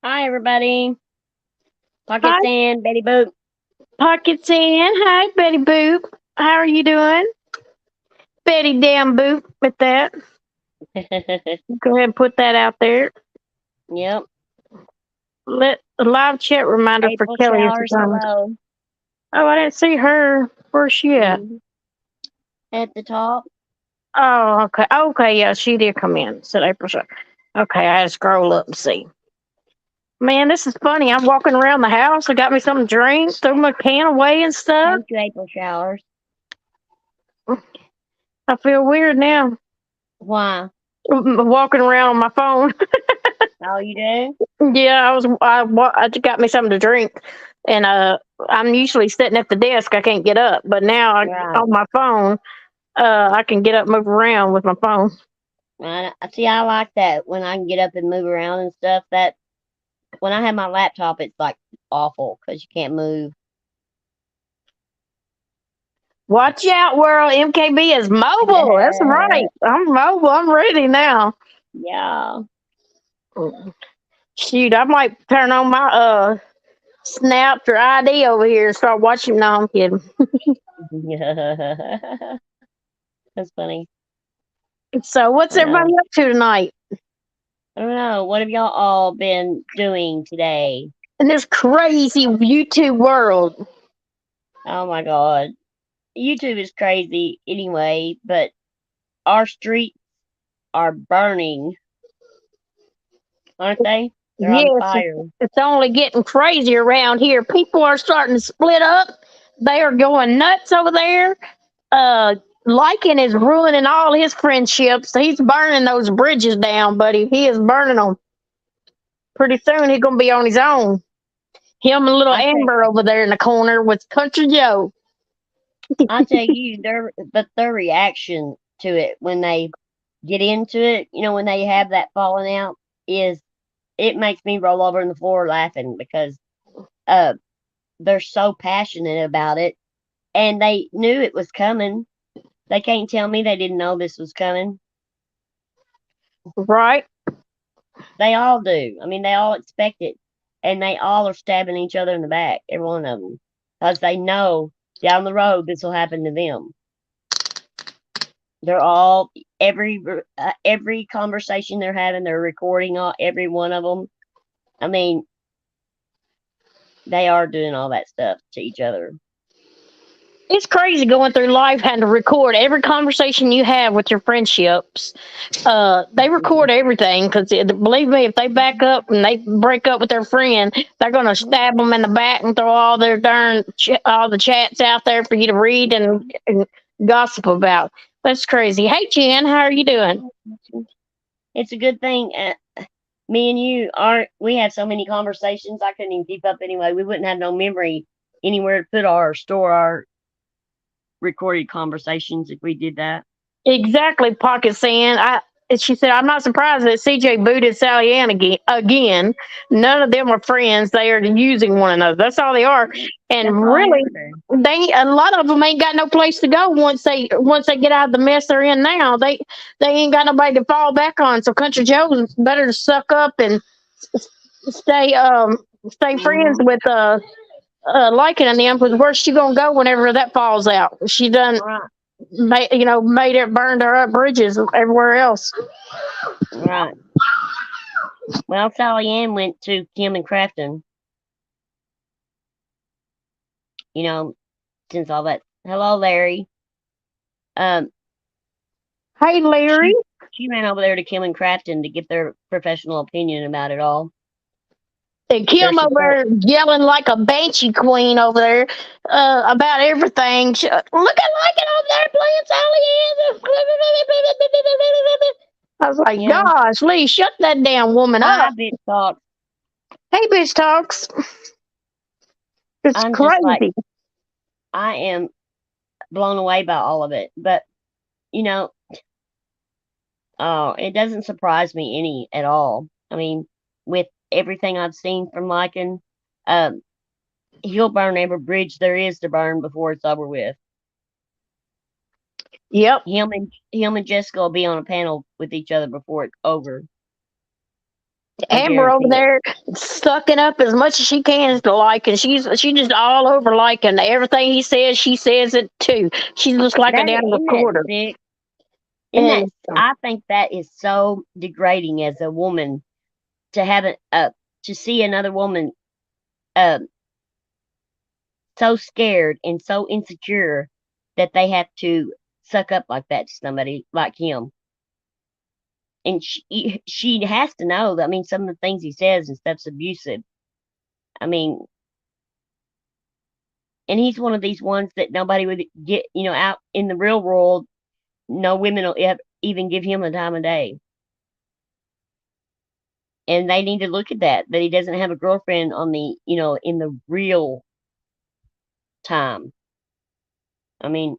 Hi, everybody. Hi, Pockets in, Betty Boop. Pockets in. Hi, Betty Boop. How are you doing? Betty Damn Boop with that. Go ahead and put that out there. Yep. Let a live chat reminder for April Kelly if she showers. comes. Hello. Oh, I didn't see her. Where's she at? hmm At the top. Oh, okay. Okay, yeah, she did come in. Said April. Okay, I had to scroll up and see. Man, this is funny. I'm walking around the house. I got me something to drink, threw my can away and stuff. Thank you, April showers. I feel weird now. Why? Walking around on my phone. Oh, you do? Yeah, I just got me something to drink, and I'm usually sitting at the desk. I can't get up, but now Right. on my phone, I can get up, move around with my phone. I see. I like that when I can get up and move around and stuff. That when I have my laptop, it's like awful because you can't move. Watch out, world! MKB is mobile. That's right. I'm mobile. I'm ready now. Yeah. Shoot, I might turn on my Snap or ID over here and start watching. No, I'm kidding. That's funny. So, what's I everybody know. up to tonight I don't know. What have y'all all been doing today? in this crazy YouTube world? Oh my God. YouTube is crazy anyway, but our streets are burning, aren't they? They're on Yes, fire. it's only getting crazier around here. People are starting to split up. They are going nuts over there. Uh, Lycan is ruining all his friendships. He's burning those bridges down, buddy. He is burning them. Pretty soon, he's gonna be on his own. Him and little I tell Amber over there in the corner with Country Joe. I tell you, their reaction to it when they get into it, when they have that falling out, is it makes me roll over on the floor laughing because uh they're so passionate about it and they knew it was coming. They can't tell me they didn't know this was coming. Right? They all do. I mean, they all expect it, and they all are stabbing each other in the back, every one of them, because they know down the road this will happen to them. They're all every conversation they're having, they're recording all every one of them. I mean, they are doing all that stuff to each other. It's crazy going through life having to record every conversation you have with your friendships. They record everything because believe me, if they back up and they break up with their friend, they're gonna stab them in the back and throw all their all the chats out there for you to read and gossip about. That's crazy. Hey, Jen, how are you doing? It's a good thing. Me and you aren't. We have so many conversations. I couldn't even keep up anyway. We wouldn't have no memory anywhere to put our store our recorded conversations if we did that. Exactly, Pocket Sand. She said, I'm not surprised that CJ booted Sally Ann again. None of them are friends. They are using one another. That's all they are. That's And all they really, ever do. a lot of them ain't got no place to go once they get out of the mess they're in now. They ain't got nobody to fall back on. So Country Joe's better to suck up and stay stay friends Mm-hmm. with liking and them, because where's she gonna go whenever that falls out? She done Right, made it burned her up bridges everywhere else. right. Well, Sally Ann went to Kim and Crafton. You know, since all that. Hello, Larry. Um, Hey, Larry. she she ran over there to Kim and Crafton to get their professional opinion about it all. And Their Kim over support. there yelling like a banshee queen over there about everything. Look at Lincoln over there playing Sally Ann. I was like, Yeah. gosh, Lee, shut that damn woman Hi, up. bitch talk. Hey, bitch talks. It's I'm just like crazy. I am blown away by all of it. But you know, it doesn't surprise me any at all. I mean, with everything I've seen from Lycan, um, he'll burn every bridge there is to burn before it's over with. Yep. Him and Jessica will be on a panel with each other before it's over. I Amber over guarantee it. there sucking up as much as she can to like, and she just all over like, and everything he says, she says it too. She's just like a That damn isn't that recorder. sick? Isn't that? And I think that is so degrading as a woman to have to see another woman uh, so scared and so insecure that they have to suck up like that to somebody like him. And she has to know that. I mean, some of the things he says and stuff's abusive. I mean, and he's one of these ones that nobody would get, out in the real world. No women will even give him a time of day. And they need to look at that he doesn't have a girlfriend on in the real time. I mean,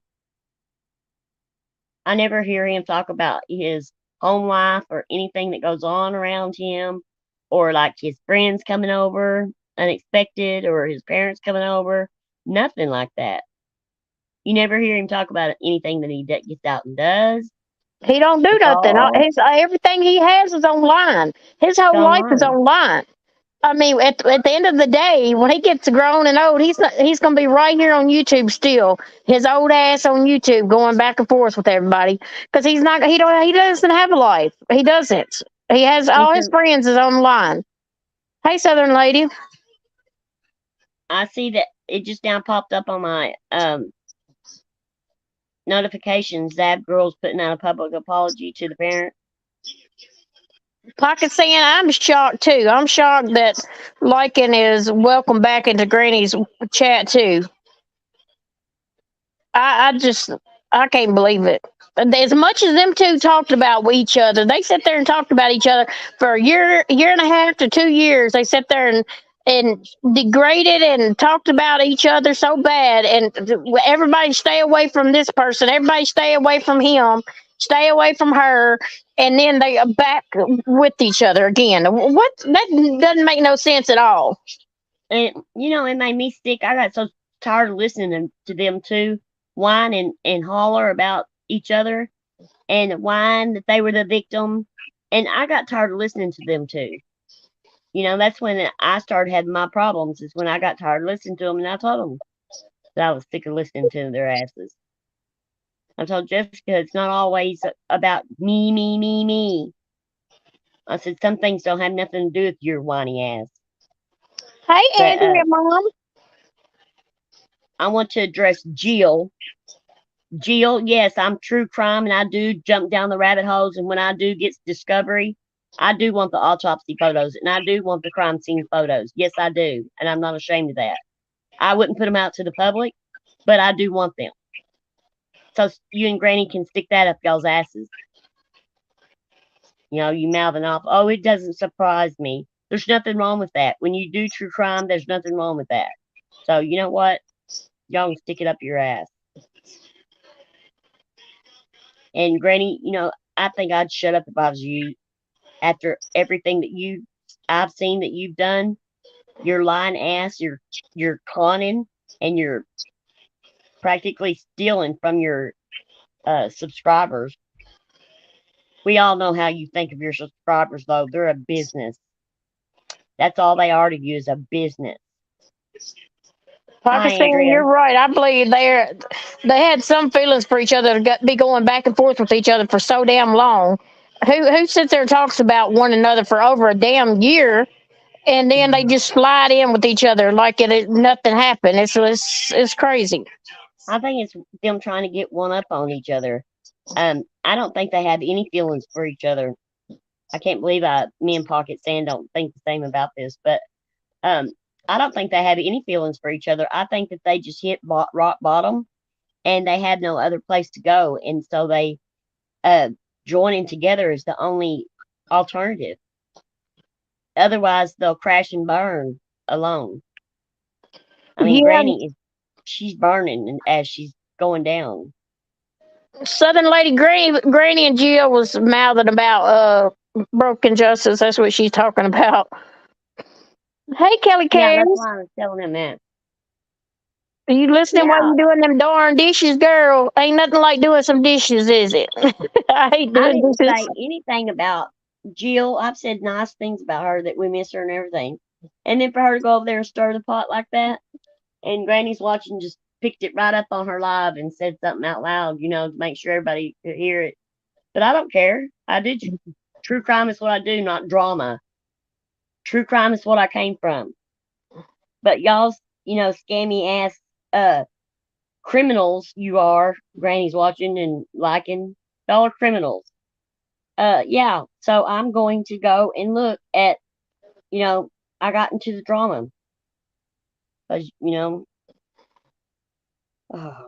I never hear him talk about his home life or anything that goes on around him, or like his friends coming over unexpected, or his parents coming over. Nothing like that. You never hear him talk about anything that he gets out and does. he don't do It's nothing. all His everything he has is online. His whole life is online. online. I mean, at the end of the day, when he gets grown and old, he's gonna be right here on YouTube still. His old ass on YouTube, going back and forth with everybody, because he doesn't have a life. He doesn't. He has He's all his a, friends is online. Hey, Southern lady, I see that it just now popped up on my notifications. Zab Girl's putting out a public apology to the parents. Pocket saying I'm shocked too. I'm shocked that Lycan is welcome back into Granny's chat too. I just I can't believe it. As much as them two talked about each other, they sat there and talked about each other for a year and a half to 2 years. They sat there and degraded and talked about each other so bad. And everybody stay away from this person. Everybody stay away from him. Stay away from her. And then they are back with each other again. What that doesn't make no sense at all. And it made me sick. I got so tired of listening to them two whine and holler about each other and whine that they were the victim. And I got tired of listening to them too. That's when I started having my problems. Is when I got tired of listening to them, and I told them that I was sick of listening to their asses. I told Jessica it's not always about me, me, me, me. I said some things don't have nothing to do with your whiny ass. Hey, But Andrea, mom. I want to address Jill. Jill, yes, I'm true crime, and I do jump down the rabbit holes. And when I do get discovery, I do want the autopsy photos, and I do want the crime scene photos. Yes, I do, and I'm not ashamed of that. I wouldn't put them out to the public, but I do want them. So you and Granny can stick that up y'all's asses. You mouthing off, oh, it doesn't surprise me. There's nothing wrong with that. When you do true crime, there's nothing wrong with that. So you know what? Y'all can stick it up your ass. And Granny, I think I'd shut up if I was you. After everything I've seen that you've done, you're lying ass, you're conning, and you're practically stealing from your subscribers. We all know how you think of your subscribers, though. They're a business. That's all they are to you, is a business. Hi, Pakistan, Andrea. you're right. I believe they had some feelings for each other to be going back and forth with each other for so damn long. Who sits there and talks about one another for over a damn year, and then they just slide in with each other like nothing happened? It's crazy. I think it's them trying to get one up on each other. I don't think they have any feelings for each other. I can't believe me and Pocket Sand don't think the same about this, but um, I don't think they have any feelings for each other. I think that they just hit rock bottom, and they had no other place to go, and so they uh, joining together is the only alternative. Otherwise, they'll crash and burn alone. I mean, Yeah, she's burning as she's going down. Southern Lady Granny and Jill was mouthing about broken justice. That's what she's talking about. Hey, Kelly Yeah, that's Cares. why I was telling him that. Are you listening while Yeah, you doing them darn dishes, girl? Ain't nothing like doing some dishes, is it? I hate I doing didn't dishes. say anything about Jill. I've said nice things about her, that we miss her and everything. And then for her to go over there and stir the pot like that, and Granny's watching, just picked it right up on her live and said something out loud, to make sure everybody could hear it. But I don't care. I do true crime is what I do, not drama. True crime is what I came from. But y'all's, scammy ass uh criminals you are, Granny's watching and liking. Y'all are criminals. Yeah. So I'm going to go and look at, you know, I got into the drama because, oh,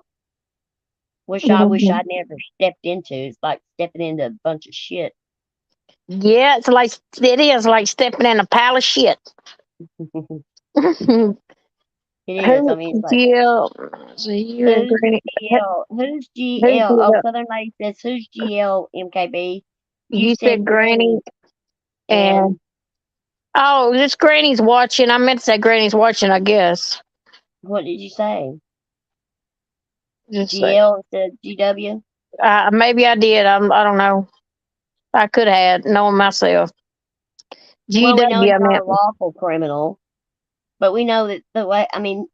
wish I'd never stepped into. It's like stepping into a bunch of shit. Yeah, it is like stepping in a pile of shit. It Who is. I mean, it's like, GL? So you and who's Granny. GL? Who's Who's GL? Oh, GL? Southern Lady says, who's GL, MKB? You You said said Granny Granny. and And oh, this Granny's watching. I meant to say Granny's watching. I guess. what did you say? Just like GL instead of GW? maybe I did. I don't know. I could have knowing myself. Well, we know GW. he's I not meant. a lawful criminal, but we know that the way, I mean,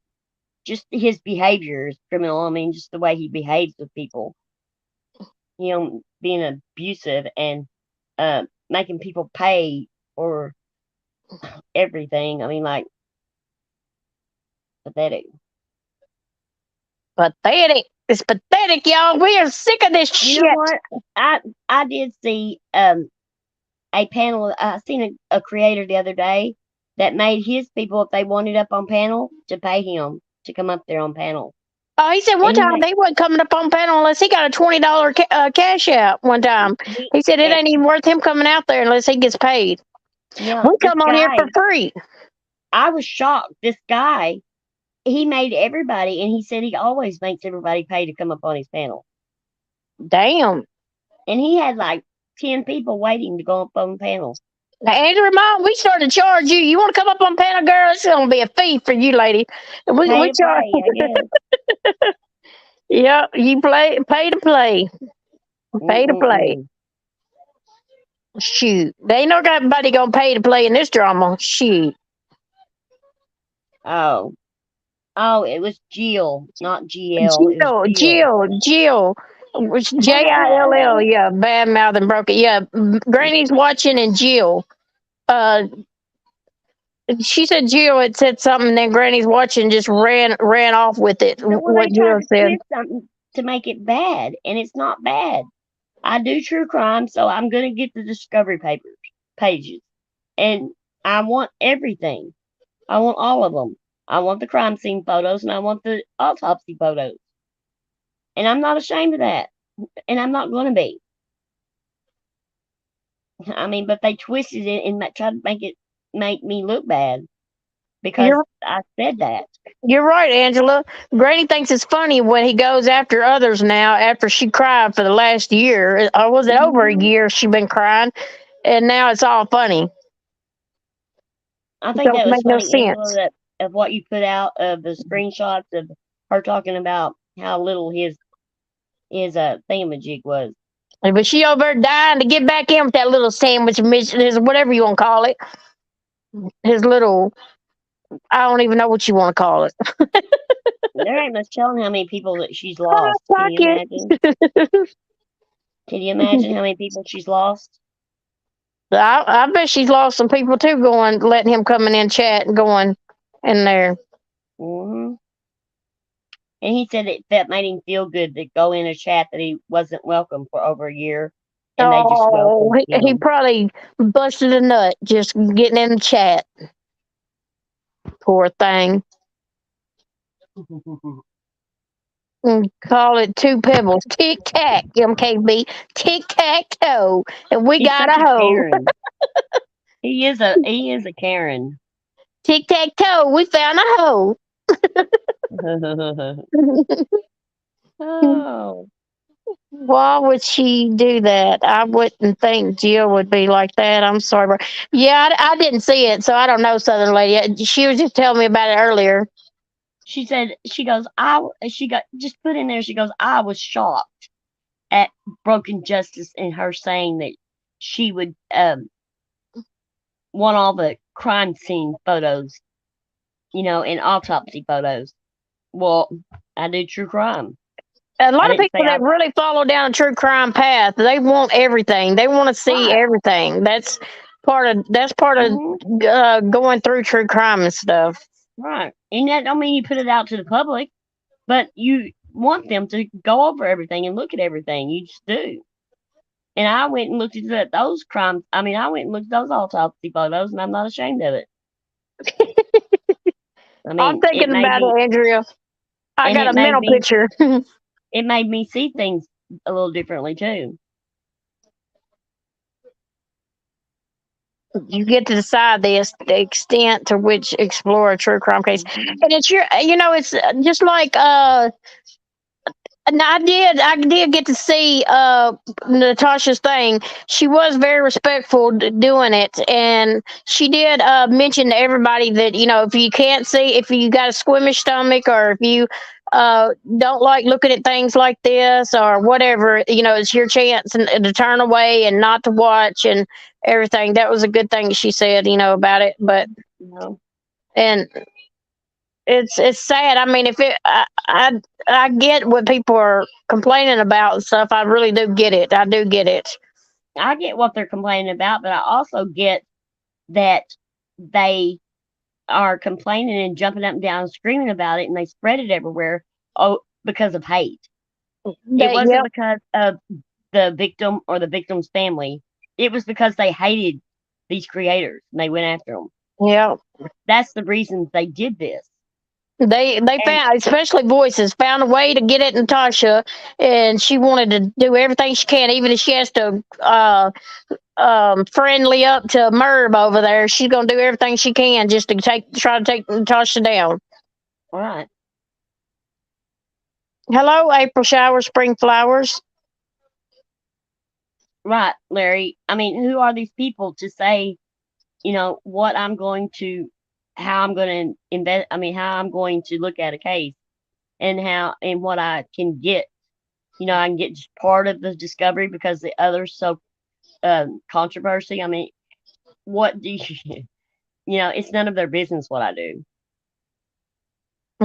just his behavior is criminal. I mean, just the way he behaves with people, being abusive and making people pay for everything. I mean, like, pathetic. Pathetic. It's pathetic, y'all. We are sick of this You know shit. what? I I did see a panel. I seen a creator the other day that made his people, if they wanted up on panel, to pay him to come up there on panel, Oh, he said and one time they wasn't coming up on panel unless he got a $20 cash out one time. he He said it and, ain't even worth him coming out there unless he gets paid. We this come on here guy. for free. I was shocked. This guy, he made everybody, and he said he always makes everybody pay to come up on his panel. Damn. And he had like 10 people waiting to go up on the panel. Now, Andrew, Mom, we started to charge you. You want to come up on panel, girl? It's going to be a fee for you, lady. Pay We to charge. play, I guess. Yeah, you pay to play, pay to play. Mm-mm-mm. Shoot, they ain't nobody gonna pay to play in this drama. Shoot, Oh. Oh, it was Jill, not GL. It was Jill. Jill, which Jill. Yeah, bad mouth and broken. Yeah, Granny's watching and Jill. Uh, she said Jill had said something, and then Granny's watching just ran off with it. No, well, they What tried Jill to said. twist something to make it bad, and it's not bad. I do true crime, so I'm going to get the discovery papers, pages, and I want everything. I want all of them. I want the crime scene photos, and I want the autopsy photos. And I'm not ashamed of that, and I'm not going to be. I mean, but they twisted it and tried to make me look bad because You're I said that. you're right, Angela. Granny thinks it's funny when he goes after others now. After she cried for the last year, or was it over a Hmm. year? She been crying, and now it's all funny. I It think don't that was make no funny, Angela, sense. that of what you put out of the screenshots of her talking about how little his thingamajig was. But she over there dying to get back in with that little sandwich, his whatever you want to call it. His little, I don't even know what you want to call it. There ain't much telling how many people that she's Hot lost. Can you pocket. imagine? Can you imagine how many people she's lost? I bet she's lost some people too, going letting him coming in chat and going in there. Hmm. And he said that made him feel good to go in a chat that he wasn't welcome for over a year, and they just Oh, welcomed he him. probably busted a nut just getting in the chat. Poor thing. And call it two pebbles. Tic tac, MKB. Tic tac toe. And we He's got such a a hoe. Karen. He is a Karen. Tic tac toe. We found a hoe. Oh, Why would she do that? I wouldn't think Jill would be like that. I'm sorry. Yeah, I didn't see it, so I don't know, Southern Lady. She was just telling me about it earlier. she said, she goes, she got, just put in there, she goes, I was shocked at Broken Justice and her saying that she would want all the crime scene photos, and autopsy photos. Well, I do true crime. A I lot of didn't say people I that really follow down a true crime path, they want everything. They want to see right. everything. That's part of Hmm. going through true crime and stuff. Right. And that don't mean you put it out to the public, but you want them to go over everything and look at everything. You just do. And I went and looked at those crimes. I mean, I went and looked at those autopsy photos, and I'm not ashamed of it. I I'm mean, thinking about it, Andrea. I got it a made mental me, picture. it made me see things a little differently too. You get to decide the extent to which explore a true crime case, Hmm. and it's just like and I did get to see Natasha's thing. She was very respectful doing it, and she did mention to everybody that if you can't see, if you got a squeamish stomach, or if you don't like looking at things like this or whatever, it's your chance to turn away and not to watch and everything. That was a good thing she said, about it. But You know, and it's sad. I mean, if it, I get what people are complaining about and stuff. I really do get it. I do get it. I get what they're complaining about, but I also get that they are complaining and jumping up and down and screaming about it, and they spread it everywhere. Oh, because of hate. It wasn't Yep, because of the victim or the victim's family. It was because they hated these creators and they went after them. yep. That's the reasons they did this. They And found, especially Voices, found a way to get at Natasha, and she wanted to do everything she can, even if she has to friendly up to Merv over there. She's gonna do everything she can just to try to take Natasha down. right, Hello, April showers, spring flowers. right, Larry. I mean, who are these people to say, what how I'm going to invest? I mean, how I'm going to look at a case and how and what I can get. I can get just part of the discovery because the other's so controversy. I mean, what do you? It's none of their business what I do,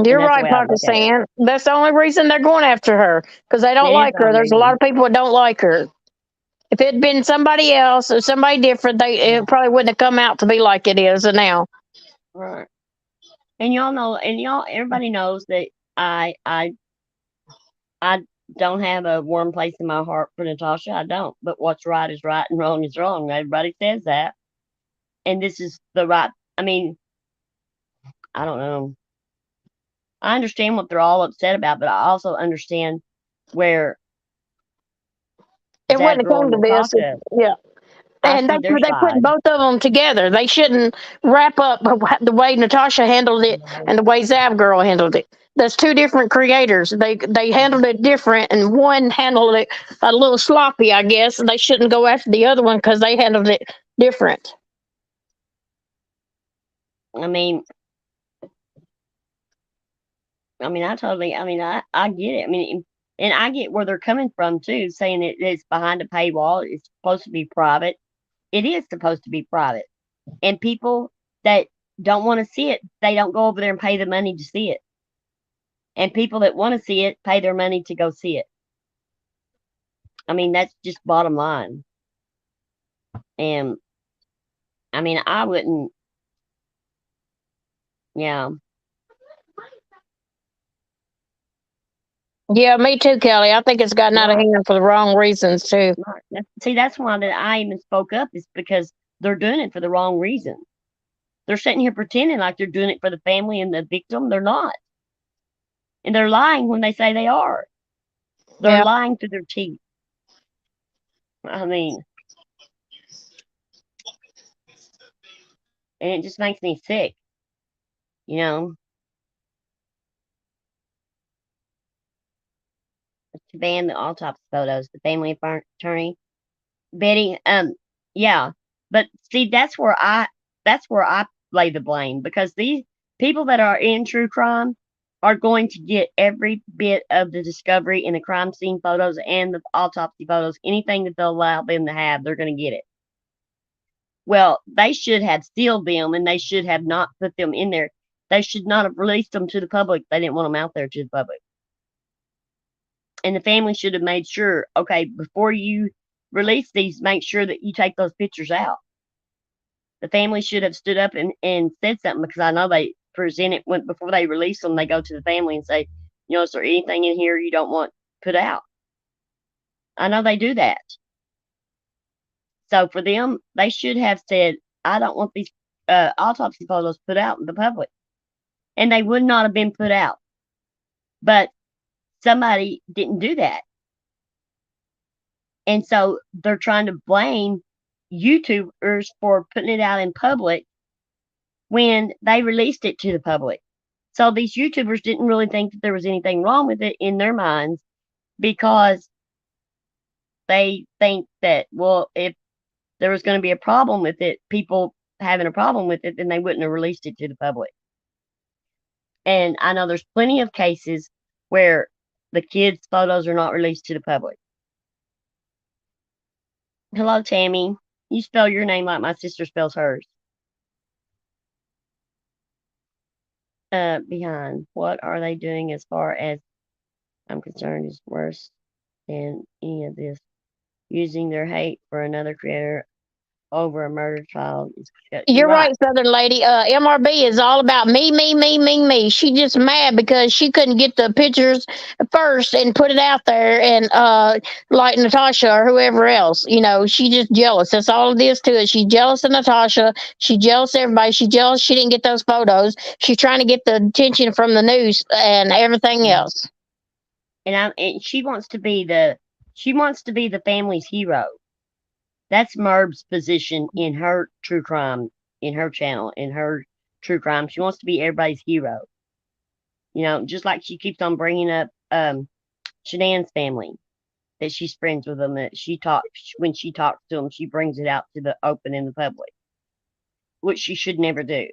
and You're that's the right, way I look at it. Pakistan. That's the only reason they're going after her because they don't It is like the her. only There's a lot reason, of people that don't like her. If it had been somebody else or somebody different, it probably wouldn't have come out to be like it is now. right? And y'all know, and everybody knows that I don't have a warm place in my heart for Natasha. I don't. But what's right is right and wrong is wrong. Everybody says that, and this is the right. I mean, I don't know. I understand what they're all upset about, but I also understand where It that wouldn't have girl come and to this. Natasha. Yeah. I And see their they put side. both of them together. They shouldn't wrap up the way Natasha handled it No. and the way Zav Girl handled it. That's two different creators. They handled it different, and one handled it a little sloppy, I guess. And they shouldn't go after the other one because they handled it different. I mean, I get it. I mean, and I get where they're coming from too, saying it's behind a paywall. It's supposed to be private. It is supposed to be private. And people that don't want to see it, they don't go over there and pay the money to see it. And people that want to see it pay their money to go see it. I mean, that's just bottom line. And I mean, I wouldn't, yeah, Yeah, me too, Kelly. I think it's gotten out of right. hand for the wrong reasons too. Right. See, that's why that I even spoke up is because they're doing it for the wrong reason. They're sitting here pretending like they're doing it for the family and the victim. They're not. And they're lying when they say they are. They're Yeah. lying through their teeth. I mean, and it just makes me sick, you know, to ban the autopsy photos. The family attorney, Betty, yeah. But see, that's where I lay the blame because these people that are in true crime are going to get every bit of the discovery in the crime scene photos and the autopsy photos. Anything that they'll allow them to have, they're going to get it. Well, they should have sealed them and they should have not put them in there. They should not have released them to the public. They didn't want them out there to the public. And the family should have made sure, okay, before you release these, make sure that you take those pictures out. The family should have stood up and said something because I know they present it when before they release them. They go to the family and say, is there anything in here you don't want put out? I know they do that. So for them, they should have said, I don't want these autopsy photos put out in the public. And they would not have been put out. But somebody didn't do that. And so they're trying to blame YouTubers for putting it out in public when they released it to the public. So these YouTubers didn't really think that there was anything wrong with it in their minds because they think that, well, if there was going to be a problem with it, people having a problem with it, then they wouldn't have released it to the public. And I know there's plenty of cases where the kids' photos are not released to the public. Hello, Tammy. You spell your name like my sister spells hers. Behind. What are they doing as far as I'm concerned is worse than any of this. Using their hate for another creator over a murdered child is you're You're right. right, Southern lady. MRB is all about me, me, me, me, me. She just mad because she couldn't get the pictures first and put it out there, and like Natasha or whoever else, she just jealous. That's all it is to it. She's jealous of Natasha. She's jealous of everybody. She's jealous she didn't get those photos. She's trying to get the attention from the news and everything Mhm. else. And she wants to be the family's hero. That's Merb's position in her true crime, in her channel, in her true crime. She wants to be everybody's hero. Just like she keeps on bringing up Shanann's family, that she's friends with them, that she talks when she talks to them, she brings it out to the open in the public, which she should never do.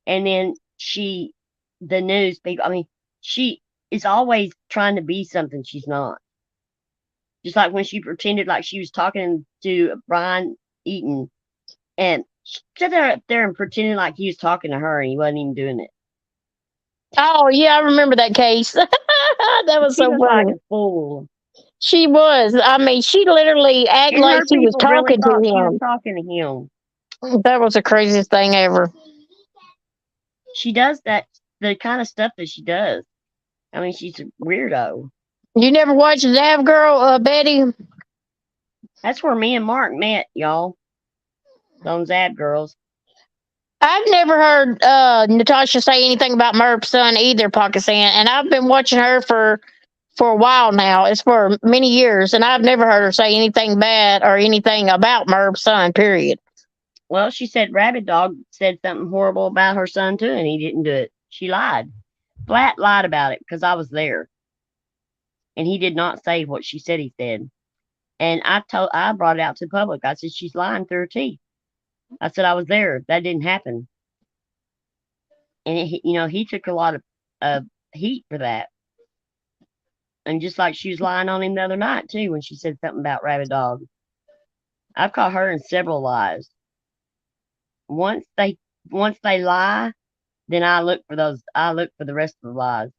And then the news people, I mean, she is always trying to be something she's not. Just like when she pretended like she was talking to Brian Eaton and she sat there up there and pretended like he was talking to her and he wasn't even doing it. Oh yeah, I remember that case. That was She so was like funny. a fool. She was. I mean, she literally acted And like her she was people really talking to thought she was him. talking to him. That was the craziest thing ever. She does that, the kind of stuff that she does. I mean, she's a weirdo. You never watched Zav Girl, Betty? That's where me and Mark met, y'all. Those Zab girls. I've never heard Natasha say anything about Merv's son either, Pakistan, and I've been watching her for a while now. It's for many years, and I've never heard her say anything bad or anything about Merv's son. Period. Well, she said Rabbit Dog said something horrible about her son too, and he didn't do it. She lied, flat lied about it because I was there, and he did not say what she said he said. And I brought it out to the public. I said she's lying through her teeth. I said I was there. That didn't happen, and he took a lot of heat for that. And just like she was lying on him the other night too, when she said something about Rabbit Dog. I've caught her in several lies. Once they once they lie, then I look for those. I look for the rest of the lies.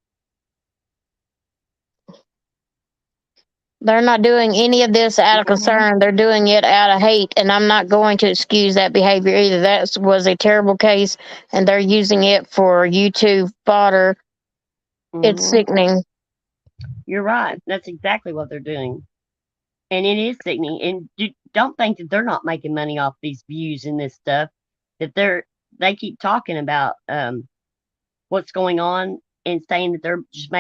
They're not doing any of this out of Hmm. concern. They're doing it out of hate, and I'm not going to excuse that behavior either. That was a terrible case, and they're using it for YouTube fodder. It's Hmm. sickening. You're right. That's exactly what they're doing, and it is sickening. And don't think that they're not making money off these views and this stuff. That they keep talking about what's going on and saying that they're just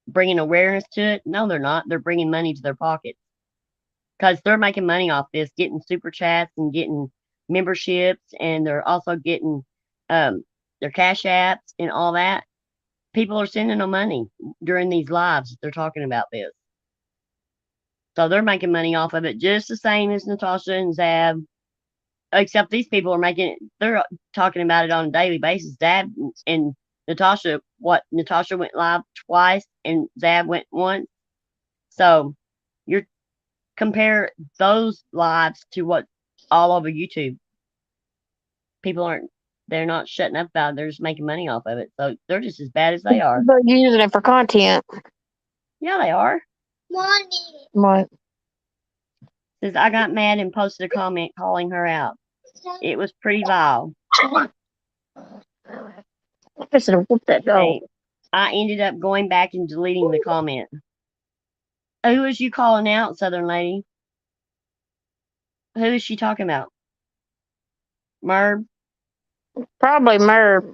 bringing awareness to it. No, they're not. They're bringing money to their pockets because they're making money off this, getting super chats and getting memberships, and they're also getting um, their cash apps and all that. People are sending them money during these lives. They're talking about this, so they're making money off of it just the same as Natasha and Zab. Except these people are making it. They're talking about it on a daily basis. Zab and Natasha, what Natasha went live twice and Zab went once. So you're compare those lives to what all over YouTube. People aren't. They're not shutting up about it. They're just making money off of it. So they're just as bad as they are. They're using it for content. Yeah, they are. What? Says I got mad and posted a comment calling her out. It was pretty vile. I should have whooped that dog. Hey, I ended up going back and deleting the comment. Who is you calling out, Southern lady? Who is she talking about? Merb? Probably Merv.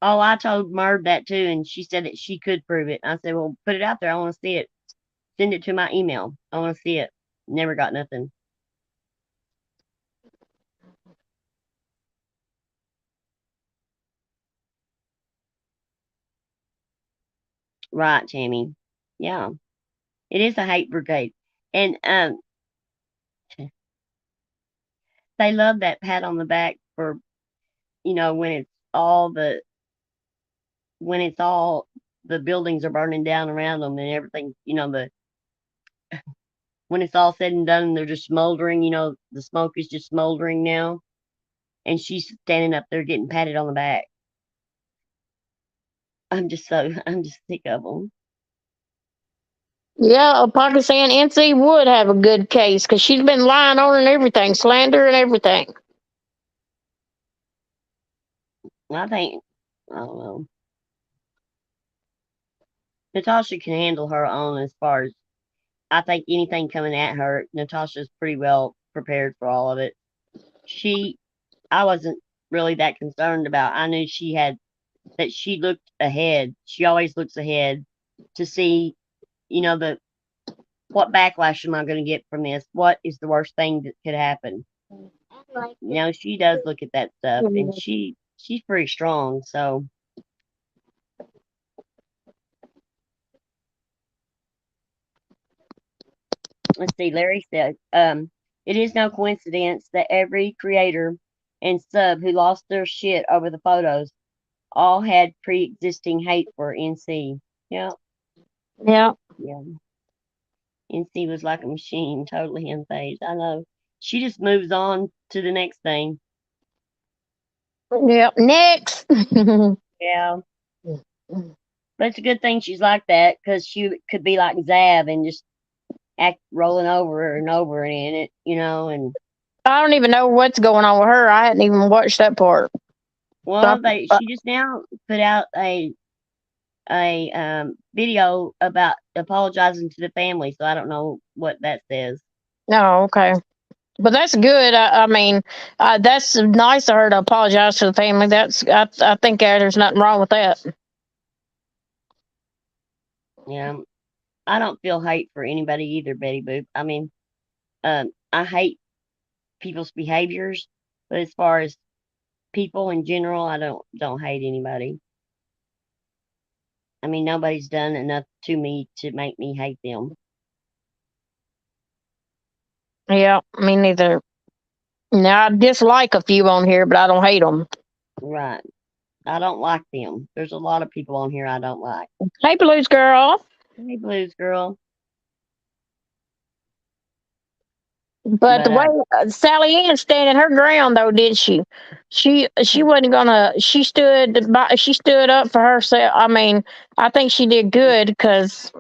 Oh, I told Merb that too, and she said that she could prove it. I said, well, put it out there. I want to see it. Send it to my email. I want to see it. Never got nothing. Right, Tammy. Yeah, it is a hate brigade, and they love that pat on the back for when it's all the buildings are burning down around them and everything. When it's all said and done, and they're just smoldering. The smoke is just smoldering now, and she's standing up there getting patted on the back. I'm just sick of them. Yeah, Pakistan NC would have a good case because she's been lying on and everything, slander and everything. I think I don't know. Natasha can handle her own as far as I think anything coming at her. Natasha's pretty well prepared for all of it. She, I wasn't really that concerned about. I knew she had that she looked ahead. She always looks ahead to see, the what backlash am I going to get from this? What is the worst thing that could happen? She does look at that stuff, and she's pretty strong. So let's see. Larry said, "It is no coincidence that every creator and sub who lost their shit over the photos all had pre-existing hate for NC." Yeah, Yeah, yeah. NC was like a machine, totally unfazed. I know. She just moves on to the next thing. yeah. Next. Yeah. But it's a good thing she's like that because she could be like Zab and just act rolling over and over in it. And I don't even know what's going on with her. I hadn't even watched that part. So well, she just now put out a video about apologizing to the family, so I don't know what that says. no, okay. But that's good. I mean, that's nice of her to apologize to the family. I think there's nothing wrong with that. Yeah, I don't feel hate for anybody either, Betty Boop. I mean, I hate people's behaviors, but as far as people in general, I don't hate anybody. I mean, nobody's done enough to me to make me hate them. Yeah, me neither. Now I dislike a few on here, but I don't hate them. Right. I don't like them. There's a lot of people on here I don't like. Hey, Blues girl. Hey, Blues Girl. But But the way Sally Ann standing her ground though, didn't she? She wasn't gonna. She stood up for herself. I mean, I think she did good because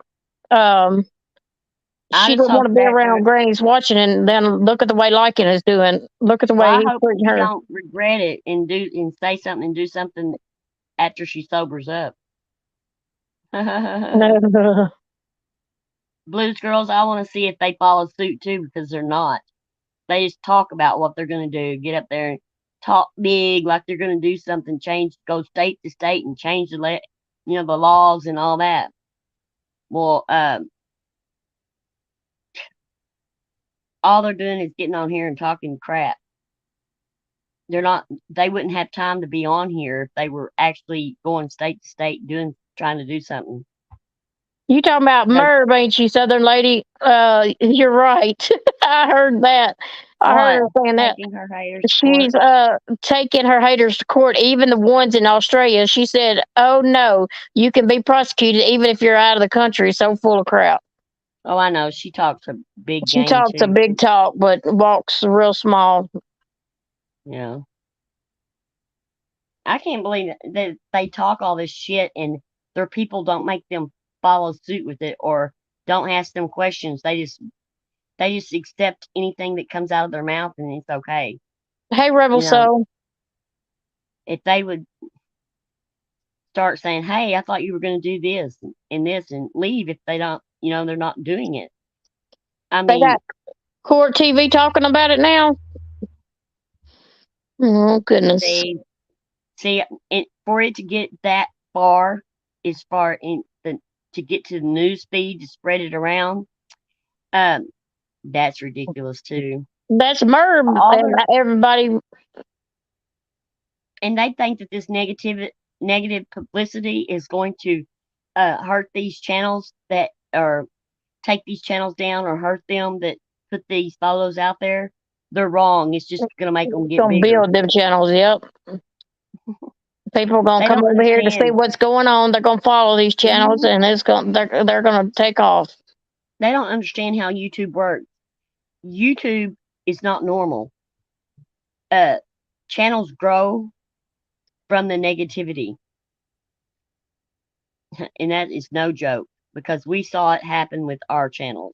um, I she just didn't hope want to be after, around Granny's watching, and then look at the way Lycan is doing. Look at the well, way I he's hope treating she her. don't regret it and say something and do something after she sobers up. Blues Girls, I want to see if they follow suit too because they're not. They just talk about what they're going to do, get up there and talk big like they're going to do something, change, go state to state and change the laws and all that. Well, all they're doing is getting on here and talking crap. They're not. They wouldn't have time to be on here if they were actually going state to state trying to do something. You talking about Because Merv, ain't you, Southern lady? You're right. I heard that. I heard what? her saying that. Taking her haters to court. She's taking her haters to court, even the ones in Australia. She said, "Oh no, you can be prosecuted even if you're out of the country." So full of crap. Oh, I know. She talks a big She game talks a too. big talk, but walks real small. Yeah. I can't believe that they talk all this shit and their people don't make them follow suit with it or don't ask them questions. They just accept anything that comes out of their mouth and it's okay. Hey, Rebel You know, Soul. if they would start saying, "Hey, I thought you were going to do this and leave," if they don't, they're not doing it. I They mean, got Court TV talking about it now. Oh goodness. they see for it to get that far, as far in the to get to the news feed to spread it around. Um, that's ridiculous too. That's Merb All and their everybody. and they think that this negative publicity is going to hurt these channels that are take these channels down or hurt them that put these photos out there. They're wrong. It's just going to make them get Gonna bigger. build them channels. Yep. People are gonna They come don't over here to see understand. what's going on. They're gonna follow these channels, Mhm. and they're gonna take off. They don't understand how YouTube works. YouTube is not normal. Uh, Channels grow from the negativity, and that is no joke because we saw it happen with our channels.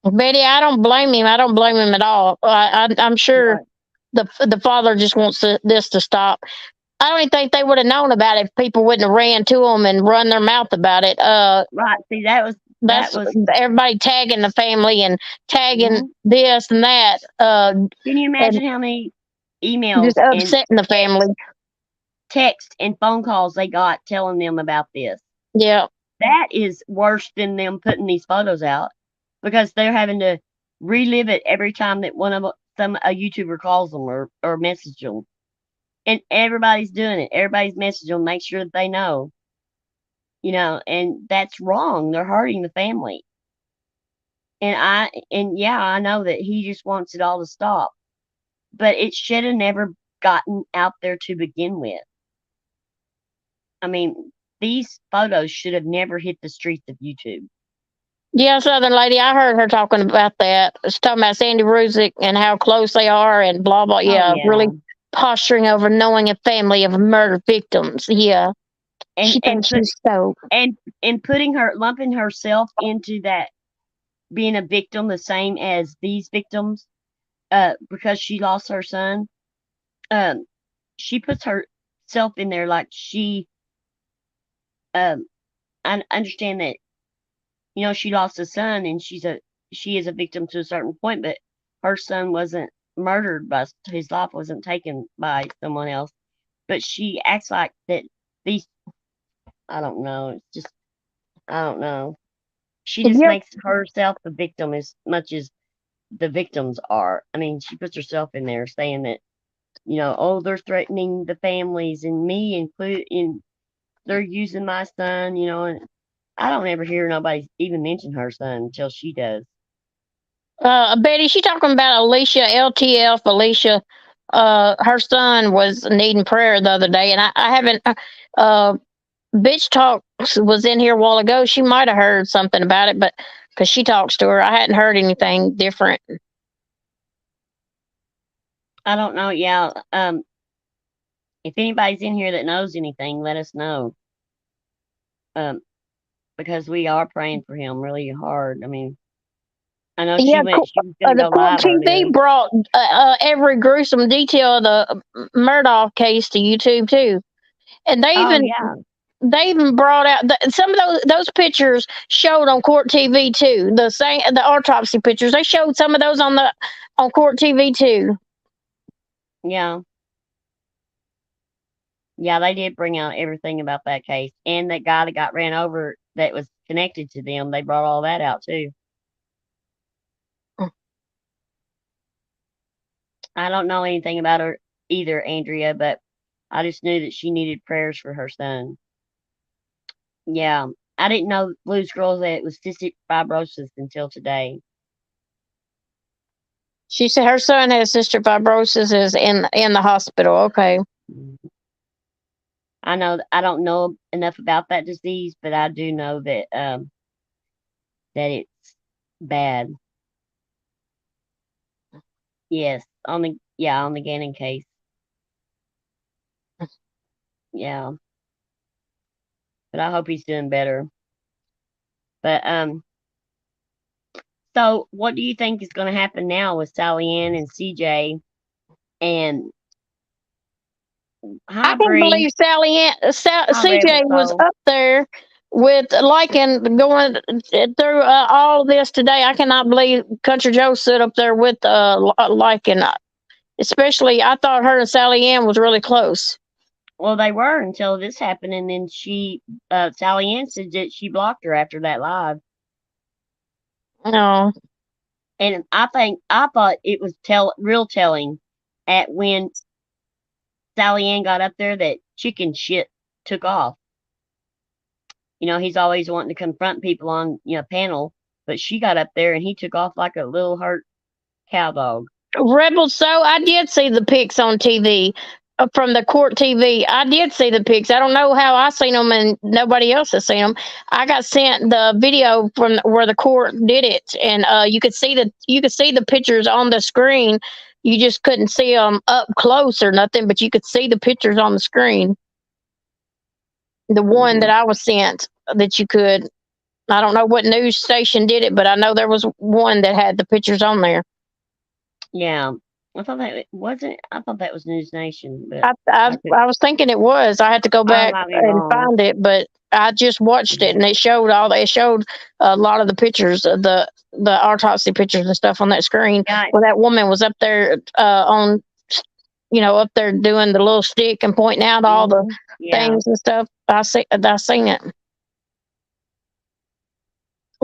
Betty, I don't blame him. I don't blame him at all. I'm sure Right. the father just wants this to stop. I don't even think they would have known about it if people wouldn't have ran to them and run their mouth about it. Right. See, that That's was. everybody tagging the family and tagging Mhm. this and that, Can you and imagine how many just emails and upsetting the family. text and phone calls they got telling them about this? Yeah. That is worse than them putting these photos out because they're having to relive it every time that a YouTuber calls them or message them. And everybody's doing it. Everybody's messaging them, make sure that they know, and that's wrong. They're hurting the family. And yeah, I know that he just wants it all to stop, but it should have never gotten out there to begin with. I mean, these photos should have never hit the streets of YouTube. Yeah, Southern lady, I heard her talking about that. She's talking about Sandy Ruzick and how close they are and blah blah. Oh Yeah, really yeah. posturing over knowing a family of murder victims. Yeah, And she and thinks put she's so. and putting her lumping herself into that being a victim the same as these victims because she lost her son. Um she puts herself in there like um I understand that she lost a son and she is a victim to a certain point, but her son wasn't murdered by his life wasn't taken by someone else. But she acts like that these I don't know. It's just I don't know. She just Yep. makes herself the victim as much as the victims are. I mean, she puts herself in there saying that, oh, they're threatening the families and me in they're using my son, and I don't ever hear nobody even mention her son until she does. Betty, she talking about Alicia LTF. Alicia, her son was needing prayer the other day, and I haven't. Uh, Bitch Talk was in here a while ago. She might have heard something about it, but because she talks to her, I hadn't heard anything different. I don't know. Yeah. If anybody's in here that knows anything, let us know. Um, because we are praying for him really hard. I mean, I know Yeah, she was gonna the go court live TV earlier. brought every gruesome detail of the Murdoch case to YouTube too, and Oh yeah, they even brought out some of those pictures showed on Court TV too. The autopsy pictures they showed some of those on Court TV too. yeah, yeah. They did bring out everything about that case and that guy that got ran over that was connected to them. They brought all that out too. I don't know anything about her either, Andrea, but I just knew that she needed prayers for her son. Yeah, I didn't know Blues Girls that it was cystic fibrosis until today. She said her son has cystic fibrosis is in the hospital. Okay. Mhm. I know I don't know enough about that disease, but I do know that it's bad. Yes, on the Gannon case. Yeah, but I hope he's doing better. But so what do you think is going to happen now with Sally Ann and CJ and I hi can't Bree, believe hi CJ Rebel was Soul? up there with liking going through all this today. I cannot believe Country Joe stood up there with liking. Especially, I thought her and Sally Ann was really close. Well, they were until this happened, and then Sally Ann said that she blocked her after that live. No, And I thought it was real telling at when Sally Ann got up there that chicken shit took off. He's always wanting to confront people on panel, but she got up there and he took off like a little hurt cow dog. Rebel. So I did see the pics on TV from the court TV. I did see the pics. I don't know how I seen them and nobody else has seen them. I got sent the video from where the court did it, and you could see the pictures on the screen. You just couldn't see them up close or nothing, but you could see the pictures on the screen. The one that Hmm. I was sent that you could. I don't know what news station did it, but I know there was one that had the pictures on there. Yeah, I thought that it wasn't. I thought that was News Nation, but I, I I could. I was thinking it was. I had to go I back might be and wrong. find it, but I just watched it, and it showed a lot of the pictures, of the autopsy pictures and stuff on that screen Yeah. where that woman was up there on, up there doing the little stick and pointing out all the Yeah. things and stuff. I seen it.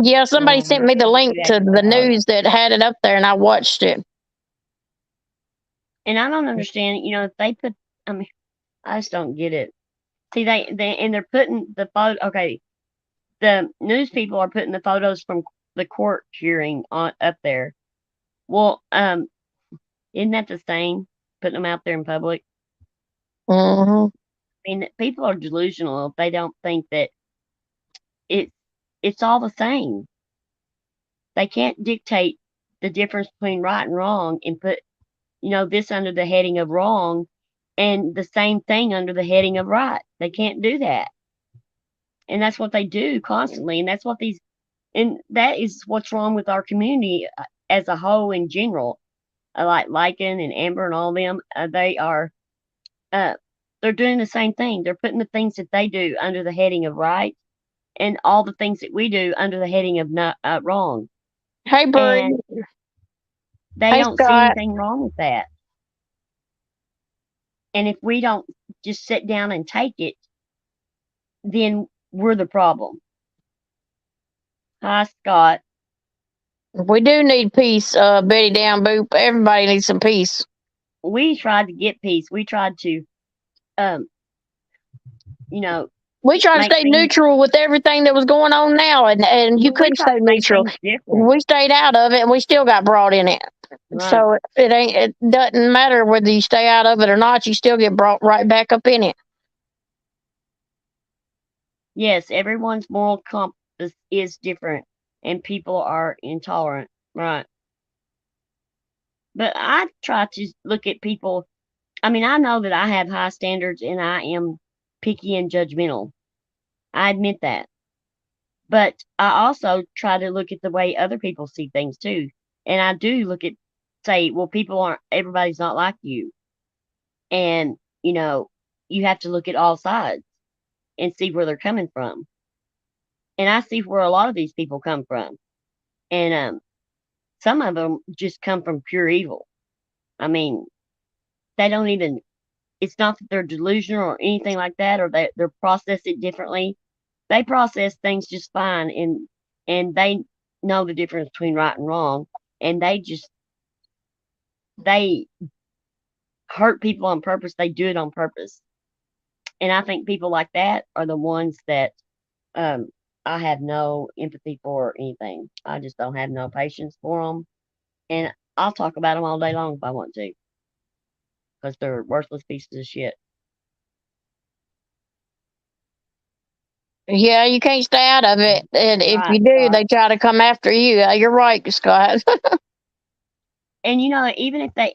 Yeah, somebody sent me the link You to acting the proud. news that had it up there, and I watched it. And I don't understand. If they put, I mean, I just don't get it. See, they're putting the photo. Okay, the news people are putting the photos from the court hearing on up there. Well, isn't that the same? Putting them out there in public. Hmm. I mean, people are delusional if they don't think that it's it's all the same. They can't dictate the difference between right and wrong and put this under the heading of wrong and the same thing under the heading of right. They can't do that. And that's what they do constantly. And that is what's wrong with our community as a whole in general. Like Lycan and Amber and all them, uh, they're doing the same thing. They're putting the things that they do under the heading of right and all the things that we do under the heading of not, wrong. Hey, And Bree. they Hey, don't see Scott. anything wrong with that. And if we don't just sit down and take it, then we're the problem. Hi, Scott. We do need peace, Betty Down Boop. Everybody needs some peace. We tried to get peace. We tried to, um, you know, We tried to make stay things. neutral with everything that was going on now, and you Well, we couldn't tried stay to make neutral. things different, We stayed out of it, and we still got brought in it. right? So it doesn't matter whether you stay out of it or not. You still get brought right back up in it. Yes, everyone's moral compass is different, and people are intolerant, right? But I try to look at people. I mean, I know that I have high standards and I am picky and judgmental. I admit that. But I also try to look at the way other people see things too. And I do say, well, everybody's not like you. And, you have to look at all sides and see where they're coming from. And I see where a lot of these people come from. And some of them just come from pure evil. I mean, they don't even, it's not that they're delusional or anything like that, or they're process it differently. They process things just fine, and they know the difference between right and wrong, and they hurt people on purpose. They do it on purpose, and I think people like that are the ones that um, I have no empathy for or anything. I just don't have no patience for them, and I'll talk about them all day long if I want to, because they're worthless pieces of shit. Yeah, you can't stay out of it. And if Right, you do, Scott. they try to come after you. You're right, Scott. And even if they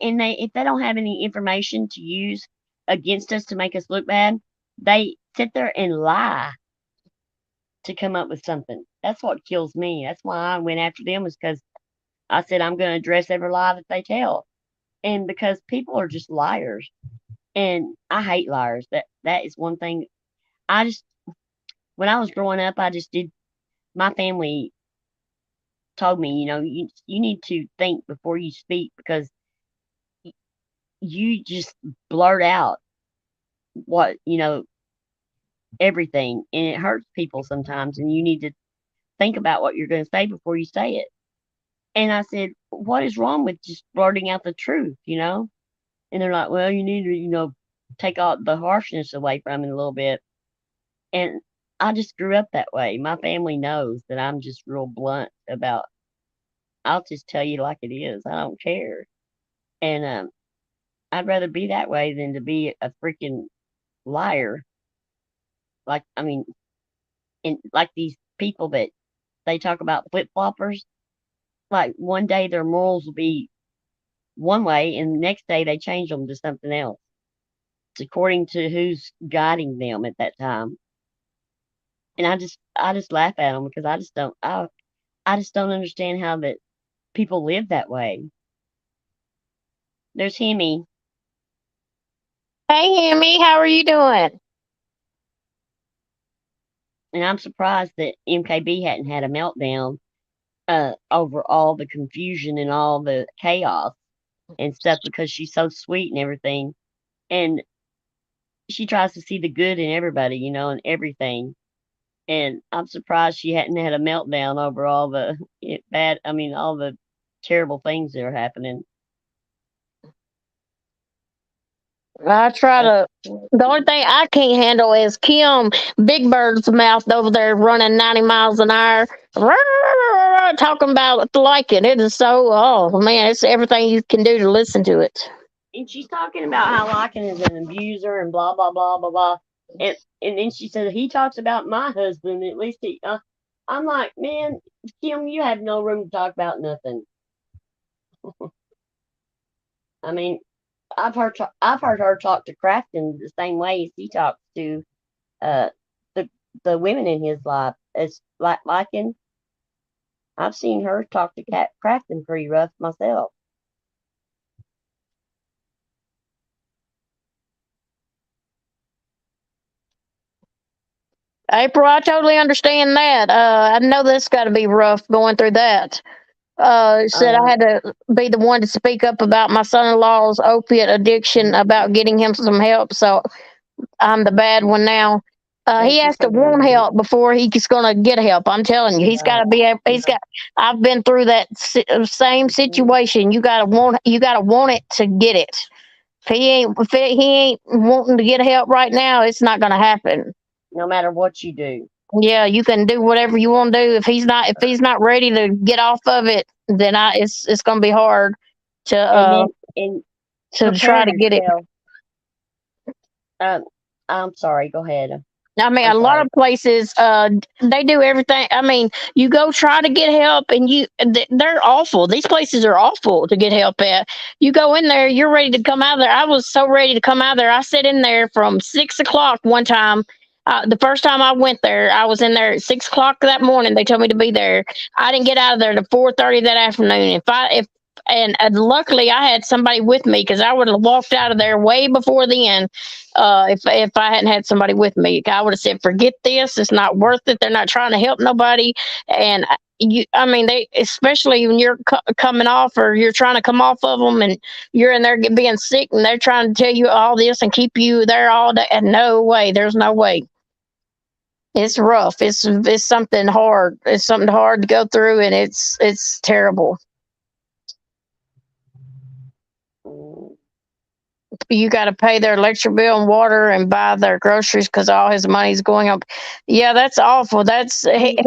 don't have any information to use against us to make us look bad, they sit there and lie to come up with something. That's what kills me. That's why I went after them, is because I said I'm going to address every lie that they tell, and because people are just liars, and I hate liars. That is one thing. I just When I was growing up, I just did. My family told me, you need to think before you speak, because you just blurt out what everything, and it hurts people sometimes, and you need to think about what you're going to say before you say it. And I said, what is wrong with just blurting out the truth? And they're like, well, you need to take all the harshness away from it a little bit. And I just grew up that way. My family knows that I'm just real blunt about, I'll just tell you like it is. I don't care. And I'd rather be that way than to be a freaking liar. Like, I mean, and like these people that they talk about, flip floppers. Like, one day their morals will be one way, and the next day they change them to something else. It's according to who's guiding them at that time. And I just laugh at them, because I just don't understand how that people live that way. There's Hemi, Hey, Emmy, how are you doing? and I'm surprised that MKB hadn't had a meltdown over all the confusion and all the chaos and stuff, because she's so sweet and everything. And she tries to see the good in everybody, and everything. And I'm surprised she hadn't had a meltdown over all the all the terrible things that are happening. I try That's, to. The only thing I can't handle is Kim Big Bird's mouth over there running 90 miles an hour, talking about like it. It is so, oh man, it's everything you can do to listen to it. and she's talking about how Larkin is an abuser and blah blah blah blah blah. And then she said he talks about my husband. At least I'm like, man, Kim, you have no room to talk about nothing. I mean, I've heard her talk to Crafton the same way as he talks to uh the the women in his life. As like liking, I've seen her talk to Cat Crafton pretty rough myself. April, I totally understand that. I know that's got to be rough going through that. Said I Um, had to be the one to speak up about my son-in-law's opiate addiction, about getting him some help. So I'm the bad one now. He thank you has for to want learning. help before he's going to get help. I'm telling you, he's got Right. to be. He's Yeah. got. I've been through that same Mhm. situation. You got to want. You got to want it to get it. He ain't wanting to get help right now, it's not going to happen. No matter what you do. Yeah, you can do whatever you want to do. If he's not ready to get off of it, then it's going to be hard to And then and prepare try to get it. yourself. Um, I'm sorry. Go ahead. I mean, I'm a lot sorry. of places, they do everything. I mean, you go try to get help, and they're awful. These places are awful to get help at. You go in there, you're ready to come out of there. I was so ready to come out of there. I sat in there from 6 o'clock one time. The first time I went there, I was in there at 6 o'clock that morning. They told me to be there. I didn't get out of there to 4:30 that afternoon. If and luckily I had somebody with me, because I would have walked out of there way before then. If I hadn't had somebody with me, I would have said, "Forget this. It's not worth it. They're not trying to help nobody." And I mean, they, especially when you're coming off, or you're trying to come off of them, and you're in there being sick, and they're trying to tell you all this and keep you there all day. And no way, there's no way. It's rough. It's something hard. It's something hard to go through, and it's terrible. Mm. You got to pay their electric bill and water and buy their groceries because all his money's going up. Yeah, that's awful. See,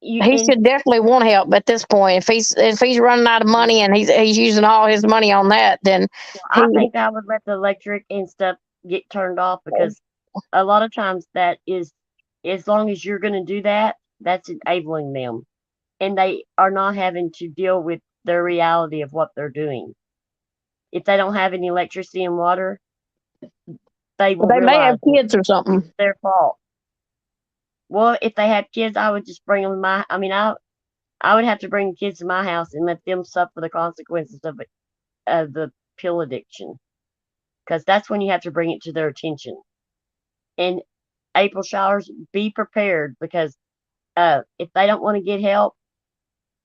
you He and should definitely want help at this point. If he's running out of money and he's using all his money on that, then he I think I would let the electric and stuff get turned off, because a lot of times that is. As long as you're going to do that, that's enabling them. And they are not having to deal with the reality of what they're doing. If they don't have any electricity and water, they will They may have realize that kids or it's something. their fault. Well, if they had kids, I would just bring them to my. I mean, I would have to bring kids to my house and let them suffer the consequences of it, of the pill addiction, because that's when you have to bring it to their attention. And April showers, be prepared because if they don't want to get help,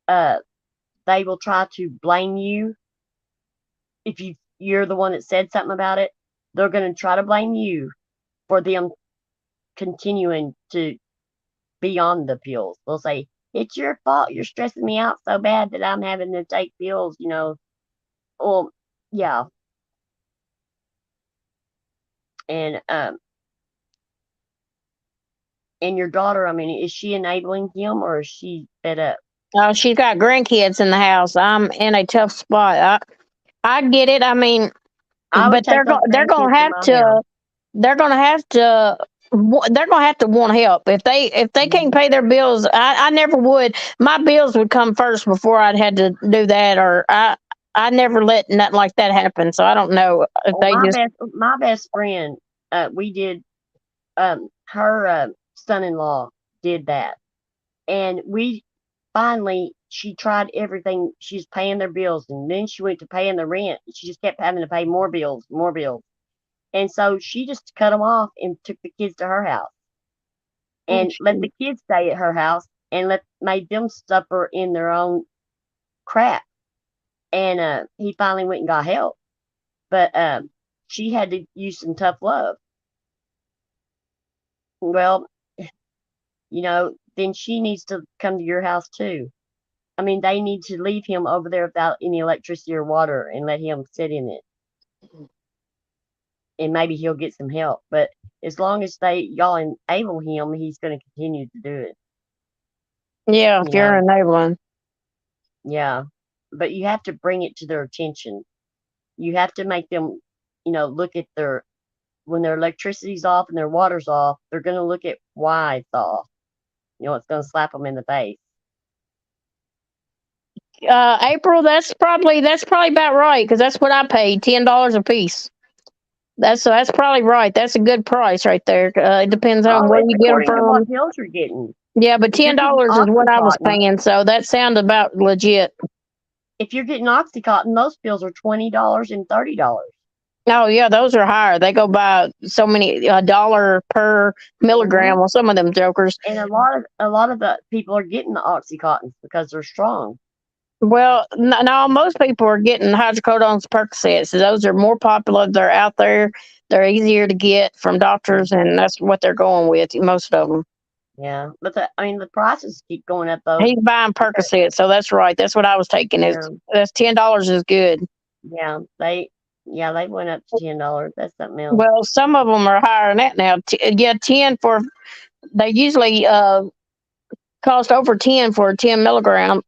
uh, they will try to blame you. If you're the one that said something about it, they're going to try to blame you for them continuing to be on the pills. They'll say, "It's your fault. You're stressing me out so bad that I'm having to take pills." Well, yeah, and and your daughter. I mean, is she enabling him or is she fed up? Oh, she's got grandkids in the house. I'm in a tough spot. I get it. I mean, I would but take those they're gonna grandkids to have my house. to they're gonna have to they're gonna have to want help if they can't Mhm. pay their bills. I never would. My bills would come first before I'd had to do that, or I never let nothing like that happen. So I don't know if Well, they just. my best friend, we did. Her son-in-law did that, and we finally she tried everything. She's paying their bills, and then she went to paying the rent. She just kept having to pay more bills, and so she just cut them off and took the kids to her house Oh, and let shoot. the kids stay at her house and let made them suffer in their own crap. And he finally went and got help, but she had to use some tough love. Well, then she needs to come to your house too. I mean, they need to leave him over there without any electricity or water and let him sit in it, and maybe he'll get some help. But as long as y'all enable him, he's going to continue to do it. Yeah, if You you're know, enabling. yeah. But you have to bring it to their attention. You have to make them, look at their when their electricity's off and their water's off. They're going to look at why it's off. It's going to slap them in the face. April, that's probably about right because that's what I paid, $10 a piece. That's probably right. That's a good price right there. It depends on Oh, where it's you get them according to what from. pills you're getting. Yeah, but If you're ten getting dollars is what I was Oxycontin, paying, so that sounded about legit. most pills are $20 and $30. Oh yeah, those are higher. They go by so many a dollar per Hmm. milligram on some of them jokers. And a lot of the people are getting the Oxycontins because they're strong. Well, no, most people are getting hydrocodones, Percocets. Those are more popular. They're out there. They're easier to get from doctors, Hmm. and that's what they're going with. Most of them. Yeah, but the prices keep going up though. He's buying Because, Percocet, so that's right. That's what I was taking. Is yeah, that's $10 is good. yeah, they went up to $10. That's something else. Well, some of them are higher than that now. Yeah, 10 for they usually cost over 10 for a 10 milligram.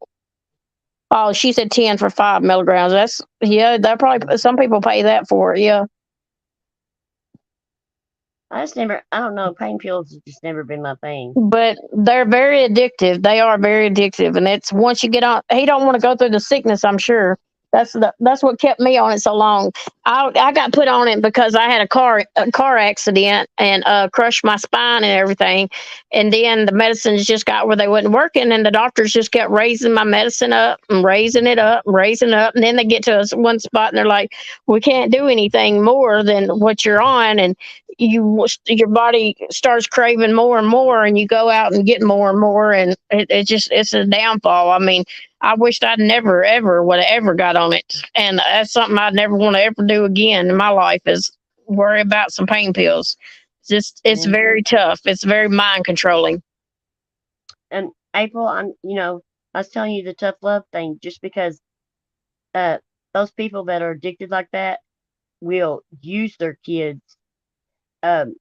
Oh, she said 10 for 5 milligrams. That's yeah. That probably some people pay that for it. Yeah. I don't know, pain pills have just never been my thing. But they're very addictive. They are very addictive, and it's once you get on, he don't want to go through the sickness. I'm sure that's what kept me on it so long. I got put on it because I had a car accident and crushed my spine and everything, and then the medicines just got where they wasn't working, and the doctors just kept raising my medicine up and raising it up and raising it up, and then they get to one spot and they're like, we can't do anything more than what you're on, and your body starts craving more and more and you go out and get more and more and it's a downfall. I mean, I wished I'd never ever would have ever got on it, and that's something I'd never want to ever do again in my life is worry about some pain pills. It's Hmm. very tough. It's very mind controlling. And April, I was telling you the tough love thing, just because uh, those people that are addicted like that will use their kids um,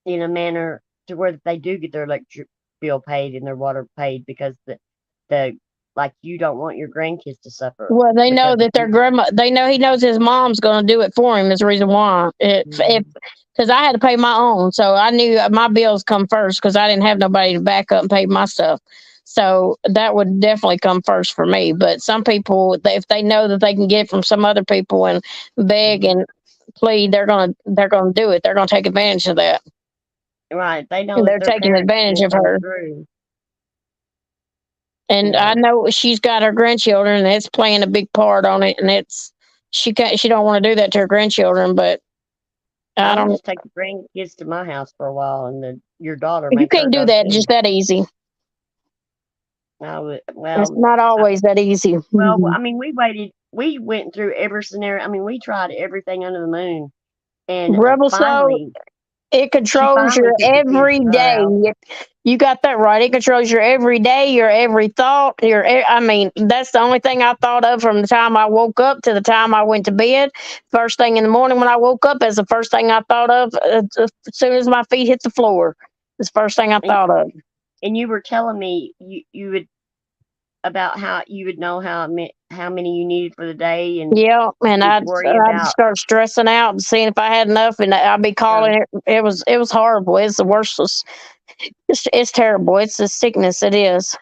in a manner to where they do get their electric bill paid and their water paid because the like you don't want your grandkids to suffer Well, they know because of that their you. grandma. They know he knows his mom's going to do it for him. Is the reason why. If Mhm. because I had to pay my own. So I knew my bills come first because I didn't have nobody to back up and pay my stuff. So that would definitely come first for me. But some people, if they know that they can get it from some other people and beg Mhm. and plead, they're gonna do it. They're gonna take advantage of that. Right. They know And that they're their taking parents advantage didn't of come her. through. You And I know. know she's got her grandchildren, and it's playing a big part on it. And she don't want to do that to her grandchildren, but I I would don't. just take the grandkids to my house for a while, and then your daughter You make her can't do go that just too. that easy. I would. It's not I, always that easy. I mean, we waited. We went through every scenario. I mean, we tried everything under the moon, and Rebel Soul, finally, it she controls finally your took the kids to our everyday. house. You got that right. It controls your everyday, your every thought. I mean, that's the only thing I thought of from the time I woke up to the time I went to bed. First thing in the morning when I woke up, is the first thing I thought of as soon as my feet hit the floor. It's the first thing I And thought of. and you were telling me you would about how you would know how many you needed for the day, and Yeah, you and didn't worry I'd about. start stressing out and seeing if I had enough, and I'd be Um, calling it. It was horrible. It's the worst. It's terrible. It's a sickness. It is.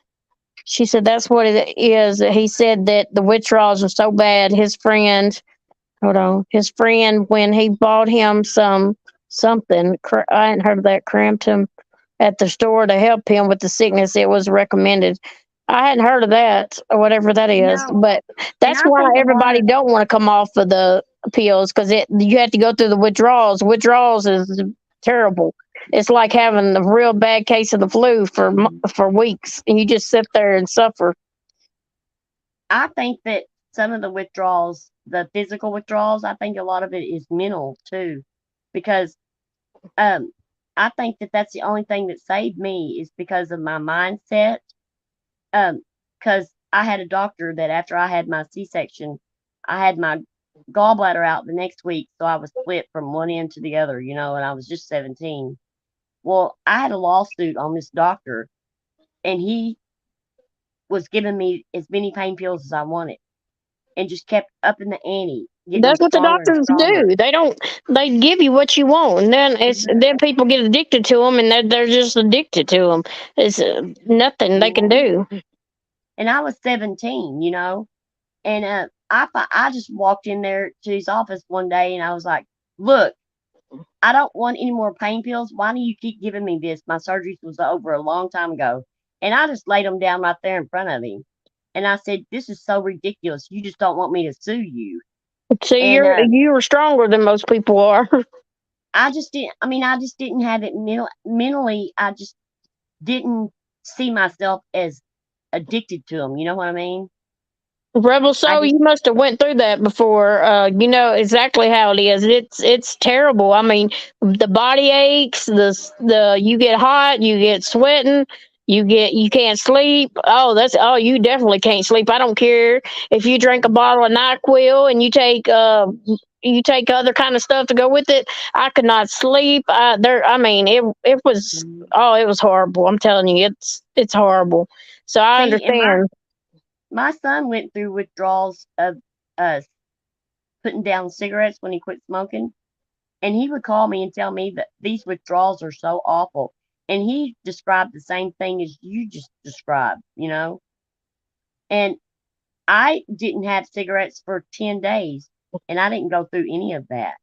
She said that's what it is. He said that the withdrawals are so bad. Hold on, his friend, when he bought him something, I hadn't heard of that, cramped him at the store to help him with the sickness. It was recommended. I hadn't heard of that or whatever that you is, know, but and that's I why think a lot everybody of. don't want to come off of the pills because you have to go through the withdrawals. Withdrawals is terrible. It's like having a real bad case of the flu for weeks, and you just sit there and suffer. I think that some of the withdrawals, the physical withdrawals, I think a lot of it is mental too, because um, I think that that's the only thing that saved me is because of my mindset. Um, because I had a doctor that after I had my C-section, I had my gallbladder out the next week, so I was split from one end to the other, and I was just 17. Well, I had a lawsuit on this doctor, and he was giving me as many pain pills as I wanted, and just kept upping the ante, getting them That's what the stronger and doctors stronger. do. They don't. They give you what you want, and Mhm. then people get addicted to them, and they're just addicted to them. It's nothing they can Mhm. do. And I was 17, and I just walked in there to his office one day, and I was like, "Look, I don't want any more pain pills. Why do you keep giving me this? My surgery was over a long time ago." And I just laid them down right there in front of him, and I said, "This is so ridiculous. You just don't want me to sue you." See, And you were stronger than most people are. I just didn't. I mean, I just didn't have it mentally. I just didn't see myself as addicted to them. You know what I mean? Rebel I Soul, just you must have went through that before. You know exactly how it is. It's terrible. I mean, the body aches, the you get hot, you get sweating, you can't sleep. You definitely can't sleep. I don't care if you drink a bottle of NyQuil and you take other kind of stuff to go with it. I could not sleep. I mean, it was Mhm. it was horrible. I'm telling you, it's horrible. So I See, and understand. my son went through withdrawals of uh putting down cigarettes when he quit smoking, and he would call me and tell me that these withdrawals are so awful. And he described the same thing as you just described. And I didn't have cigarettes for 10 days, and I didn't go through any of that.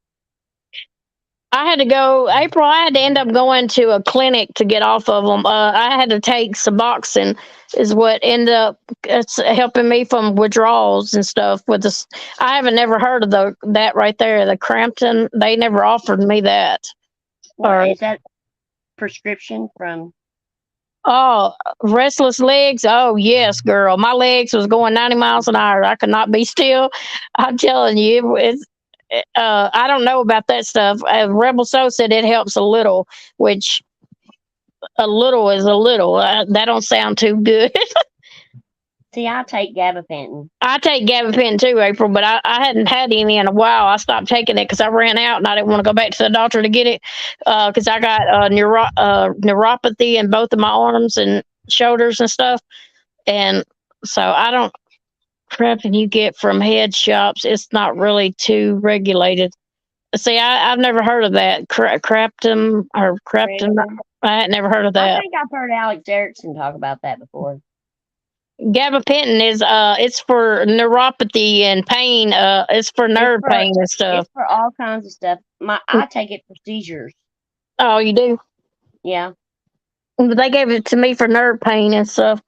I had to go, April. I had to end up going to a clinic to get off of them. I had to take Suboxone, is what ended up it's helping me from withdrawals and stuff. With this, I haven't never heard of that right there, the Crampton. They never offered me that. What Or is that prescription from? oh, restless legs. Oh yes, girl, my legs was going 90 miles an hour. I could not be still. I'm telling you, it's. I don't know about that stuff. Rebel Soul said it helps a little, which a little is a little. That don't sound too good. See, I take gabapentin. I take gabapentin too, April, but I hadn't had any in a while. I stopped taking it because I ran out and I didn't want to go back to the doctor to get it because I got neuropathy in both of my arms and shoulders and stuff. And so I don't prepping you get from head shops. It's not really too regulated. See, I've never heard of that. Craptum or Crapton. Crampton. I had never heard of I that. think I've heard Alex Erickson talk about that before. Gabapentin is it's for neuropathy and pain. It's for It's nerve for pain and stuff. it's for all kinds of stuff. I take it for seizures. Oh, you do? Yeah. They gave it to me for nerve pain and stuff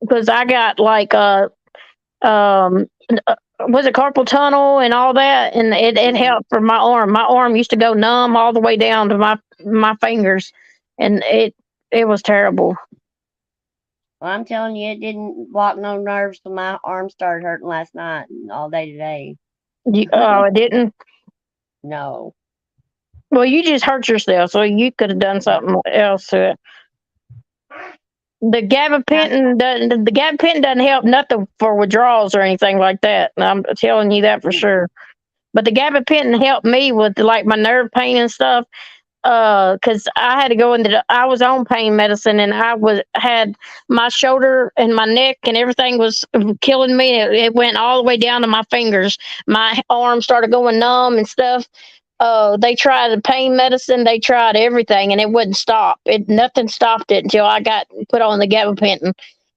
because I got like um was it carpal tunnel and all that, and it Mhm. helped for my arm. My arm used to go numb all the way down to my fingers, and it was terrible. Well, I'm telling you, it didn't block no nerves, so my arm started hurting last night and all day today. Oh, it didn't. No. Well, you just hurt yourself, so you could have done Yeah. something else to it. I, The gabapentin doesn't help nothing for withdrawals or anything like that. I'm telling you that for mm, sure. But the gabapentin helped me with like my nerve pain and stuff. Because I had to go into I was on pain medicine, and I was had my shoulder and my neck and everything was killing me. It went all the way down to my fingers. My arm started going numb and stuff. They tried the pain medicine, they tried everything, and it wouldn't stop. It Nothing stopped it until I got put on the gabapentin,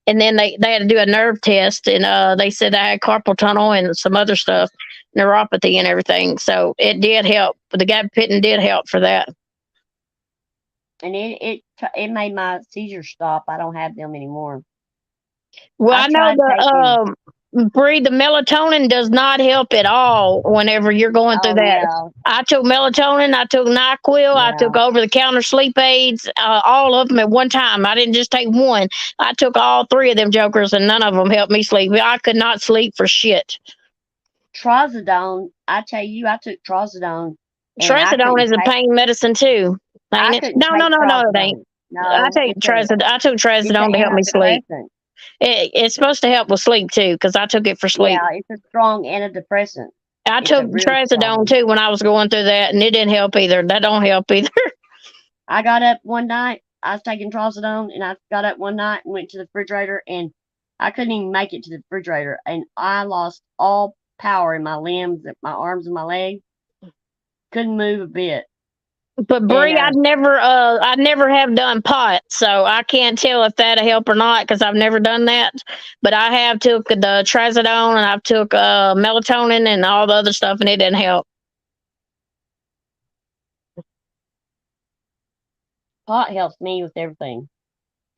and then they had to do a nerve test, and they said I had carpal tunnel and some other stuff, neuropathy and everything. So it did help. The gabapentin did help for that. and it made my seizures stop. I don't have them anymore. Well, I I know tried taking. Bree, the melatonin does not help at all whenever you're going through Oh that. yeah, I took melatonin, I took NyQuil, I yeah. took over the counter sleep aids, all of them at one time. I didn't just take one. I took all three of them jokers, and none of them helped me sleep. I could not sleep for shit. Trazodone. I tell you, I took trazodone, and Trazodone is a pain medicine too, I ain't it? couldn't No, no, take no, no, it ain't. trazodone. I No, take trazodone. I took it's an trazodone to help me sleep. antidepressant. It's supposed to help with sleep too, because I took it for sleep. Yeah, it's a strong antidepressant. I It's a took real strong trazodone one. too when I was going through that, and it didn't help either. That don't help either. I got up one night. I was taking trazodone, and I got up one night and went to the refrigerator, and I couldn't even make it to the refrigerator, and I lost all power in my limbs, my arms, and my legs. Couldn't move a bit. But And Bree, I never have done pot, so I can't tell if that'll help or not because I've never done that. But I have took the trazodone, and I've took melatonin and all the other stuff, and it didn't help. pot helps me with everything.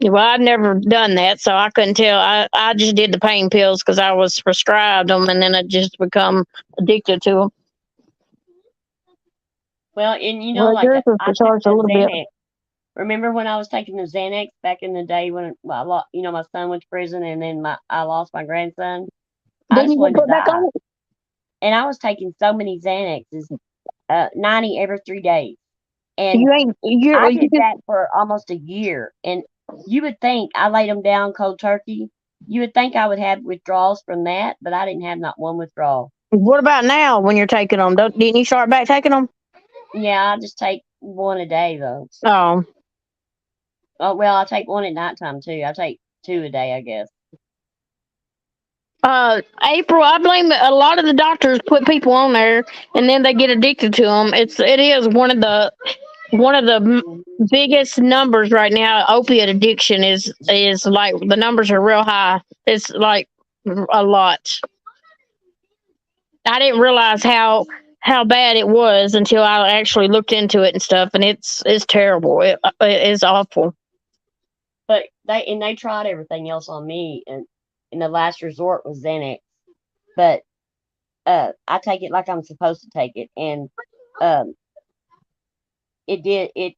Well, I've never done that, so I couldn't tell. I just did the pain pills because I was prescribed them, and then I just become addicted to them. Well, and Well, like yours was I the took charge a the little bit. Xanax. Remember when I was taking the Xanax back in the day when well, my son went to prison and then I lost my grandson. I Then just you get wanted to put back die, on. and I was taking so many Xanaxes, 90 every 3 days, and You ain't I you did that for almost a year. And you would think I laid them down cold turkey. You would think I would have withdrawals from that, but I didn't have not one withdrawal. What about now when you're taking them? Didn't you start back taking them? Yeah, I just take one a day though. Oh, Oh well, I take one at nighttime too. I take two a day, I guess. April, I blame a lot of the doctors put people on there, and then they get addicted to them. It is one of the Mhm. biggest numbers right now. Opiate addiction is like the numbers are real high. It's like a lot. I didn't realize how bad it was until I actually looked into it and stuff, and it's terrible. It is awful. But they tried everything else on me, and the last resort was Xanax. But I take it like I'm supposed to take it, and um, it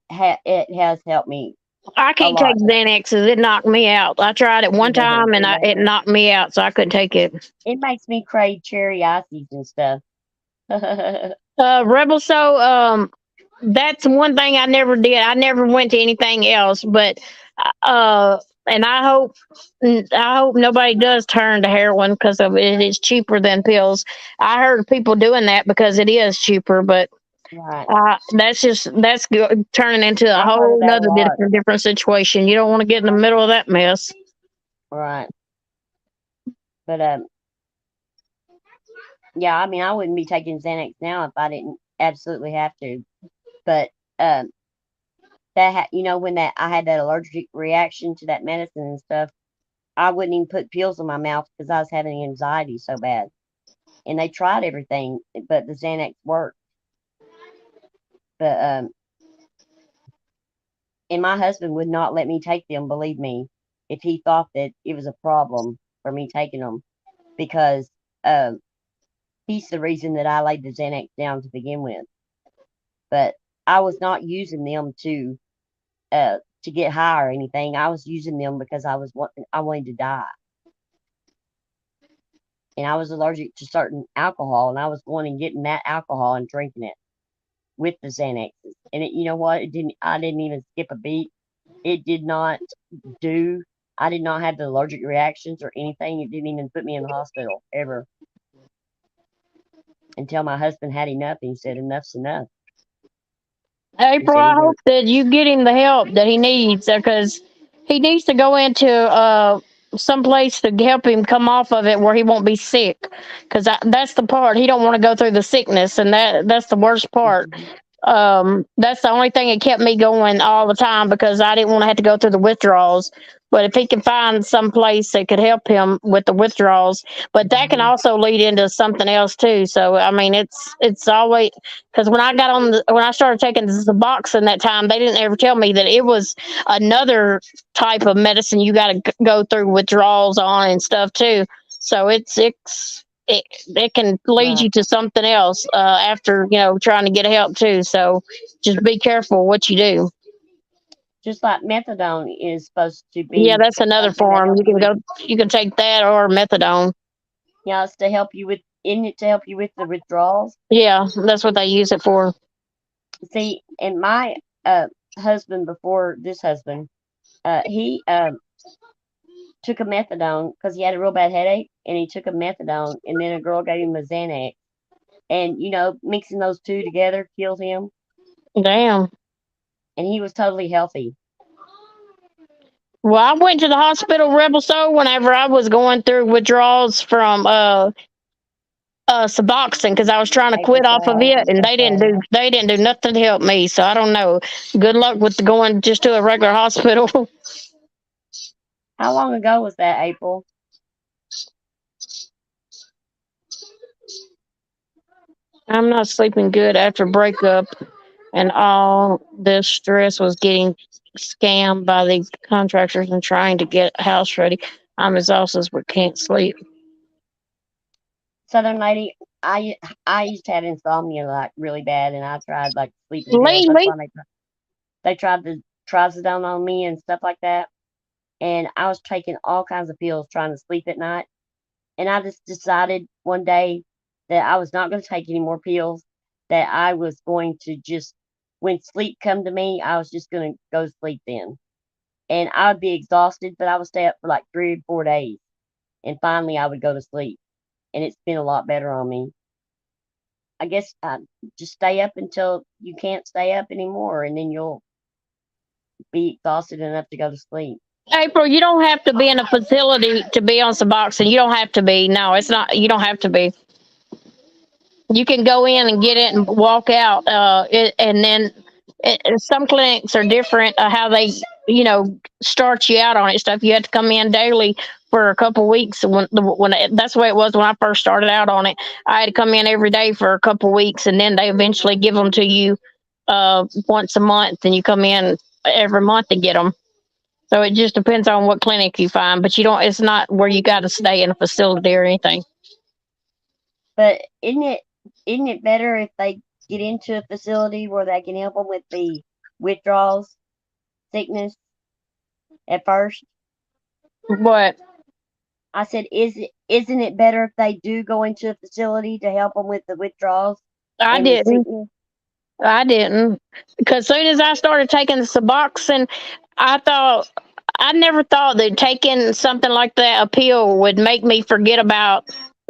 has helped me I a can't take lot. Xanaxes. It knocked me out. I tried it one time, and it knocked me out, so I couldn't take it. It makes me crave cherry ices and stuff. Rebel, so that's one thing I never did. I never went to anything else, but uh, and I hope nobody does turn to heroin because of it is cheaper than pills. I heard people doing that because it is cheaper, but Right. turning into a I've heard of whole that a nother lot. different situation. You don't want to get in the middle of that mess. Right. But Yeah, I mean, I wouldn't be taking Xanax now if I didn't absolutely have to. But um, when that I had that allergic reaction to that medicine and stuff, I wouldn't even put pills in my mouth because I was having anxiety so bad. And they tried everything, but the Xanax worked. But and my husband would not let me take them. Believe me, if he thought that it was a problem for me taking them, because um, he's the reason that I laid the Xanax down to begin with. But I was not using them to get high or anything. I was using them because I wanted to die, and I was allergic to certain alcohol, and I was going and getting that alcohol and drinking it with the Xanaxes. And you know what? It didn't. I didn't even skip a beat. It did not do. I did not have the allergic reactions or anything. It didn't even put me in the hospital ever until my husband had enough. And he said, "Enough's enough." He April, said, I "Either hope that you get him the help that he needs because he needs to go into some place to help him come off of it where he won't be sick. Because that's the part he don't want to go through the sickness, and that's the worst part. Mhm. That's the only thing that kept me going all the time because I didn't want to have to go through the withdrawals. But if he can find some place that could help him with the withdrawals, but that can Mhm. also lead into something else too. So I mean, it's always because when I started taking the Suboxone that time, they didn't ever tell me that it was another type of medicine you got to go through withdrawals on and stuff too. So it can lead Right. you to something else after trying to get help too. So just be careful what you do. Just like methadone is supposed to Yeah, be that's another something to form. help You you can with. go. You can take that or methadone. It's to help you with. Isn't it to help you with the withdrawals? Yeah, that's what they use it for. See, and my uh, husband before this husband, he took a methadone because he had a real bad headache, and he took a methadone, and then a girl gave him a Xanax, and mixing those two together killed him, Damn. and he was totally healthy. Well, I went to the hospital Rebel Soul whenever I was going through withdrawals from Suboxone because I was trying to April quit off of Fowl, it, I'm and so sorry. they didn't do nothing to help me. So I don't know. Good luck with going just to a regular hospital. How long ago was that, April? I'm not sleeping good after breakup, and all this stress was getting scammed by the contractors and trying to get a house ready. I'm exhausted but can't sleep. Southern lady, I used to have insomnia like really bad, and I tried like sleeping pills. That's Lately, why they tried the trazodone on me and stuff like that. And I was taking all kinds of pills trying to sleep at night. And I just decided one day that I was not going to take any more pills. That I was going to just, when sleep come to me, I was just going to go to sleep then. And I would be exhausted, but I would stay up for like 3 or 4 days, and finally I would go to sleep. And it's been a lot better on me. I guess just stay up until you can't stay up anymore, and then you'll be exhausted enough to go to sleep. April, you don't have to be in a facility to be on Suboxone. You don't have to be. No, it's not. You don't have to be. You can go in and get it and walk out. And then some clinics are different how they start you out on it stuff. You have to come in daily for a couple weeks. That's the way it was when I first started out on it. I had to come in every day for a couple weeks, and then they eventually give them to you once a month, and you come in every month to get them. So it just depends on what clinic you find, but you don't. It's not where you got to stay in a facility or anything. But isn't it better if they get into a facility where they can help them with the withdrawals, sickness at first? But I said, isn't it better if they do go into a facility to help them with the withdrawals I and the didn't. sickness? I didn't, because soon as I started taking the Suboxone, I thought I never thought that taking something like that, a pill, would make me forget about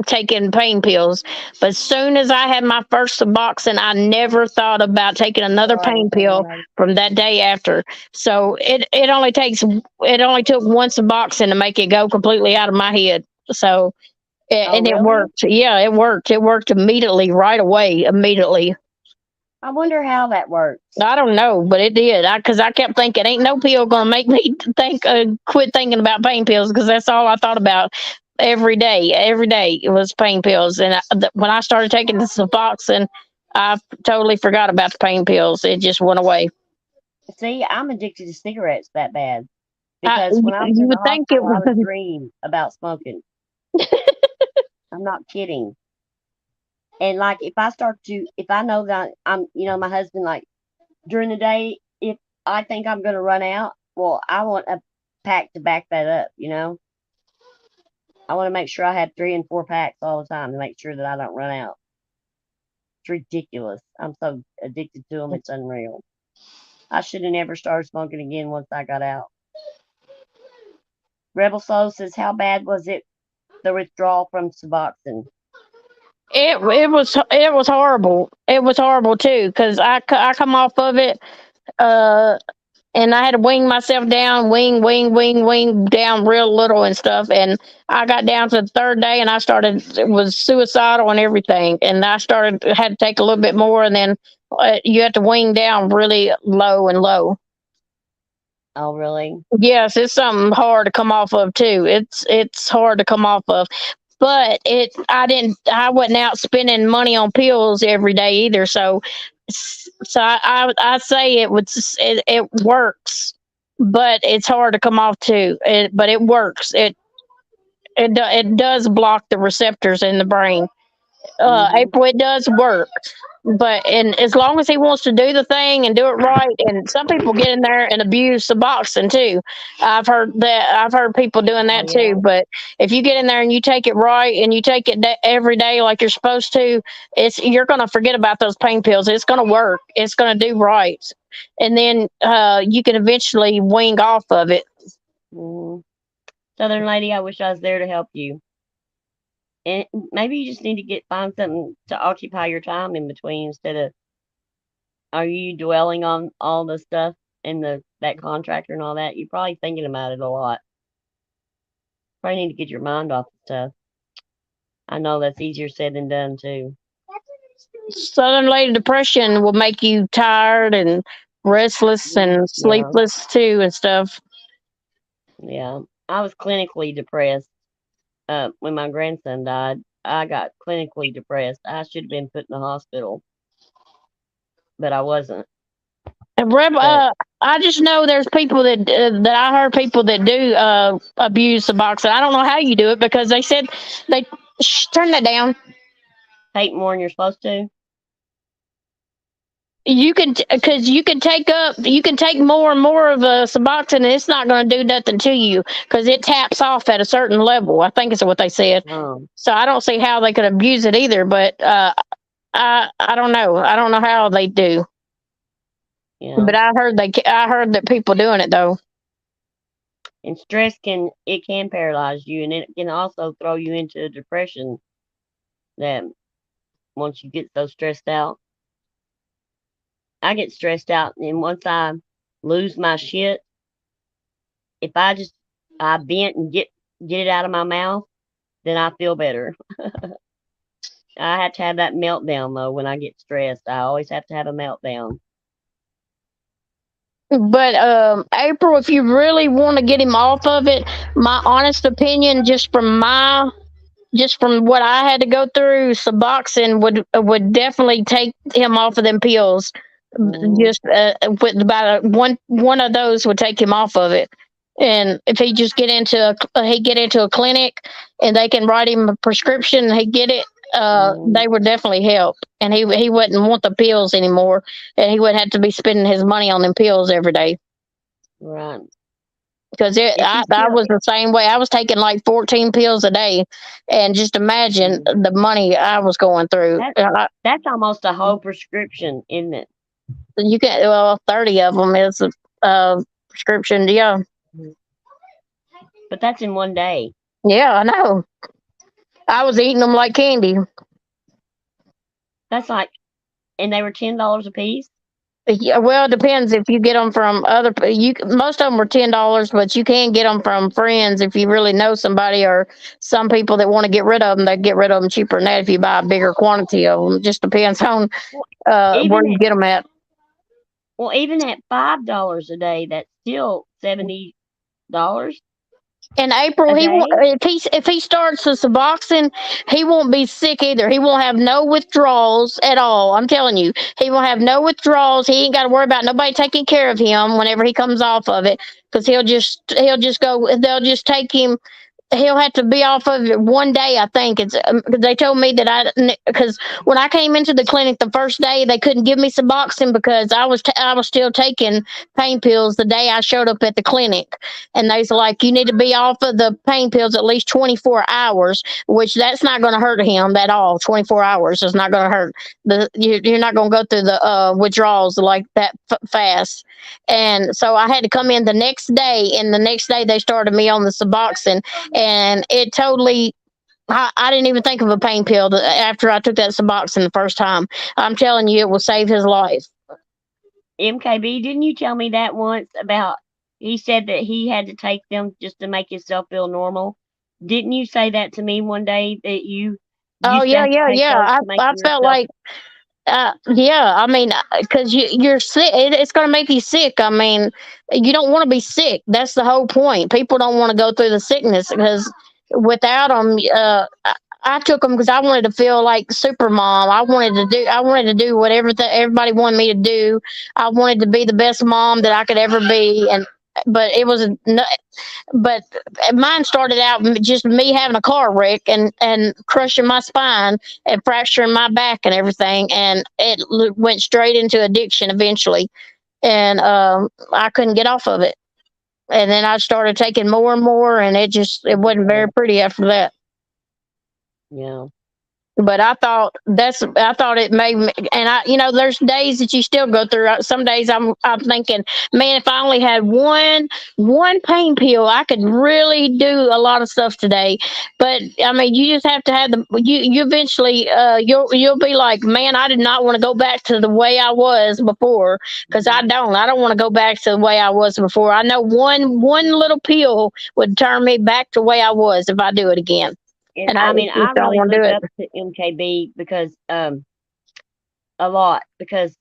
taking pain pills. But soon as I had my first Suboxone, I never thought about taking another Sorry, pain Southern pill lady. from that day after. So it only took one Suboxone to make it go completely out of my head. So Oh, And it really? worked. Yeah, it worked. It worked immediately, right away, immediately. I wonder how that works. I don't know, but it did. Because I kept thinking, ain't no pill gonna make me think, quit thinking about pain pills. Because that's all I thought about every day. Every day it was pain pills, and when I started taking the Suboxone, I totally forgot about the pain pills. It just went away. See, I'm addicted to cigarettes that bad because when I was You in the would think it hospital, I would was. dream about smoking. I'm not kidding. And like, if I know that my husband, like during the day, if I think I'm going to run out, well, I want a pack to back that up. I want to make sure I have 3 and 4 packs all the time to make sure that I don't run out. It's ridiculous. I'm so addicted to them. It's unreal. I should have never started smoking again once I got out. Rebel Soul says, how bad was it, the withdrawal from Suboxone? It was horrible. It was horrible too because I come off of it, uh and I had to wing myself down, wing down real little and stuff. And I got down to the third day, and I started was suicidal and everything. And I started had to take a little bit more, and then you have to wing down really low and low. Oh, really? Yes, it's something hard to come off of too. It's hard to come off of, but I wasn't out spending money on pills every day either. So I say it works, but it's hard to come off too. But it works. It does block the receptors in the brain. Hmm. April, it does work. But and as long as he wants to do the thing and do it right, and some people get in there and abuse Suboxone too. I've heard people doing Oh, that too. yeah. But if you get in there and you take it right and you take it every day like you're supposed to, you're gonna forget about those pain pills. It's gonna work. It's gonna do right, and then you can eventually wing off of it. Hmm. Southern Lady, I wish I was there to help you. And maybe you just need to find something to occupy your time in between instead of, are you dwelling on all the stuff and that contractor and all that? You're probably thinking about it a lot. Probably need to get your mind off the stuff. I know that's easier said than done too. Southern lady depression will make you tired and restless Mhm. and Yeah, sleepless too and stuff. yeah. I was clinically depressed when my grandson died. I got clinically depressed. I should have been put in the hospital, but I wasn't. And Reb, But I just know there's people that I heard people that do abuse the boxing. I don't know how you do it because they said they turn that down. take more than you're supposed to. You can because you can take more and more of a Suboxone and it's not going to do nothing to you because it taps off at a certain level. I think is what they said. Um, So I don't see how they could abuse it either. But I don't know. I don't know how they do. yeah. But I heard that people doing it though. And stress can paralyze you, and it can also throw you into a depression. That once you get so stressed out, I get stressed out, and once I lose my shit, if I vent and get it out of my mouth, then I feel better. I have to have that meltdown though when I get stressed. I always have to have a meltdown. But April, if you really want to get him off of it, my honest opinion, just from what I had to go through, Suboxone would definitely take him off of them pills. Hmm. Just with about one of those would take him off of it. And if he just he get into a clinic and they can write him a prescription, and he get it. Hmm. They would definitely help, and he wouldn't want the pills anymore, and he wouldn't have to be spending his money on them pills every day. Right. Because Is he I still? was the same way. I was taking like 14 pills a day, and just imagine Mm. the money I was going through. That that's almost a whole prescription, isn't it? You can 30 of them is a prescription. Yeah, Mhm. But that's in one day. yeah, I know. I was eating them like candy. That's like, and they were $10 a piece. Yeah, well, it depends if you get them from other. You most of them were $10, but you can get them from friends if you really know somebody, or some people that want to get rid of them. They get rid of them cheaper than that if you buy a bigger quantity of them. Just depends on Well, where even you at get them at. even at $5 a day, that's still $70 In April, a he won't, day. if he starts the Suboxone, he won't be sick either. He won't have no withdrawals at all. I'm telling you, he will have no withdrawals. He ain't got to worry about nobody taking care of him whenever he comes off of it, because he'll just go. They'll just take him. He'll have to be off of it one day. I think it's they told me that because when I came into the clinic the first day, they couldn't give me Suboxone because I was still taking pain pills the day I showed up at the clinic, and they was like, you need to be off of the pain pills at least 24 hours, which that's not going to hurt him at all. 24 hours is not going to hurt you're not going to go through the withdrawals like that fast. And so I had to come in the next day, and the next day they started me on the Suboxone, and it totally. I didn't even think of a pain pill after I took that Suboxone the first time. I'm telling you, it will save his life. MKB, didn't you tell me that once about he said that he had to take them just to make himself feel normal? Didn't you say that to me one day that you Oh used to yeah, have to yeah, take yeah. those to make I felt yourself? like yeah, I mean, because you're sick, it's going to make you sick. I mean, you don't want to be sick. That's the whole point. People don't want to go through the sickness because without them, I took them because I wanted to feel like super mom. I wanted to do whatever everybody wanted me to do. I wanted to be the best mom that I could ever be, and but it was but mine started out just me having a car wreck and crushing my spine and fracturing my back and everything, and it went straight into addiction eventually, and I couldn't get off of it, and then I started taking more and more, and it wasn't Yeah, very pretty after that. yeah, But I thought it made me, and there's days that you still go through. Some days I'm thinking, man, if I only had one pain pill, I could really do a lot of stuff today. But I mean, you just have to have you eventually you'll be like, man, I did not want to go back to the way I was before, because I don't want to go back to the way I was before. I know one little pill would turn me back to the way I was if I do it again, and and I I mean, I just don't really want to do look it. up to MKB because a lot because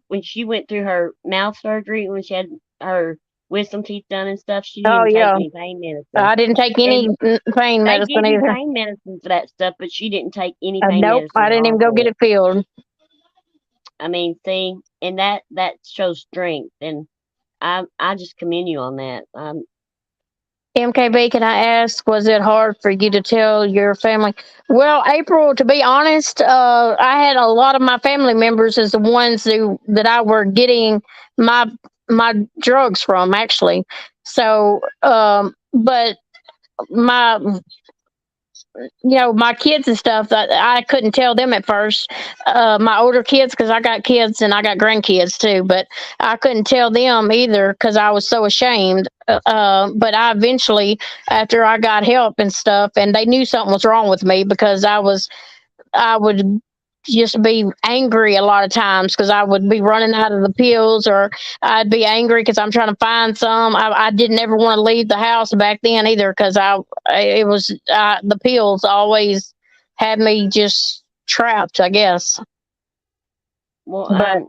when she went through her mouth surgery when she had her wisdom teeth done and stuff, she didn't Oh even take yeah, any pain medicine. I didn't take any And pain they give medicine you either. pain medicine for that stuff, but she didn't take any pain Nope, medicine I at didn't even all go for get it. it filled. I mean, see, and that shows strength, and I just commend you on that. MKB, can I ask, was it hard for you to tell your family? Well, April, to be honest, I had a lot of my family members as the ones that I were getting my my drugs from, actually. So, but my my kids and stuff, that I couldn't tell them at first. My older kids, because I got kids and I got grandkids too, but I couldn't tell them either because I was so ashamed. But I eventually, after I got help and stuff, and they knew something was wrong with me, because I would just be angry a lot of times because I would be running out of the pills, or I'd be angry because I'm trying to find some. I didn't ever want to leave the house back then either, because it was the pills always had me just trapped, I guess. Well, But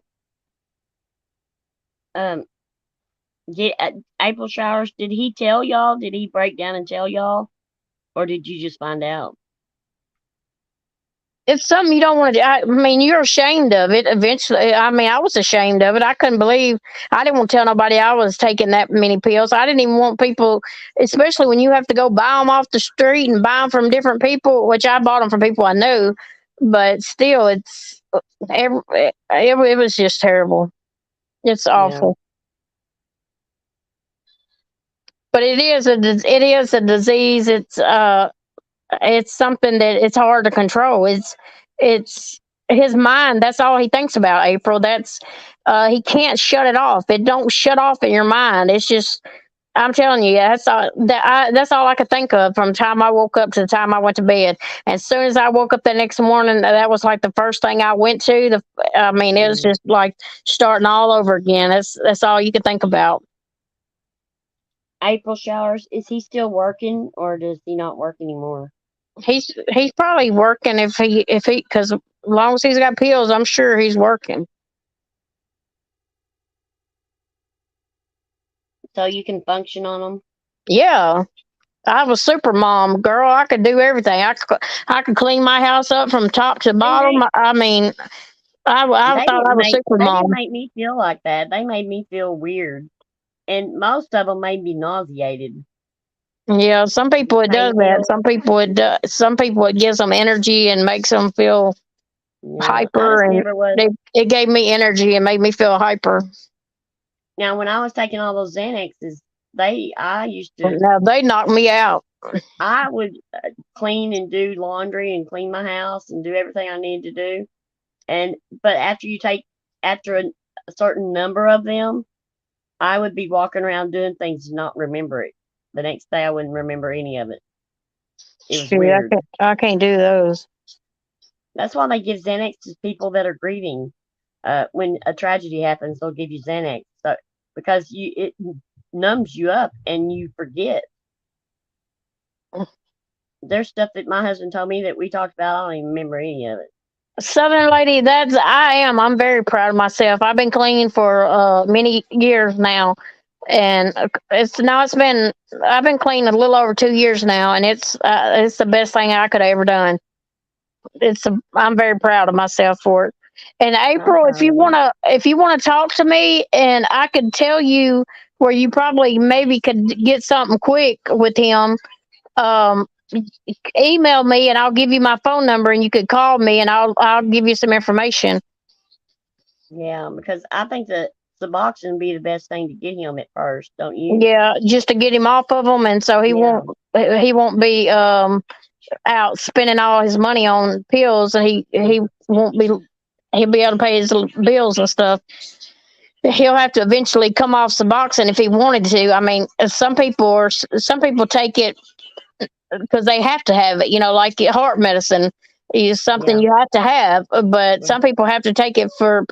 um, did April Showers? Did he tell y'all? Did he break down and tell y'all, or did you just find out? it's something you don't want to do. I mean, you're ashamed of it eventually. I mean, I was ashamed of it. I couldn't believe, I didn't want to tell nobody I was taking that many pills. I didn't even want people, especially when you have to go buy them off the street and buy them from different people, which I bought them from people I knew. But still, it was just terrible. It's Yeah, awful. But it is a disease. It's something that it's hard to control. It's his mind. That's all he thinks about. April. That's he can't shut it off. It don't shut off in your mind. It's just I'm telling you, that's all I could think of from the time I woke up to the time I went to bed. As soon as I woke up the next morning, that was like the first thing I went to. I mean, it was Mm. just like starting all over again. That's all you could think about. April showers. Is he still working, or does he not work anymore? He's probably working if he because as long as he's got pills, I'm sure he's working. So you can function on them. Yeah, I was super mom, girl. I could do everything. I could clean my house up from top to See, bottom. I mean, I they thought I didn't was make super they mom. didn't make me feel like that. They made me feel weird, and most of them made me nauseated. Yeah, some The people it does pain that. pills. Some people it gives them energy and makes them feel Yeah, I hyper, just and never was. it gave me energy and made me feel hyper. Now, when I was taking all those Xanaxes, I used to, Now they knocked me out. I would clean and do laundry and clean my house and do everything I needed to do. And but after a certain number of them, I would be walking around doing things and not remember it. The next day, I wouldn't remember any of it. It was Shoot, weird. I can't do those. That's why they give Xanax to people that are grieving. When a tragedy happens, they'll give you Xanax, so because it numbs you up and you forget. There's stuff that my husband told me that we talked about. I don't even remember any of it. Southern lady, that's I am. I'm very proud of myself. I've been clean for many years now, and it's been I've been clean a little over 2 years now, and it's the best thing I could have ever done. I'm very proud of myself for it. And I'm April, if proud you of it. wanna talk to me, and I could tell you where you probably maybe could get something quick with him. Um, Email me and I'll give you my phone number and you could call me and I'll give you some information. Yeah, because I think that Suboxone would be the best thing to get him at first, don't you? Yeah, just to get him off of them, and so Yeah. he won't be out spending all his money on pills, and he won't be he'll be able to pay his bills and stuff. He'll have to eventually come off Suboxone if he wanted to. I mean, some people take it because they have to have it. Like heart medicine is something Yeah. you have to have, but some people have to take it for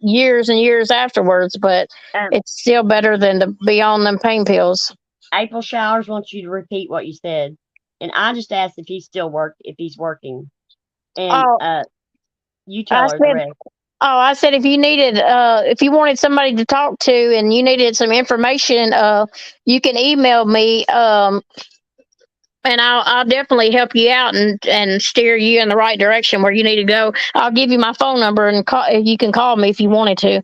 years and years afterwards. But Um, it's still better than to be on them pain pills. April Showers wants you to repeat what you said, and I just asked if he's working, and Oh, you I tell her the said, rest. I said if you wanted somebody to talk to and you needed some information, you can email me. And I'll definitely help you out and steer you in the right direction where you need to go. I'll give you my phone number and you can call me if you wanted to,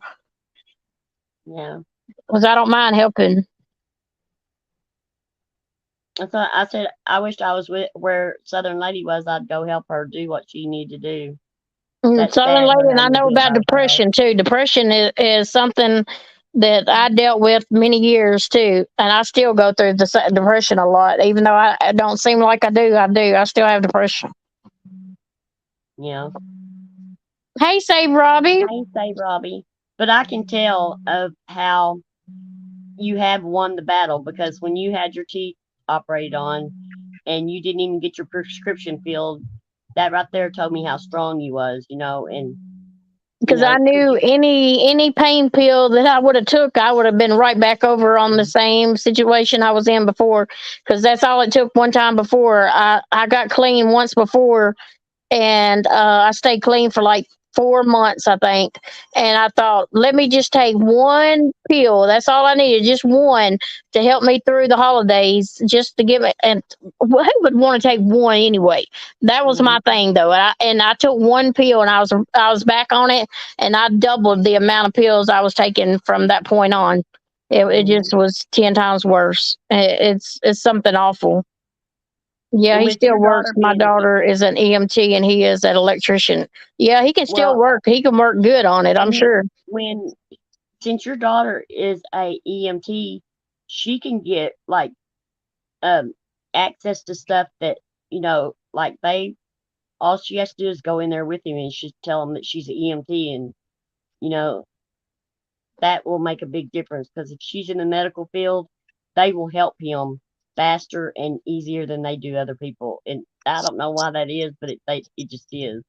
Yeah. because I don't mind helping. I said I wished I was where Southern Lady was. I'd go help her do what she needed to do. That's Southern sad lady, her and I husband know killed about by himself. depression too. Depression is something that I dealt with many years too, and I still go through the depression a lot. Even though I don't seem like I do, I do. I still have depression. Yeah. Hey, Save Robbie. I ain't say Robbie, but I can tell of how you have won the battle because when you had your teeth operated on and you didn't even get your prescription filled, that right there told me how strong you was, and Because I because knew you, any pain pill that I would have took, I would have been right back over on the mm, same situation I was in before. Because that's all it took one time before. I got clean once before, and I stayed clean for like 4 months, I think. And I thought, let me just take one pill. That's all I needed, just one to help me through the holidays, just to give it. And who would want to take one anyway? That was mm, my thing, though. And I took one pill, and I was back on it, and I doubled the amount of pills I was taking from that point on. It mm. just was 10 times worse. It's something awful. Yeah, And he with still your works. daughter My being, daughter is an EMT and he is an electrician. Yeah, he can still well, work. He can work good on it, I'm and sure. when since your daughter is a EMT, she can get like um access to stuff that like they all she has to do is go in there with him and she tell him that she's an EMT, and you know that will make a big difference because if she's in the medical field they will help him faster and easier than they do other people. And I don't know why that is, but it just is.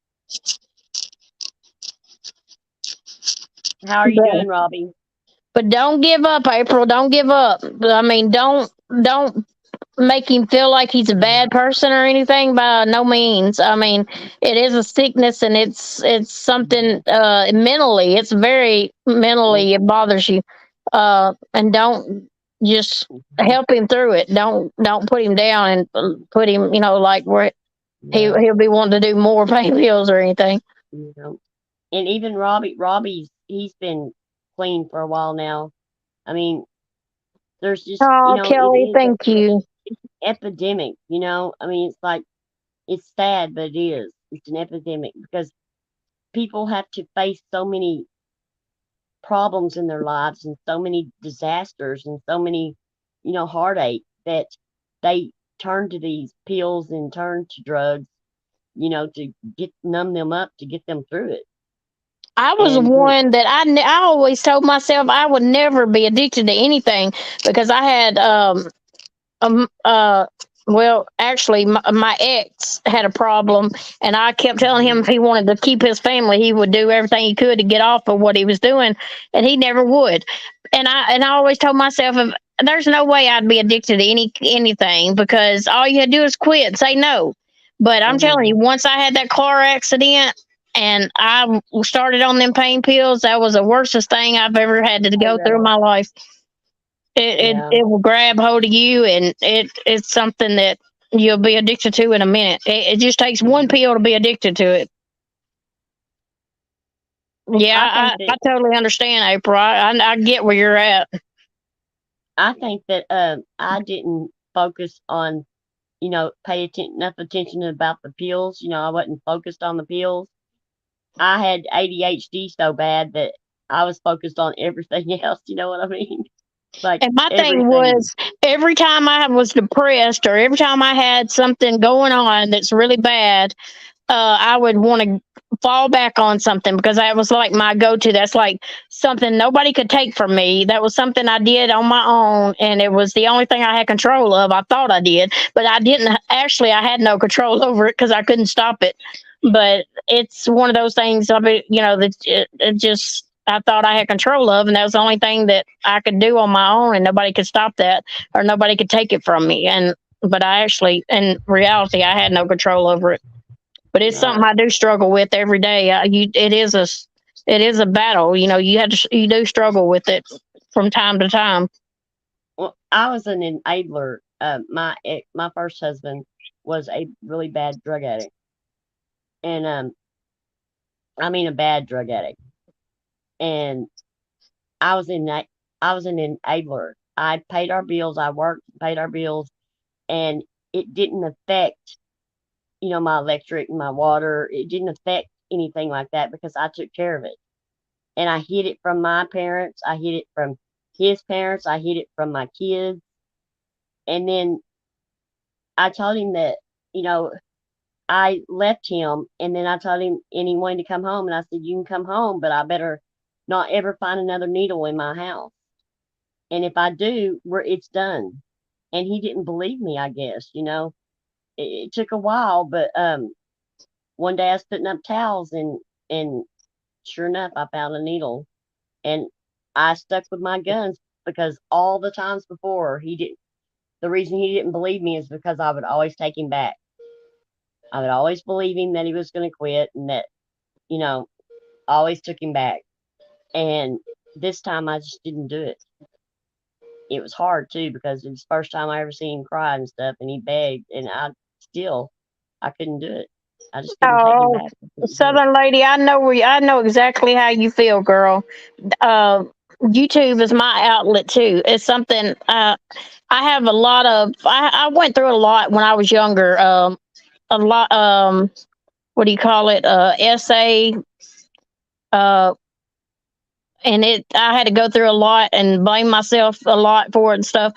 How are you But, doing, Robbie? but don't give up, April. Don't give up. I mean, don't make him feel like he's a bad person or anything by no means. I mean, it is a sickness and it's something mentally. It's very mentally it bothers you. And don't just help him through it. Don't put him down and put him, like where No, he'll be wanting to do more pain pills or anything. no. And even Robbie's he's been clean for a while now. I mean, there's just Oh, it Kelly, is thank you. an epidemic. I mean, it's like it's sad, but it is. It's an epidemic because people have to face so many problems in their lives and so many disasters and so many, heartache that they turn to these pills and turn to drugs, to get numb them up to get them through it. I was And one that I always told myself I would never be addicted to anything because I had um uh well actually my ex had a problem and I kept telling him if he wanted to keep his family he would do everything he could to get off of what he was doing and he never would and I always told myself if there's no way I'd be addicted to anything because all you had to do is quit say no, but I'm telling you mhm, once I had that car accident and I started on them pain pills that was the worstest thing I've ever had to oh go through in yeah, my life. it yeah, it will grab hold of you and it's something that you'll be addicted to in a minute. It just takes one mhm. pill to be addicted to it. Yeah, I I, think that I totally understand, April. I get where you're at. I didn't focus on pay enough attention about the pills. I wasn't focused on the pills. I had ADHD so bad that I was focused on everything else. You know what I mean? Like And my thing everything. was every time I was depressed or every time I had something going on that's really bad, I would want to fall back on something because that was like my go-to. That's like something nobody could take from me. That was something I did on my own, and it was the only thing I had control of. I thought I did, but I didn't. Actually, I had no control over it because I couldn't stop it. But it's one of those things. I mean, that it just. I thought I had control of, and that was the only thing that I could do on my own, and nobody could stop that, or nobody could take it from me. And but I actually, in reality, I had no control over it, but it's something Uh, I do struggle with every day. It is a battle. You do struggle with it from time to time. well, I was an enabler. My first husband was a really bad drug addict, and I mean a bad drug addict, and I was in that I was an enabler. I paid our bills. I worked, paid our bills, and it didn't affect my electric, my water. It didn't affect anything like that because I took care of it. And I hid it from my parents. I hid it from his parents. I hid it from my kids. And then I told him that, you know, I left him and then I told him and he wanted to come home and I said, you can come home, but I better not ever find another needle in my house. And if I do, it's done. And he didn't believe me, I guess. It took a while, but one day I was putting up towels and sure enough I found a needle and I stuck with my guns because all the times before he did the reason he didn't believe me is because I would always take him back. I would always believe him that he was going to quit and that, you know, I always took him back. And this time I just didn't do it. It was hard too because it was the first time I ever seen him cry and stuff and he begged and I couldn't do it. I just couldn't take him Oh, back. I couldn't do it. Southern lady, I know exactly how you feel, girl. Uh, YouTube is my outlet too. It's something I have a lot of. I went through a lot when I was younger. A lot. What do you call it? Essay. Uh, and I had to go through a lot and blame myself a lot for it and stuff,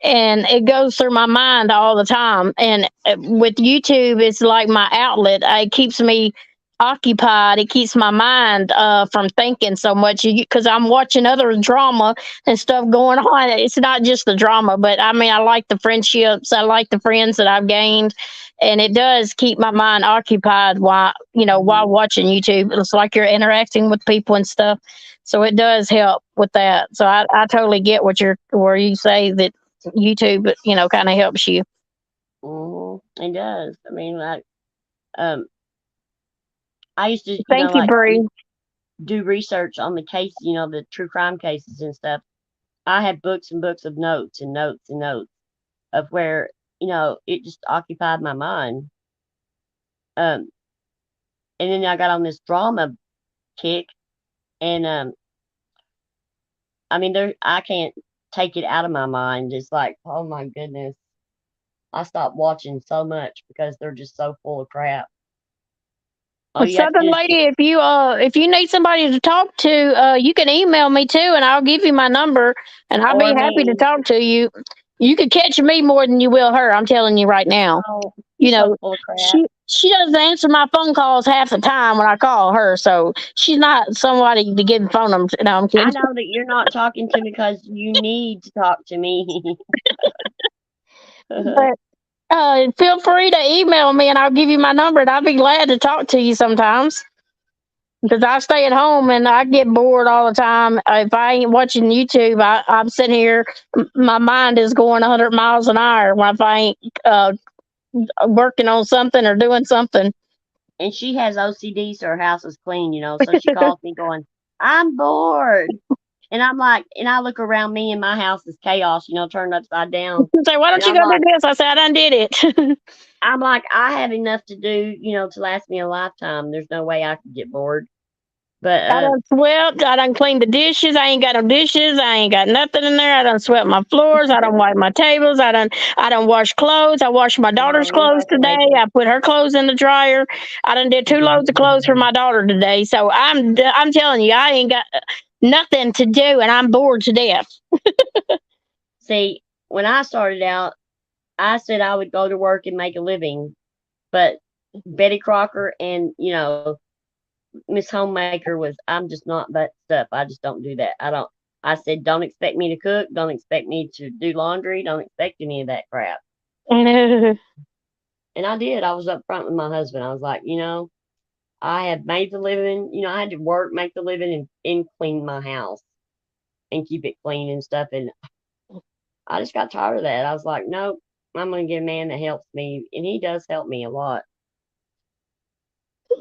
and it goes through my mind all the time. And with YouTube it's like my outlet. It keeps me occupied. It keeps my mind from thinking so much because I'm watching other drama and stuff going on. It's not just the drama, but I mean, I like the friendships, I like the friends that I've gained, and it does keep my mind occupied while while Mhm. watching YouTube. It's like you're interacting with people and stuff, so it does help with that. So I totally get what you're where you say that YouTube kind of helps you. Mhm. It does. I mean, like, um, I used to, Thank you, like, Bree. do research on the case, the true crime cases and stuff. I had books and books of notes and notes and notes of where, it just occupied my mind. Um, and then I got on this drama kick, and I mean, I can't take it out of my mind. It's like, oh my goodness, I stopped watching so much because they're just so full of crap. All Well, you have to Southern do is lady, if you need somebody to talk to, you can email me too, and I'll give you my number, and I'll be or happy to me. talk to you. You could catch me more than you will her. I'm telling you right now. Oh, You she's so know, full of crap. she doesn't answer my phone calls half the time when I call her, so she's not somebody to get the phone number. No, I'm I kidding. know that you're not talking to me because you need to talk to me. But feel free to email me, and I'll give you my number, and I'll be glad to talk to you sometimes. Because I stay at home and I get bored all the time. If I ain't watching YouTube, I'm sitting here, my mind is going 100 miles an hour if I ain't uh, working on something or doing something. And she has OCD, so her house is clean, so she calls me going, I'm bored. And I'm like, and I look around me and my house is chaos, turned upside down. You say, why And don't you go do this? I say, I done did it. I have enough to do, to last me a lifetime. There's no way I could get bored. But I done swept. I done cleaned the dishes. I ain't got no dishes. I ain't got nothing in there. I done swept my floors. I done wiped my tables. I done washed clothes. I washed my daughter's no, you're clothes working, today. lady. I put her clothes in the dryer. I done did 2 loads of clothes for my daughter today. So I'm telling you, I ain't got nothing to do, and I'm bored to death. See, when I started out, I said I would go to work and make a living. But Betty Crocker and, Miss Homemaker was, I'm just not that stuff. I just don't do that. I said, don't expect me to cook. Don't expect me to do laundry. Don't expect any of that crap. And I did. I was upfront with my husband. I was like, I have made the living. I had to work, make the living, and clean my house and keep it clean and stuff. And I just got tired of that. I was like, nope, I'm going to get a man that helps me. And he does help me a lot.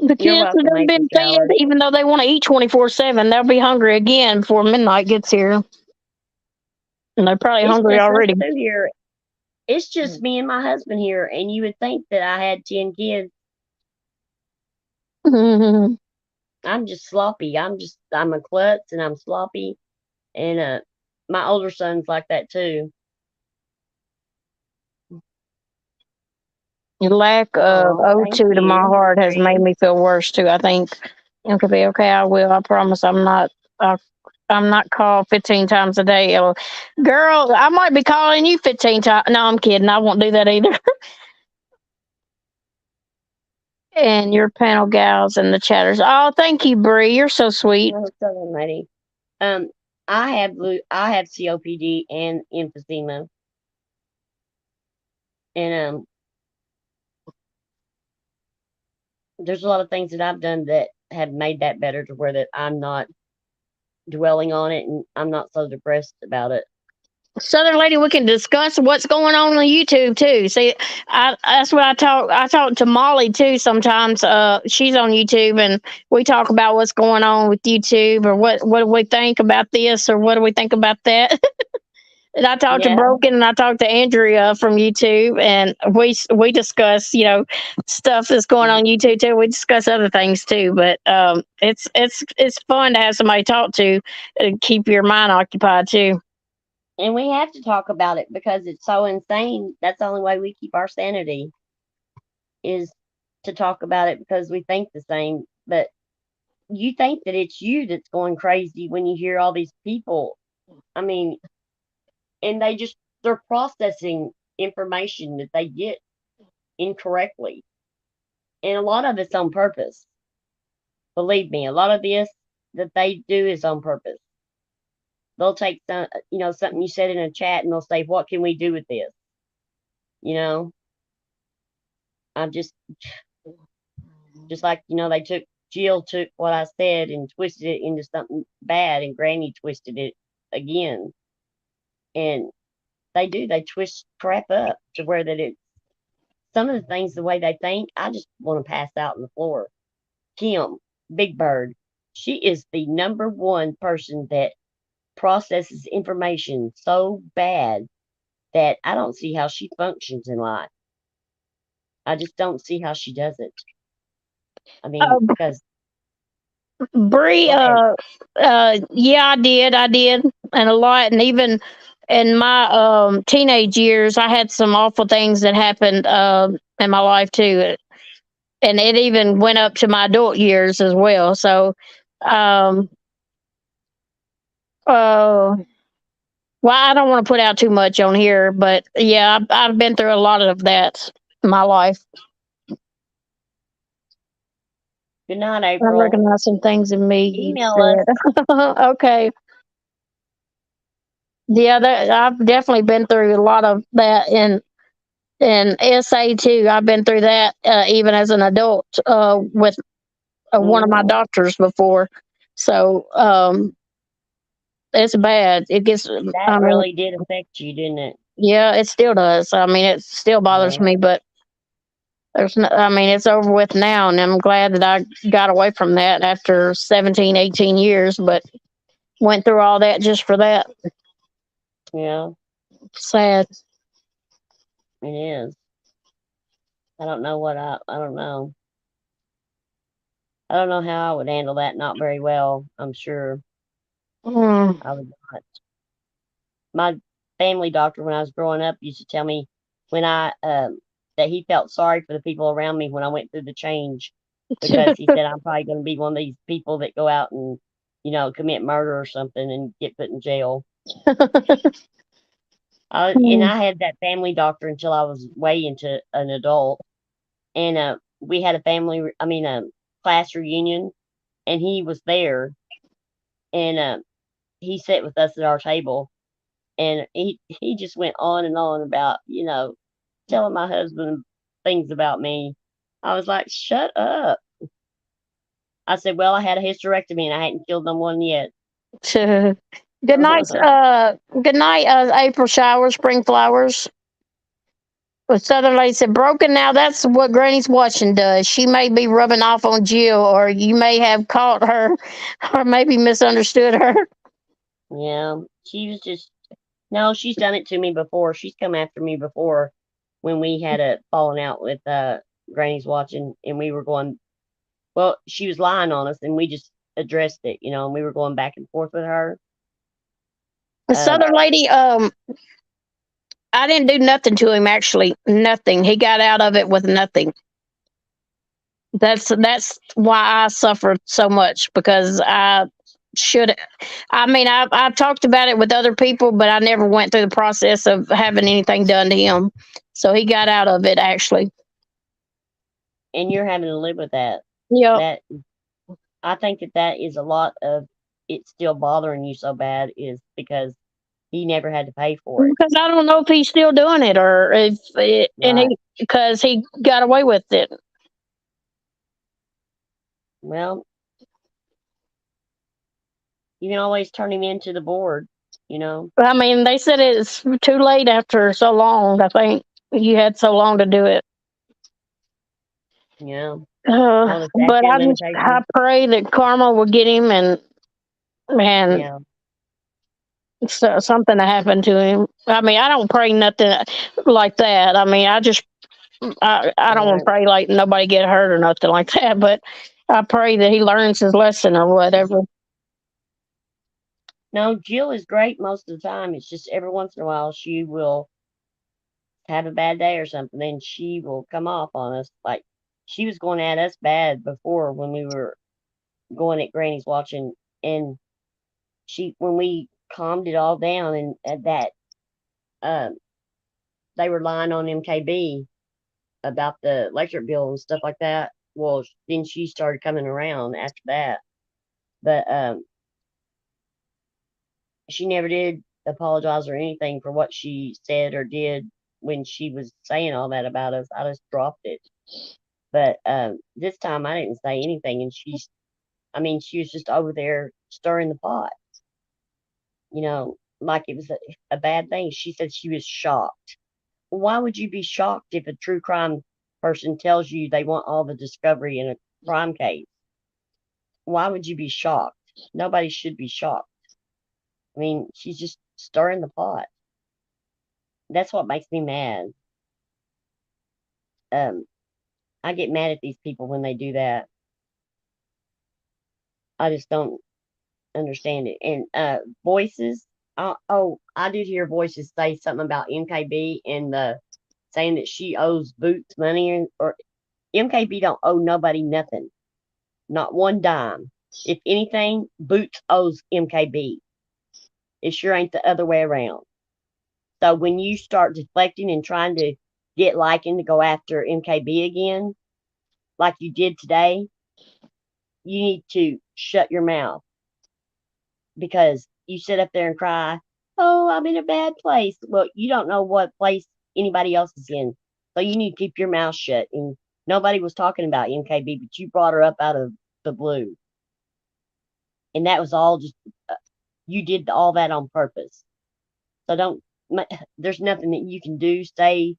The You're kids have welcome, done April been fed, Showers. even though they want to eat 24/7. They'll be hungry again before midnight gets here, and they're probably It's hungry just us already. two here. It's just me and my husband here. And you would think that I had 10 kids. I'm just sloppy. I'm a klutz and I'm sloppy. And my older son's like that too. Lack of Oh, thank O2 to my you, heart has made Bree. me feel worse too. I think it could be okay. I will. I promise. I, I'm not called 15 times a day. Girl, I might be calling you 15 times. No, I'm kidding. I won't do that either. And your panel gals and the chatters. Oh, thank you, Bree. You're so sweet. No, Southern lady. Um, I have COPD and emphysema, and there's a lot of things that I've done that have made that better to where that I'm not dwelling on it and I'm not so depressed about it. Southern lady, we can discuss what's going on YouTube too. See, that's what I talk. I talk to Molly too sometimes. She's on YouTube, and we talk about what's going on with YouTube, or what do we think about this, or what do we think about that. And I talked to Yeah, Broken, and I talked to Andrea from YouTube, and we discuss stuff that's going on YouTube too. We discuss other things too, but it's fun to have somebody to talk to and keep your mind occupied too. and we have to talk about it because it's so insane. That's the only way we keep our sanity is to talk about it because we think the same. But you think that it's you that's going crazy when you hear all these people. I mean, and they're processing information that they get incorrectly, and a lot of it's on purpose. Believe me, a lot of this that they do is on purpose. They'll take some, something you said in a chat, and they'll say, "What can we do with this?" You know, I'm just like they took Jill took what I said and twisted it into something bad, and Granny twisted it again, and they twist crap up to where that it some of the things the way they think, I just want to pass out on the floor. Kim, Big Bird, she is the number one person that processes information so bad that I don't see how she functions in life. I just don't see how she does it. I mean, Uh, because Bree, go ahead. yeah, I did, and a lot, and even in my teenage years, I had some awful things that happened in my life too, and it even went up to my adult years as well. So, um, uh, well, I don't want to put out too much on here, but yeah, I've been through a lot of that in my life. Good night, I April. recognize some things in me you Email us. said. Okay. Yeah, I've definitely been through a lot of that in SA too. I've been through that even as an adult with one of my Hmm. doctors before. So it's bad. It gets. That I mean, really did affect you, didn't it? yeah, it still does. I mean, it still bothers Yeah. me, but there's no, I mean, it's over with now, and I'm glad that I got away from that after 17, 18 years. But went through all that just for that. Yeah, Sad. it is. I don't know I don't know. I don't know how I would handle that not very well. I'm sure Mm. I would not. My family doctor when I was growing up used to tell me when I that he felt sorry for the people around me when I went through the change because he said I'm probably going to be one of these people that go out and commit murder or something and get put in jail. And Mm. I had that family doctor until I was way into an adult, and we had a class reunion, and he was there, and he sat with us at our table, and he just went on and on about telling my husband things about me. I was like, shut up. I said, well, I had a hysterectomy and I hadn't killed no one yet. Good night. Good night. April showers, spring flowers. But Southern Lady said, broken now. That's what Granny's watching does. She may be rubbing off on Jill, or you may have caught her, or maybe misunderstood her. Yeah, she was just no. She's done it to me before. She's come after me before when we had a falling out with Granny's watching, and we were going. Well, she was lying on us, and we just addressed it, and we were going back and forth with her. The Um, Southern Lady, I didn't do nothing to him. Actually, nothing. He got out of it with nothing. That's why I suffered so much because I should. I mean, I talked about it with other people, but I never went through the process of having anything done to him. So he got out of it. Actually, and you're having to live with that. yep. That I think that is a lot of it still bothering you so bad is because he never had to pay for it. Because I don't know if he's still doing it or if it, and Right. he because he got away with it. Well, you can always turn him into the board, you know. I mean, they said it's too late after so long. I think you had so long to do it. You know. Well, the statute But of I limitations. pray that karma will get him and Yeah. so, something to happen to him. I mean, I don't pray nothing like that. I mean, I don't want Right. to pray like nobody get hurt or nothing like that. But I pray that he learns his lesson or whatever. No, Jill is great most of the time. It's just every once in a while she will have a bad day or something, and she will come off on us. Like she was going at us bad before when we were going at Granny's watching, and she when we calmed it all down and at that um they were lying on MKB about the electric bill and stuff like that. Well, then she started coming around after that, but she never did apologize or anything for what she said or did when she was saying all that about us. I just dropped it. But this time I didn't say anything, and I mean, she was just over there stirring the pot, like it was a bad thing. She said she was shocked. Why would you be shocked if a true crime person tells you they want all the discovery in a crime case? Why would you be shocked? Nobody should be shocked. I mean, she's just stirring the pot. That's what makes me mad. Um, I get mad at these people when they do that. I just don't understand it. And voices. Oh, I did hear voices say something about MKB and the saying that she owes Boots money, or MKB don't owe nobody nothing, not one dime. If anything, Boots owes MKB. It sure ain't the other way around. So when you start deflecting and trying to get Lycan to go after MKB again, like you did today, you need to shut your mouth because you sit up there and cry, "Oh, I'm in a bad place." Well, you don't know what place anybody else is in. So you need to keep your mouth shut. And nobody was talking about MKB, but you brought her up out of the blue. And that was all just, you did all that on purpose. So don't, there's nothing that you can do, say,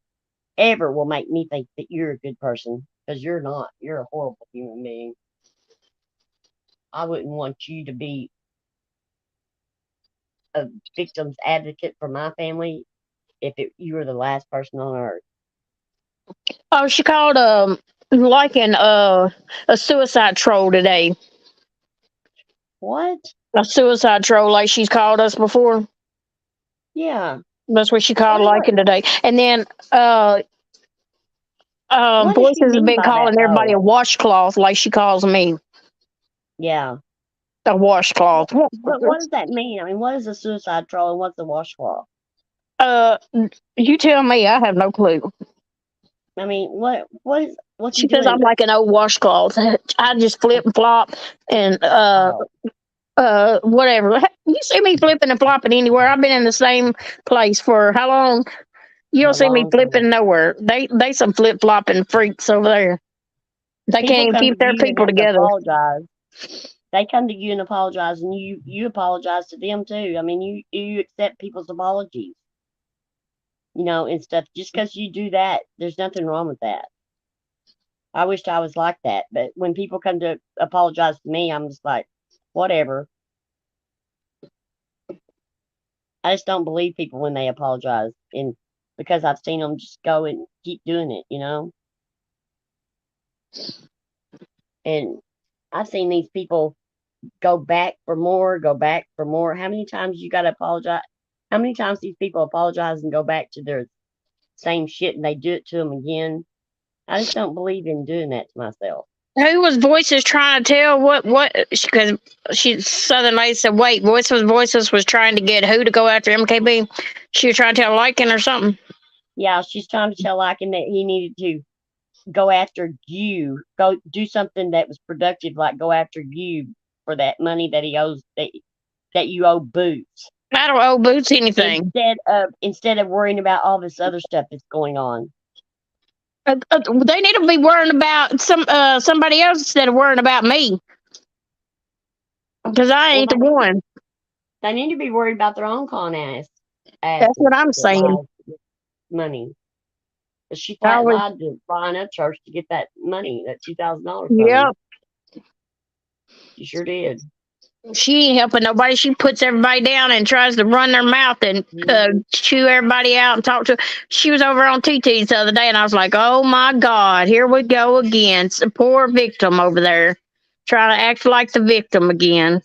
ever will make me think that you're a good person because you're not. You're a horrible human being. I wouldn't want you to be a victim's advocate for my family if you were the last person on earth. Oh, she called liking a suicide troll today. What? A suicide troll, like she's called us before. Yeah. That's what she called What? liking today. And then uh What does she voices have mean been by that, calling everybody though? a washcloth, like she calls me Yeah. a washcloth. But what does that mean? I mean, what is a suicide troll and what's a washcloth? Uh, you tell me. I have no clue. I mean, what's he She says doing? I'm like an old washcloth. I just flip and flop and Oh, whatever. You see me flipping and flopping anywhere. I've been in the same place for how long? You don't a see me long flipping time. nowhere. They some flip flopping freaks over there. They can't People even come to keep their you and people have to together. apologize. They come to you and apologize, and you apologize to them too. I mean, you accept people's apologies, and stuff. Just because you do that, there's nothing wrong with that. I wished I was like that, but when people come to apologize to me, I'm just like, whatever. I just don't believe people when they apologize, and because I've seen them just go and keep doing it. And I've seen these people go back for more, go back for more. How many times you got to apologize? How many times these people apologize and go back to their same shit and they do it to them again? I just don't believe in doing that to myself. Who was voices trying to tell what? Because she Southern Lady said, "Wait, voices was trying to get who to go after MKB." She was trying to tell Lycan or something. Yeah, she's trying to tell Lycan that he needed to go after you, go do something that was productive, like go after you for that money that he owes that you owe Boots, I don't owe Boots anything. instead of worrying about all this other stuff that's going on. They need to be worrying about somebody else instead of worrying about me, because I Well, ain't the one. they need to be worried about their own con That's asses what I'm that saying. lies with money. 'Cause she I flat always, lied to Brian Upchurch to get that money, that $2,000 from yeah, him. She sure did. she ain't helping nobody. She puts everybody down and tries to run their mouth and Hmm. chew everybody out and talk to. She was over on TT's the other day, and I was like, "Oh my God, here we go again. It's a poor victim over there, trying to act like the victim again."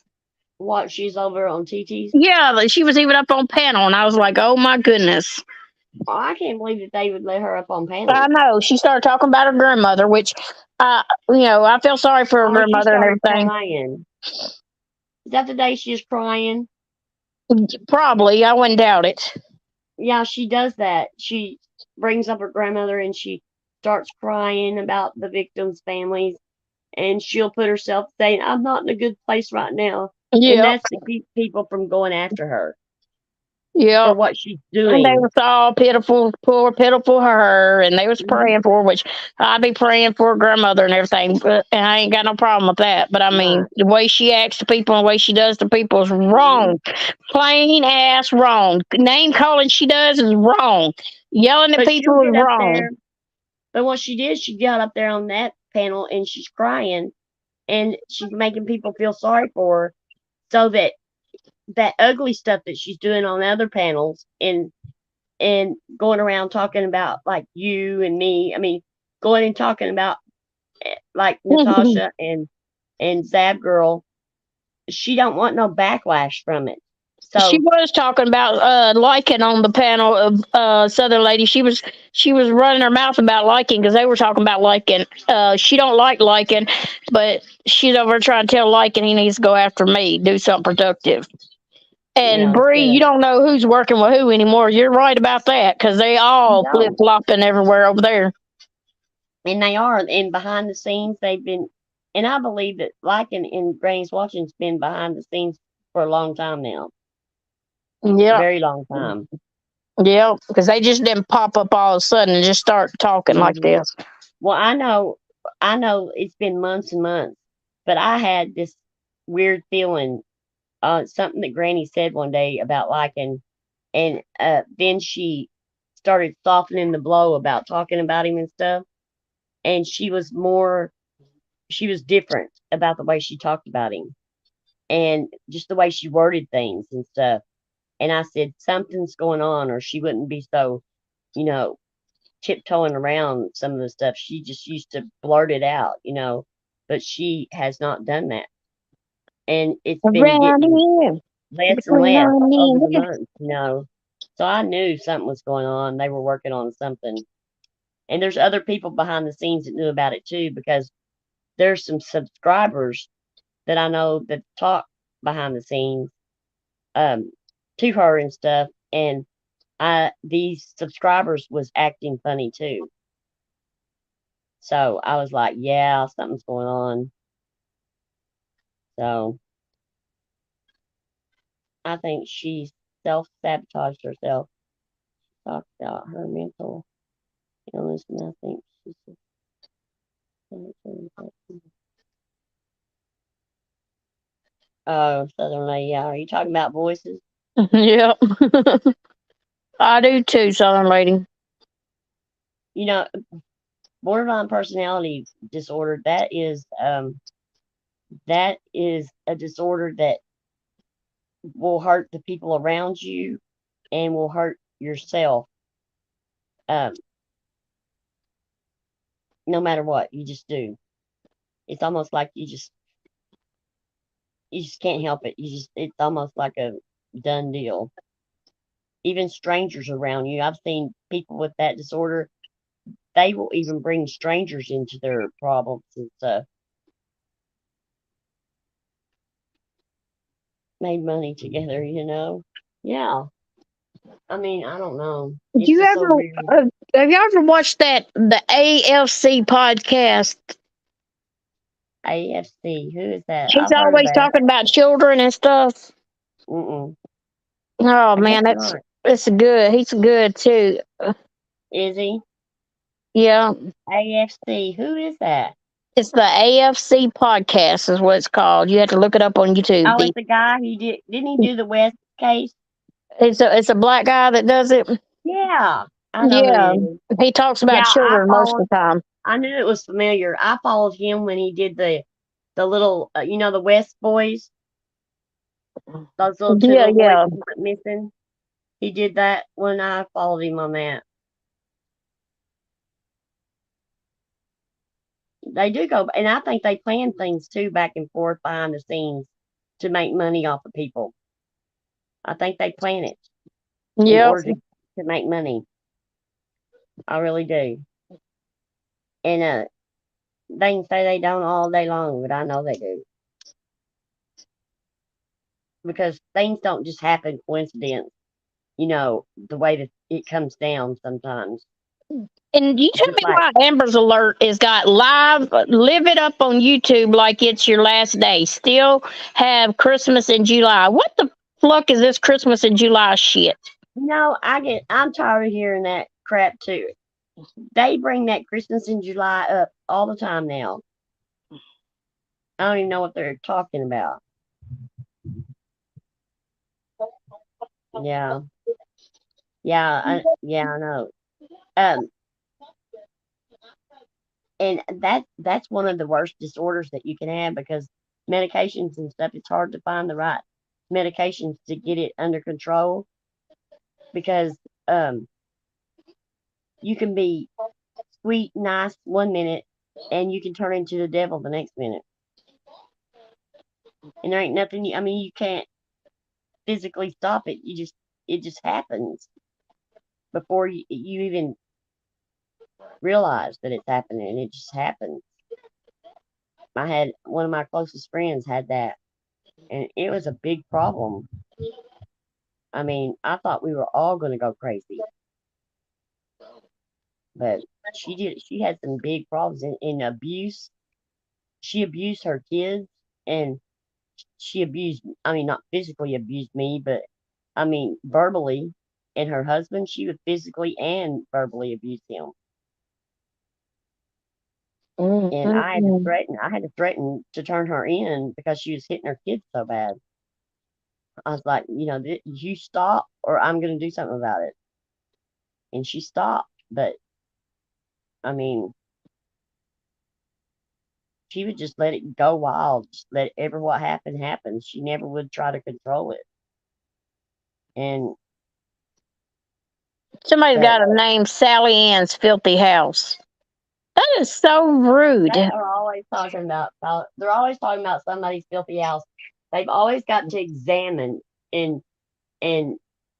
What, she's over on TT's? Yeah, she was even up on panel, and I was like, "Oh my goodness." Oh, I can't believe that they would let her up on I panel. know. She started talking about her grandmother, which, I feel sorry for her Oh, she grandmother and started everything. crying. Is that the day she was crying? Probably, I wouldn't doubt it. Yeah, she does that. She brings up her grandmother and she starts crying about the victims' families, and she'll put herself saying, "I'm not in a good place right now," and Yep. that's to keep people from going after her for Yep. what she's And they doing. was all pitiful, poor, pitiful her, and they was Hmm. praying for her, which I be praying for her grandmother and everything, but and I ain't got no problem with that. But I mean, Right. the way she acts to people and the way she does to people is Hmm. wrong, plain ass wrong. Name calling she does is wrong. Yelling at But she'll people is get up wrong. there. But what she did, she got up there on that panel and she's crying and she's making people feel sorry for her, so that that ugly stuff that she's doing on other panels and going around talking about like you and me. I mean, going and talking about like Natasha and Zab Girl. She don't want no backlash from it. She So was talking about liking on the panel of Southern Lady. She was running her mouth about liking because they were talking about liking. She don't like liking, but she's over trying to tell liking he needs to go after me, do something productive. And yeah, Bree, instead you of don't know who's working with who anymore. You're right about that because they you all flip don't. flopping everywhere over there. And they are. And behind the scenes, they've been. And I believe that liking and Granny's watching's been behind the scenes for a long time now, Yep, very long time. yep. Because they just didn't pop up all of a sudden and just start talking like Hmm. this. Well, I know it's been months and months, but I had this weird feeling, something that Granny said one day about liking, and then she started softening the blow about talking about him and stuff, and she was different about the way she talked about him, and just the way she worded things and stuff. And I said something's going on, or she wouldn't be so, you know, tiptoeing around some of the stuff. She just used to blurt it out, but she has not done that. And it's been Around getting here, less and between less on over me. the months. So I knew something was going on. They were working on something. And there's other people behind the scenes that knew about it too, because there's some subscribers that I know that talk behind the scenes um, to her and stuff. And these subscribers was acting funny too. So I was like, yeah, something's going on. So I think she self sabotaged herself. Talked about her mental illness, and I think she's oh, Southern Lady. Yeah, are you talking about voices? Yep. I do too, Southern Lady. You know, borderline personality disorder. That is a disorder that will hurt the people around you and will hurt yourself. Um, no matter what, you just do. It's almost like you just can't help it. It's almost like a done deal. Even strangers around you. I've seen people with that disorder. They will even bring strangers into their problems and stuff. Made money together. Yeah. I mean, I don't know. Do It's you just so ever weird. have you ever watched the AFC podcast? AFC. Who is that? She's I've heard of always that. talking about children and stuff. Mm-mm. Oh I guess man, that's not. it's good. He's good too. Is he? Yeah, AFC. Who is that? it's the AFC podcast is what it's called. You have to look it up on YouTube. Oh, it's the guy he didn't he do the West case? It's a black guy that does it. Yeah. I know who Yeah, it is. he talks about Yeah, children most of the time. I knew it was familiar. I followed him when he did the little, the West boys, those little two Yeah, little boys yeah. that went missing. He did that when I followed him on that. They do go, and I think they plan things too back and forth behind the scenes to make money off of people. I think they plan it in Yep. order to make money. I really do. And they can say they don't all day long, but I know they do because things don't just happen coincidence. The way that it comes down sometimes. And you tell just me like why Amber's Alert is got live it up on YouTube like it's your last day. Still have Christmas in July. What the fuck is this Christmas in July shit? I'm tired of hearing that crap too. They bring that Christmas in July up all the time now. I don't even know what they're talking about. Yeah, yeah, I know. Um, and that's one of the worst disorders that you can have because medications and stuff. It's hard to find the right medications to get it under control because um, you can be sweet, nice one minute, and you can turn into the devil the next minute. And there ain't nothing. I mean, you can't physically stop it. It just happens before you even realize that it's happening. And it just happens. I had one of my closest friends had that, and it was a big problem. I mean, I thought we were all going to go crazy, but she did. She had some big problems in abuse. She abused her kids, and she abused. I mean, not physically abused me, but I mean verbally. And her husband, she would physically and verbally abuse him. And Mm. I had to threaten to turn her in because she was hitting her kids so bad. I was like, you stop or I'm going to do something about it. And she stopped. But I mean, she would just let it go wild, just let ever what happened happen. She never would try to control it. And, Somebody's but got a name Sally Ann's filthy house. That is so rude. they are always talking they're always talking about somebody's filthy house. They've always got to examine and, and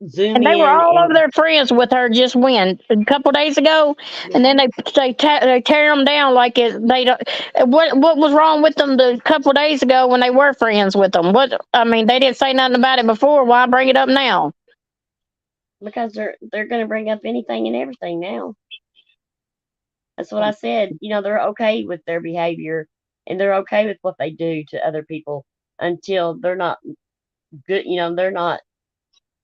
zoom And they were in all over and, their friends with her just when a couple days ago, and then they tear them down like they don't. What was wrong with them the couple days ago when they were friends with them? What I mean, they didn't say nothing about it before. Why bring it up now? because they're going to bring up anything and everything now. That's what I said. They're okay with their behavior and they're okay with what they do to other people until they're not good, they're not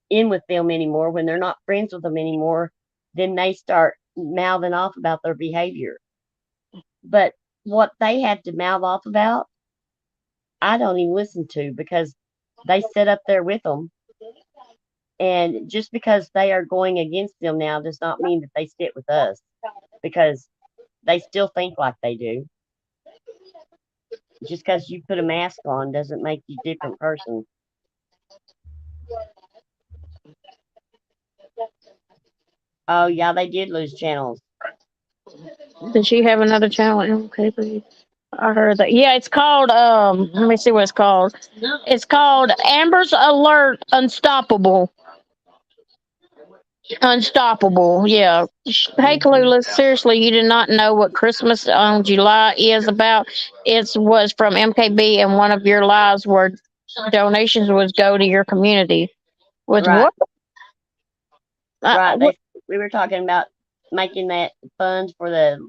in with them anymore. When they're not friends with them anymore, then they start mouthing off about their behavior. But what they have to mouth off about, I don't even listen to because they sit up there with them. And just because they are going against them now does not mean that they sit with us because they still think like they do. Just because you put a mask on doesn't make you a different person. Oh yeah, they did lose channels. Did she have another channel? Okay, please. I heard that. Yeah, it's called. Let me see what it's called. It's called Amber's Alert Unstoppable. Unstoppable. Yeah. Hey, Hmm. Clueless. Seriously, you did not know what Christmas on July is about. It was from MKB, and one of your lives where donations would go to your community. With Right, what? right. What? We were talking about making that funds for the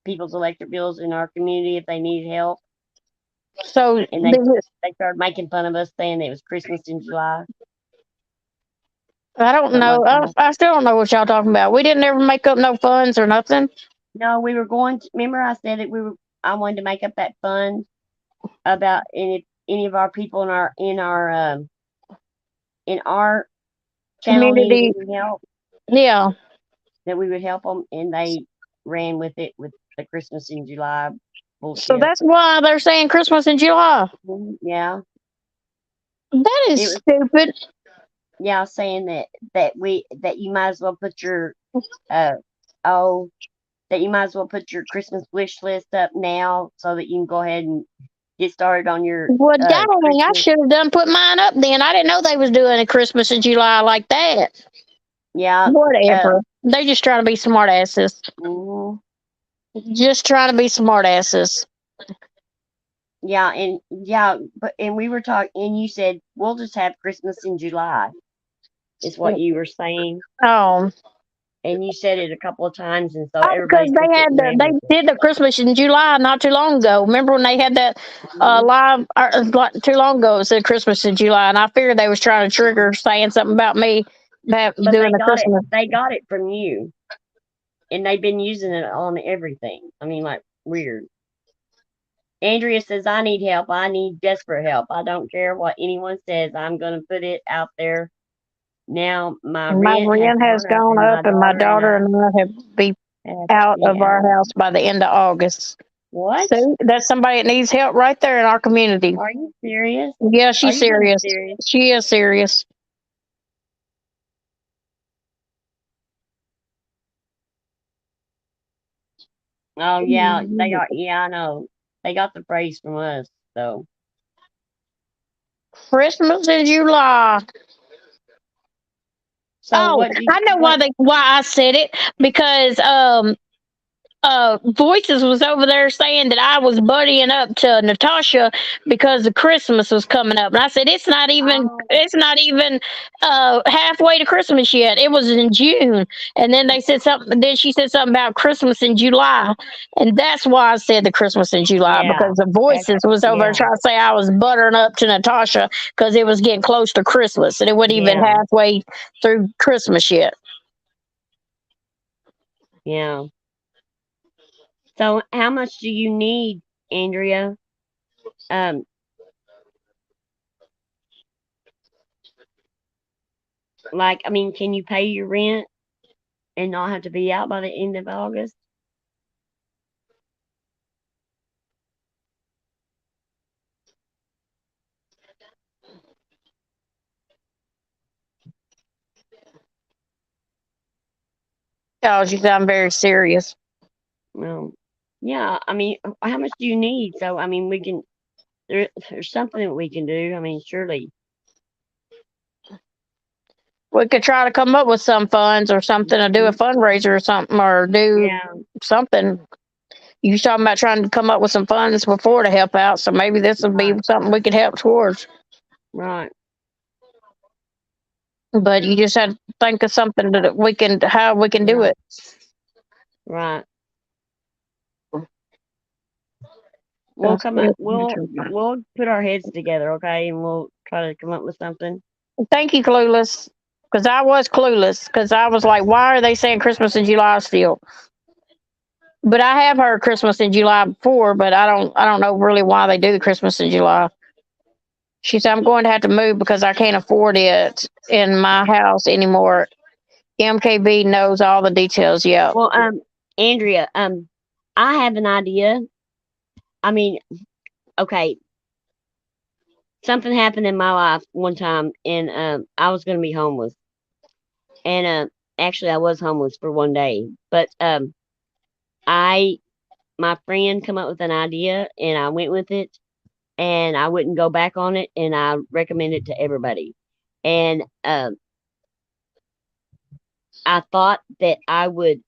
people's electric bills in our community if they needed help, So and they started making fun of us saying it was Christmas in July, I don't something know. like that. I still don't know what y'all talking about. We didn't ever make up no funds or nothing. No, we were going to. Remember, I said that we were. I wanted to make up that fund about any of our people in our channel needed Community. any help, Yeah. that we would help them, and they ran with it with the Christmas in July So bullshit. that's why they're saying Christmas in July. Yeah, That is it was stupid. yeah saying that you might as well put your uh oh that you might as well put your Christmas wish list up now so that you can go ahead and get started on your Well, dang, I Christmas. should have done put mine up then. I didn't know they was doing a Christmas in July like that. Yeah, Whatever. They just trying to be smart asses. mhm. Just trying to be smart asses. Yeah, and yeah, but and we were talking, and you said we'll just have Christmas in July, is what you were saying. Oh. and you said it a couple of times, and so Oh, because everybody took it and ran with it. they did the Christmas in July not too long ago. Remember when they had that Mhm. live like too long ago? It said Christmas in July, and I figured they was trying to trigger saying something about me But doing the Christmas. they got it from you, and they've been using it on everything. I mean, like weird. Andrea says, I need help. I need desperate help. I don't care what anyone says. I'm going to put it out there. Now, my And my rent has rent has gone up, gone and up, my and my daughter and daughter I and I have be have to out be of our out. house by the end of August. What? See, that's somebody that needs help right there in our community. Are you serious? Yeah, Are she's you being serious. serious? She is serious. Oh, yeah, they are. Yeah, I know. They got the praise from us, so. Christmas in July. So, Oh, I know what, why I said it because Voices was over there saying that I was buddying up to Natasha because the Christmas was coming up, and I said oh, it's not even halfway to Christmas yet. It was in June, and then they said something. Then she said something about Christmas in July, and that's why I said the Christmas in July yeah. because the That's, Voices was over there yeah, trying to say I was buttering up to Natasha because it was getting close to Christmas, and it wasn't even yeah, halfway through Christmas yet. yeah. So, how much do you need, Andrea? Um, like, I mean, can you pay your rent and not have to be out by the end of August? Oh, she said I'm very serious. Well, yeah. I mean, how much do you need? So, I mean, we can. There's something that we can do. I mean, surely. We could try to come up with some funds or something to do a Mhm. fundraiser or something or do Yeah. something. You talking about trying to come up with some funds before to help out, so maybe this would be Right. something we could help towards. Right. But you just had to think of something that we can how we can do Right. it. Right. We'll That's come up. it. We'll put our heads together, okay, and we'll try to come up with something. Thank you, clueless. Because I was clueless. Because I was like, why are they saying Christmas in July still? But I have heard Christmas in July before, but I don't know really why they do the Christmas in July. She said, I'm going to have to move because I can't afford it in my house anymore. MKB knows all the details. Yep. Well, Andrea, I have an idea. I mean, okay, something happened in my life one time, and I was going to be homeless, and actually, I was homeless for one day, but I my friend come up with an idea, and I went with it, and I wouldn't go back on it, and I recommend it to everybody, and I thought that I would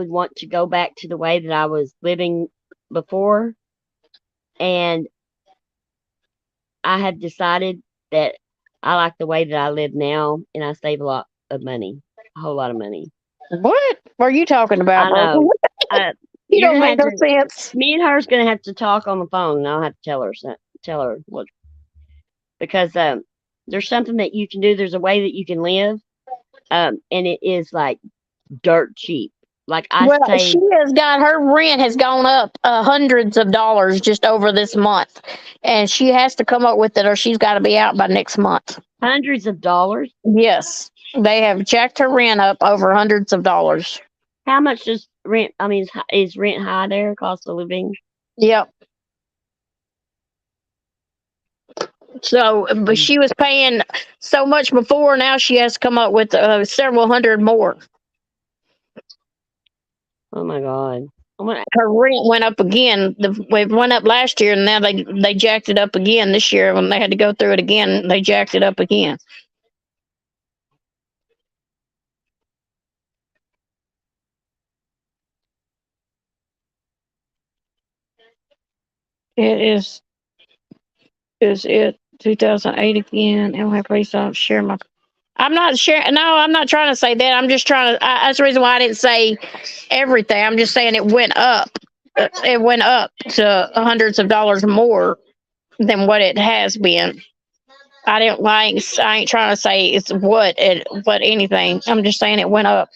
want to go back to the way that I was living before, and I have decided that I like the way that I live now, and I save a lot of money, a whole lot of money. What are you talking about, I Broken? know. Uh, You you're don't gonna make have no to. sense. Me and her's gonna have to talk on the phone, and I'll have to tell her what because there's something that you can do. There's a way that you can live, and it is like dirt cheap. Like I Well, she save has got her rent has gone up hundreds of dollars just over this month, and she has to come up with it, or she's got to be out by next month. hundreds of dollars. Yes, they have jacked her rent up over hundreds of dollars. How much does rent? I mean, is rent high there? Cost of living. Yep. So, but Mm. she was paying so much before. Now she has to come up with several hundred more. Oh my god. I'm gonna, Her rent went up again. It went up last year, and now they jacked it up again this year. When they had to go through it again, they jacked it up again. It is it 2008 again? And I please don't share my. I'm not sure. No, I'm not trying to say that. I'm just trying to. That's the reason why I didn't say everything. I'm just saying it went up. It went up to hundreds of dollars more than what it has been. I didn't like. I ain't trying to say it's what anything. I'm just saying it went up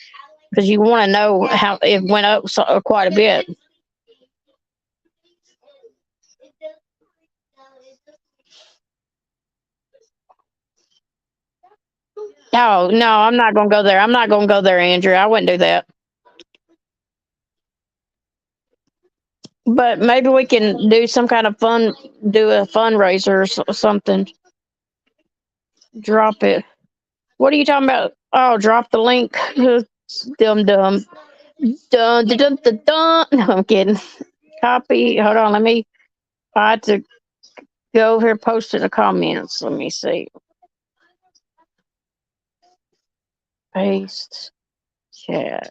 because you want to know how it went up quite a bit. Oh no, I'm not gonna go there. I'm not gonna go there, Andrew. I wouldn't do that. But maybe we can do some kind of do a fundraiser or something. Drop it. What are you talking about? Oh, drop the link. Dum dum. Dun dun dun dun dun. No, I'm kidding. Copy. Hold on. Let me. I had to go over here. Post in the comments. Let me see. Paste. Chat.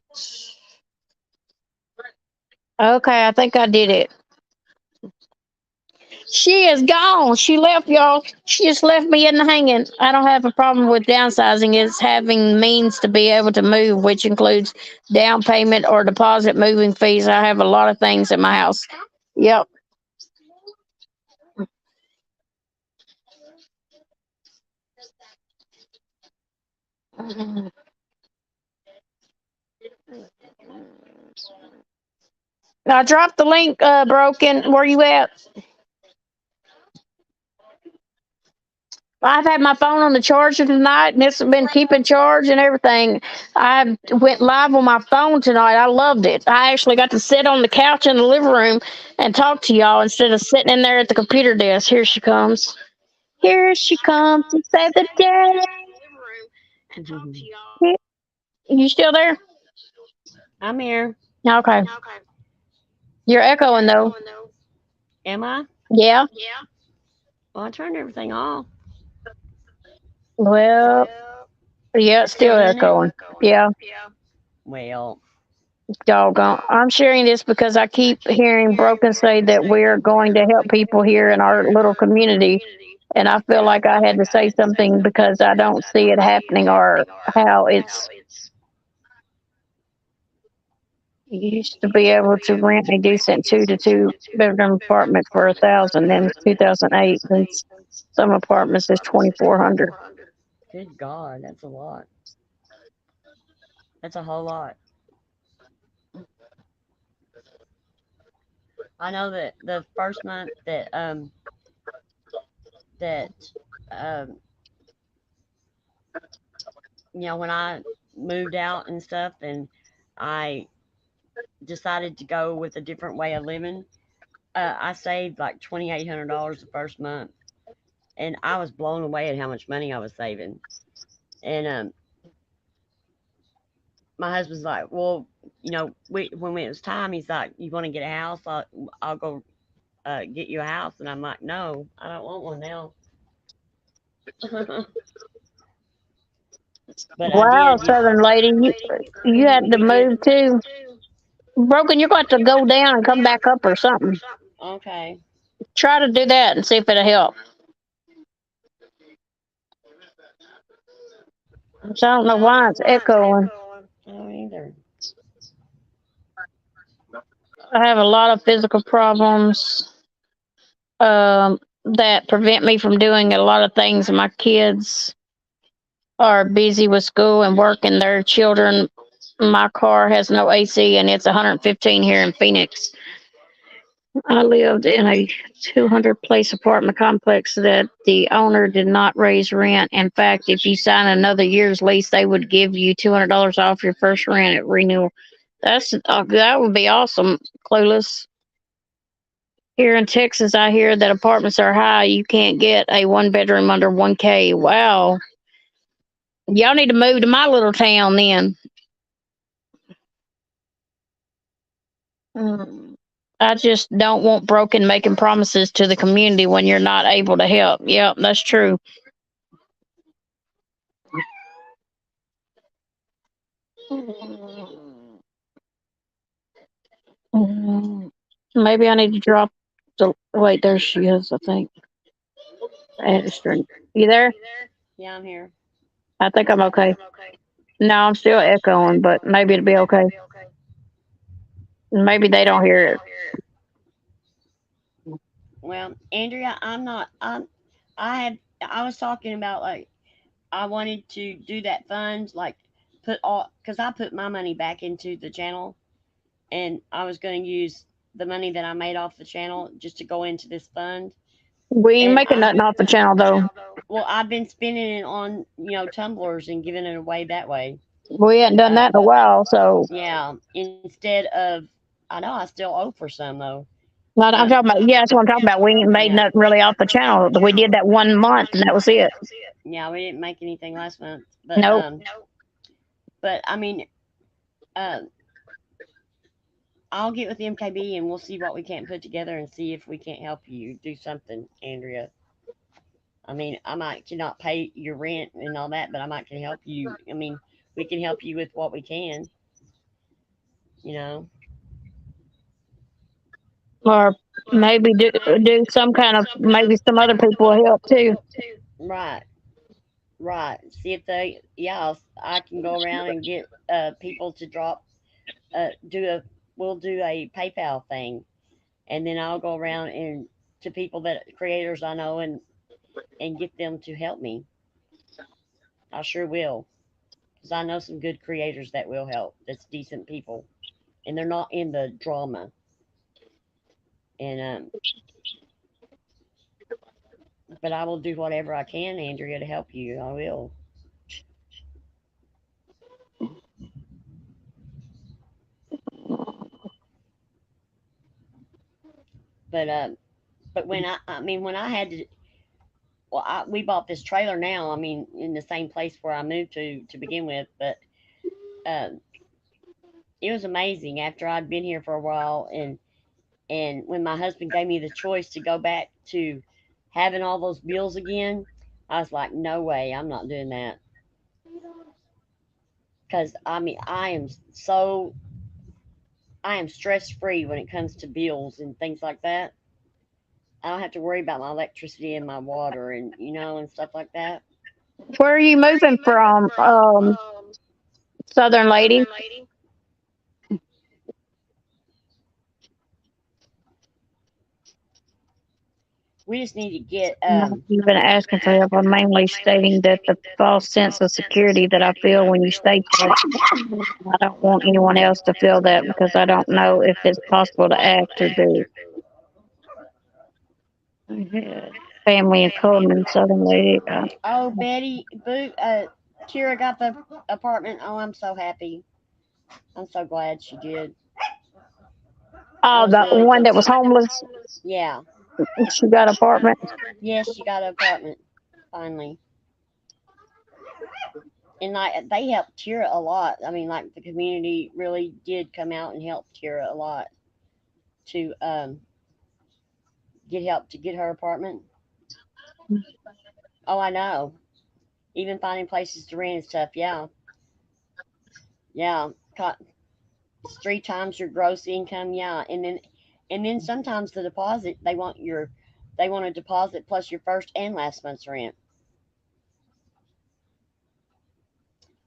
Okay, I think I did it. She is gone. She left, y'all. She just left me in the hanging. I don't have a problem with downsizing. It's having means to be able to move, which includes down payment or deposit moving fees. I have a lot of things in my house. Yep. I dropped the link, Broken. Where you at? I've had my phone on the charger tonight, and it's been keeping charge and everything. I went live on my phone tonight. I loved it. I actually got to sit on the couch in the living room and talk to y'all instead of sitting in there at the computer desk. Here she comes. Here she comes to save the day. You still there? I'm here. Okay. You're echoing though. Am I? Yeah. Well, I turned everything off. Well, yeah, it's Still still doing it? echoing. Yeah. Well, Doggone. I'm sharing this because I keep hearing Broken say that we're going to help people here in our little community. And I feel like I had to say something because I don't see it happening or how it's you used to be able to rent a decent 2 to 2 bedroom apartment for 1,000. Then it's 2008. Then some apartments is 2,400. good God, that's a lot. That's a whole lot. I know that the first month that um when I moved out and stuff, and I decided to go with a different way of living, I saved like $2,800 the first month, and I was blown away at how much money I was saving. And my husband's like, "Well, when it was time, he's like, you want to get a house? I'll go get you a house." And I'm like, "No, I don't want one now." But I Wow, did. Southern lady, you had to We did. move too. Broken, you're going to go down and come back up or something. Okay. Try to do that and see if it'll help. So I don't know why it's echoing. I don't either. I have a lot of physical problems that prevent me from doing a lot of things. My kids are busy with school and work and their children. My car has no AC and it's 115 here in Phoenix. I lived in a 200 place apartment complex that the owner did not raise rent. In fact, if you sign another year's lease, they would give you $200 off your first rent at renewal. That would be awesome. Clueless. Here in Texas, I hear that apartments are high. You can't get a 1 bedroom under 1K. Wow. Y'all need to move to my little town then. Mm. I just don't want Broken making promises to the community when you're not able to help. Yep, that's true. Mm. Maybe I need to drop the. Wait, there she is, I think. I had to string. You there? Yeah, I'm here. I think I'm okay. No, I'm still echoing, but maybe it'll be okay. Maybe they don't hear it. Well, Andrea, I'm not. I was talking about like I wanted to do that fund, like put all because I put my money back into the channel, and I was going to use the money that I made off the channel just to go into this fund. We ain't And making nothing off the channel though. well, I've been spending it on tumblers and giving it away that way. We hadn't done Uh, that in a while, so yeah, instead of I know I still owe for some though. I'm talking about. Yeah, that's what I'm talking about. We ain't made nothing really off the channel. We did that 1 month, and that was it. Yeah, we didn't make anything last month, but Nope. I mean, uh, I'll get with MKB and we'll see what we can't put together and see if we can't help you do something, Andrea. I mean, I might cannot pay your rent and all that, but I might can help you. I mean, we can help you with what we can, you know. Or maybe do some kind of, maybe some other people will help too. Right, right. See if they, yeah, I can go around and get people to drop, do a, we'll do a PayPal thing, and then I'll go around and to people that creators I know and get them to help me. I sure will, because I know some good creators that will help. That's decent people, and they're not in the drama. And but I will do whatever I can, Andrea, to help you. I will. But I mean, when I had to, well, we bought this trailer now. I mean, in the same place where I moved to begin with, but um, it was amazing after I'd been here for a while, and when my husband gave me the choice to go back to having all those bills again, I was like, no way, I'm not doing that. Because I mean, I am stress free when it comes to bills and things like that. I don't have to worry about my electricity and my water and and stuff like that. Where are you moving from, Southern lady? We just need to get I'm not even asking for help. I'm mainly stating that the false sense of security that I feel when you state that, I don't want anyone else to feel that because I don't know if it's possible to act or do. Family and Coleman, Southern lady. oh Betty Boo Kira got the apartment. Oh, I'm so happy. I'm so glad she did. I Oh, was the really one that was concerned. homeless, Yeah. she got an apartment. Yes, she got an apartment finally. And like they helped Tira a lot. I mean, like the community really did come out and help Tira a lot to get help to get her apartment. Oh, I know. Even finding places to rent and stuff. Yeah, yeah. It's 3 times your gross income. Yeah, and then sometimes the deposit they want a deposit plus your first and last month's rent.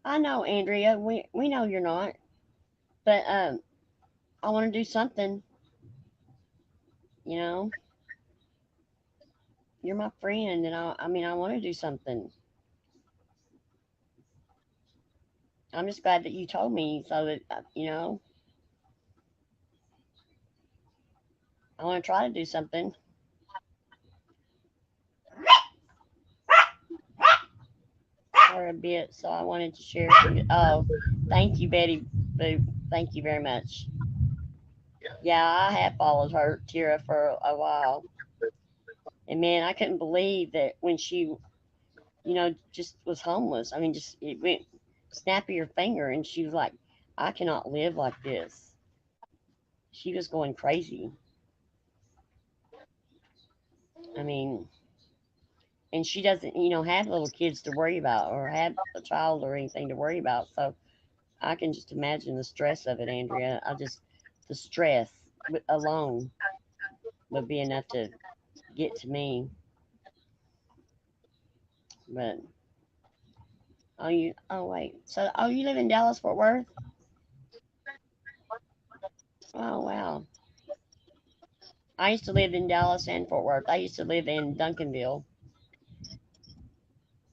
I know, Andrea. We know you're not, but I want to do something. You know, you're my friend, and I mean, I want to do something. I'm just glad that you told me so that I want to try to do something for a bit. So I wanted to share some. Oh, thank you, Betty Boo. Thank you very much. Yeah, I have followed her, Tira, for a while, and man, I couldn't believe that when she, just was homeless. I mean, just it went snap of your finger, and she was like, "I cannot live like this." She was going crazy. I mean, and she doesn't, have little kids to worry about or have a child or anything to worry about. So I can just imagine the stress of it, Andrea. The stress alone would be enough to get to me. But Oh, you. Oh, wait. So, oh, you live in Dallas, Fort Worth? Oh, wow. I used to live in Dallas and Fort Worth. I used to live in Duncanville,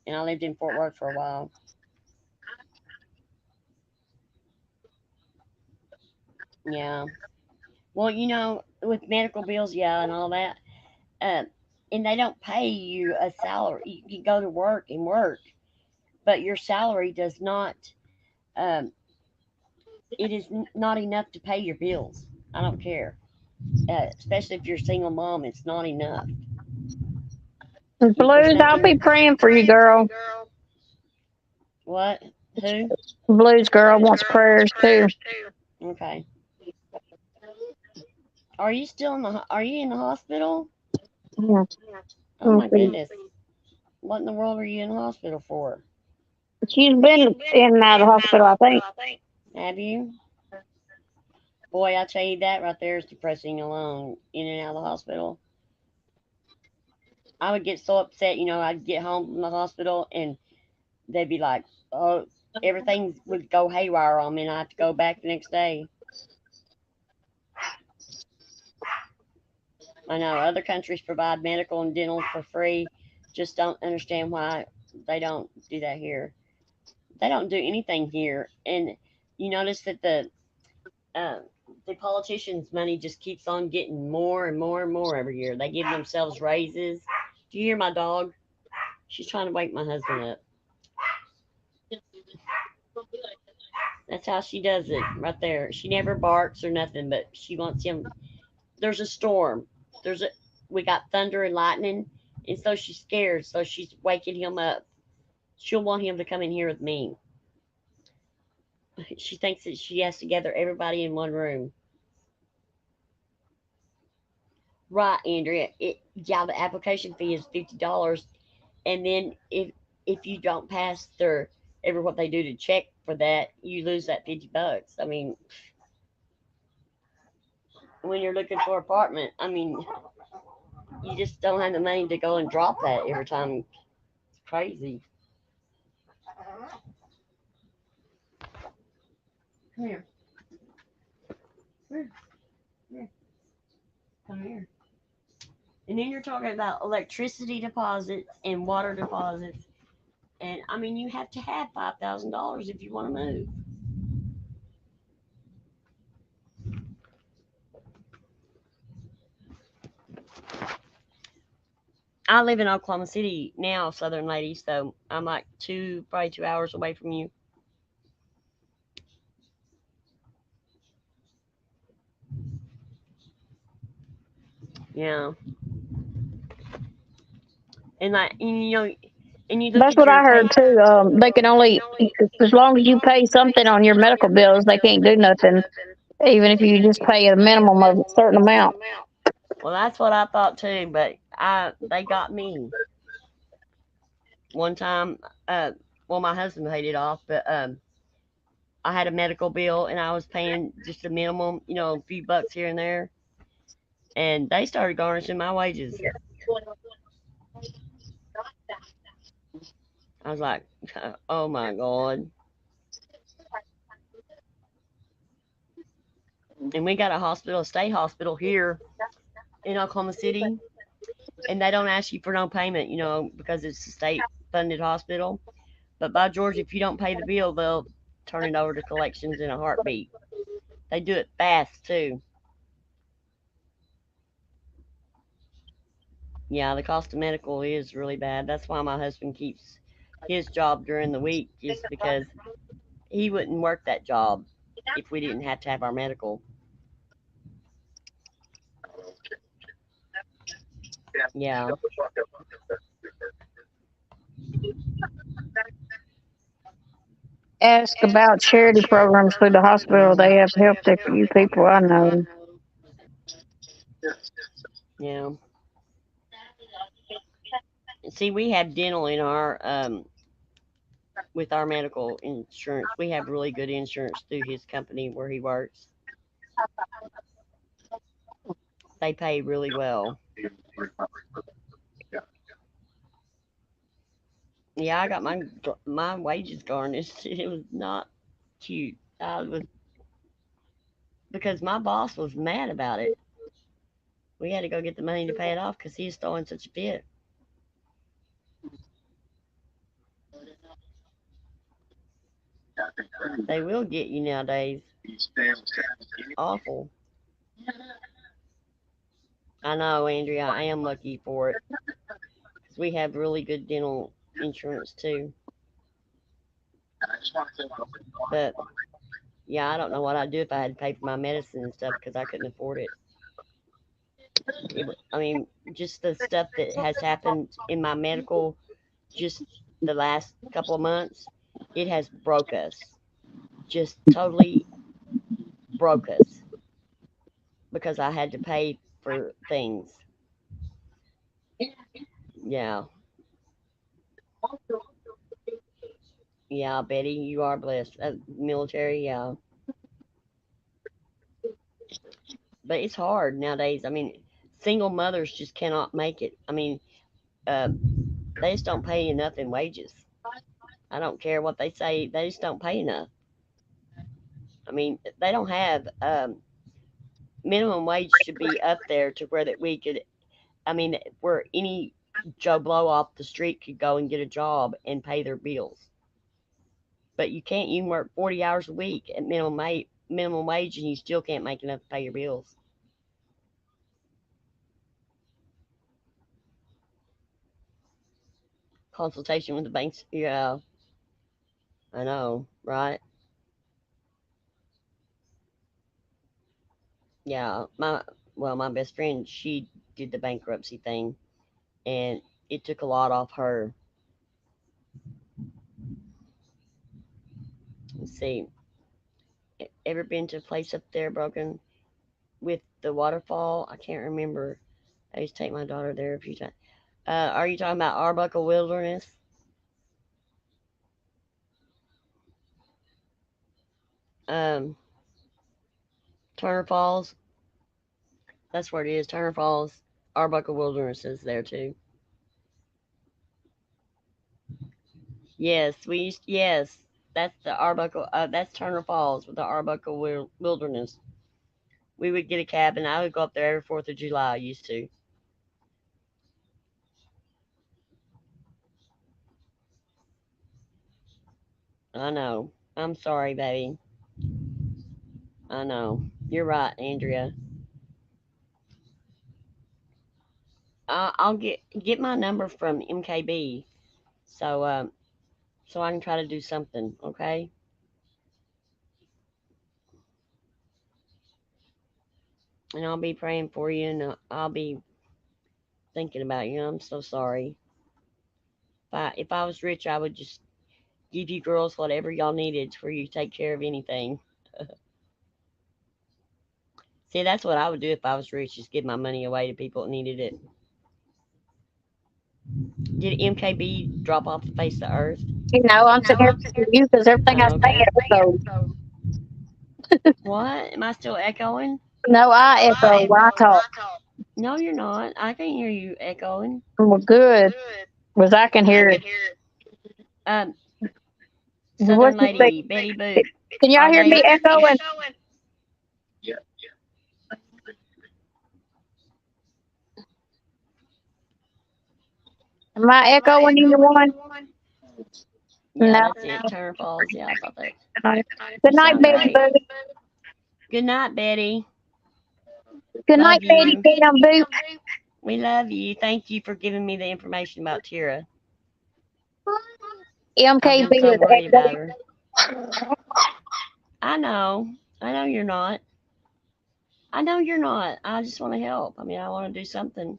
and I lived in Fort Worth for a while. Yeah. Well, with medical bills, yeah, and all that, uh, and they don't pay you a salary. You can go to work and work, but your salary does not. Um, it is not enough to pay your bills. I don't care, especially if you're a single mom. It's not enough. There's Blues, I'll nothing. be praying for you, girl. What? Who? Blues girl wants prayers too. Okay. Are you still in the? Are you in the hospital? Yeah. Oh Let's my see. goodness. What in the world are you in the hospital for? She's been in and out of the hospital, I think. Have you? Boy, I tell you that right there is depressing alone. In and out of the hospital. I would get so upset. I'd get home from the hospital and they'd be like, "Oh, everything would go haywire on me, and I have to go back the next day." I know other countries provide medical and dental for free. Just don't understand why they don't do that here. They don't do anything here, and you notice that uh, the politicians' money just keeps on getting more and more and more every year. They give themselves raises. Do you hear my dog? She's trying to wake my husband up. That's how she does it right there. She never barks or nothing, but she wants him. There's a storm. There's a we got thunder and lightning, and so she's scared. So she's waking him up. She'll want him to come in here with me. She thinks that she has to gather everybody in one room. Right, Andrea. Yeah, the application fee is $50, and then if you don't pass their ever what they do to check for that, you lose that $50. I mean, when you're looking for an apartment, I mean, you just don't have the money to go and drop that every time. It's crazy. Come here, come here, come here. And then you're talking about electricity deposits and water deposits, and I mean, you have to have $5,000 if you want to move. I live in Oklahoma City now, Southern Lady, so I'm like probably 2 hours away from you. Yeah, and like and you look That's at what your I heard take. too. They can only, as long as you pay something on your medical bills, they can't do nothing. Even if you just pay a minimum of a certain amount. Well, that's what I thought too, but they got me one time. Well, my husband paid it off, but I had a medical bill and I was paying just a minimum, a few bucks here and there, and they started garnishing my wages. I was like, oh my god. And we got a state hospital here in Oklahoma City, and they don't ask you for no payment, because it's a state funded hospital. But by George, if you don't pay the bill, they'll turn it over to collections in a heartbeat. They do it fast too. Yeah, the cost of medical is really bad. That's why my husband keeps his job during the week, just because he wouldn't work that job if we didn't have to have our medical. Yeah, Ask about charity programs through the hospital. They have helped a few people I know. yeah. See, we have dental in our with our medical insurance. We have really good insurance through his company where he works. They pay really well. Yeah, I got my wages garnished. It was not cute. I was because my boss was mad about it. We had to go get the money to pay it off because he was throwing such a fit. They will get you nowadays. Awful. I know, Andrea. I am lucky for it because we have really good dental insurance too. But yeah, I don't know what I'd do if I had to pay for my medicine and stuff because I couldn't afford it. I mean, just the stuff that has happened in my medical just the last couple of months, it has broke us. Just totally broke us because I had to pay for things. Yeah, yeah, Betty, you are blessed. Military, yeah, but it's hard nowadays. I mean, single mothers just cannot make it. I mean, uh, they just don't pay enough in wages. I don't care what they say; they just don't pay enough. I mean, they don't have minimum wage should be up there to where that we could. I mean, where any Joe Blow off the street could go and get a job and pay their bills. But you can't. You can work 40 hours a week at minimum wage, and you still can't make enough to pay your bills. Consultation with the banks. Yeah, I know, right? Yeah, my best friend, she did the bankruptcy thing, and it took a lot off her. Let's see, ever been to a place up there, Broken, with the waterfall? I can't remember. I used to take my daughter there a few times. Are you talking about Arbuckle Wilderness? Um, Turner Falls. That's where it is. Turner Falls. Arbuckle Wilderness is there too. Yes, we used. Yes, that's the Arbuckle. That's Turner Falls with the Arbuckle Wilderness. We would get a cabin. I would go up there every 4th of July. I used to. I know. I'm sorry, baby. I know. You're right, Andrea. I'll get my number from MKB so so I can try to do something. Okay, and I'll be praying for you, and I'll be thinking about you. I'm so sorry. If I was rich, I would just give you girls whatever y'all needed for you to take care of anything. See, that's what I would do if I was rich. Just give my money away to people that needed it. Did MKB drop off the face of the earth? I'm sitting here listening to you because everything I Oh, say okay. echoes. What? Am I still echoing? No, I echo. I talk. No, you're not. I can hear you echoing. Well, good, because I can hear it. Um, What Southern you think? Lady, Betty Boop. Can y'all Are hear they? me echoing? Am I echoing anyone? Yeah, No. that's it. Turner Falls. Yeah, I thought that. Good You night, sound Betty great. Boop. Good night, Betty. Good night, Love Betty you. Bam Boop. We love you. Thank you for giving me the information about Tira. I've been MKB so is worried about echoing. her. I know. I know you're not. I know you're not. I just want to help. I mean, I want to do something.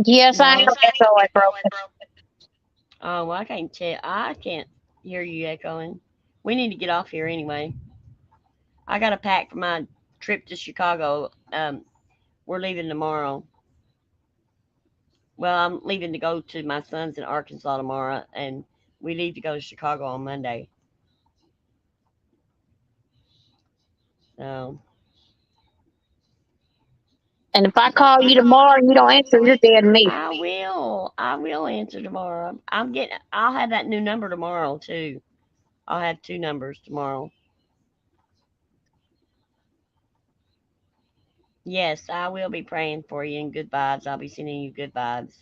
Yes, You I am know. echoing, broken. Oh, well, I can't tell. I can't hear you echoing. We need to get off here anyway. I got to pack for my trip to Chicago. We're leaving tomorrow. Well, I'm leaving to go to my son's in Arkansas tomorrow, and we leave to go to Chicago on Monday. So And if I call you tomorrow and you don't answer, you're dead meat. I will. I will answer tomorrow. I'm getting. I'll have that new number tomorrow too. I'll have two numbers tomorrow. Yes, I will be praying for you and good vibes. I'll be sending you good vibes.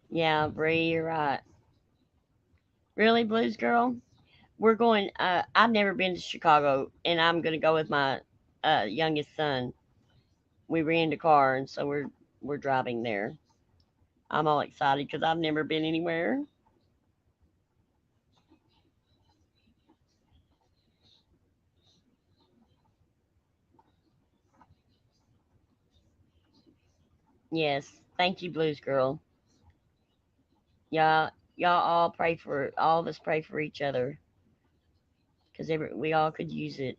Yeah, Bree, you're right. Really, Blues Girl? We're going. I've never been to Chicago, and I'm gonna go with my youngest son. We rented a car, and so we're driving there. I'm all excited because I've never been anywhere. Yes, thank you, Blues Girl. Y'all all pray for all of us. Pray for each other because we all could use it.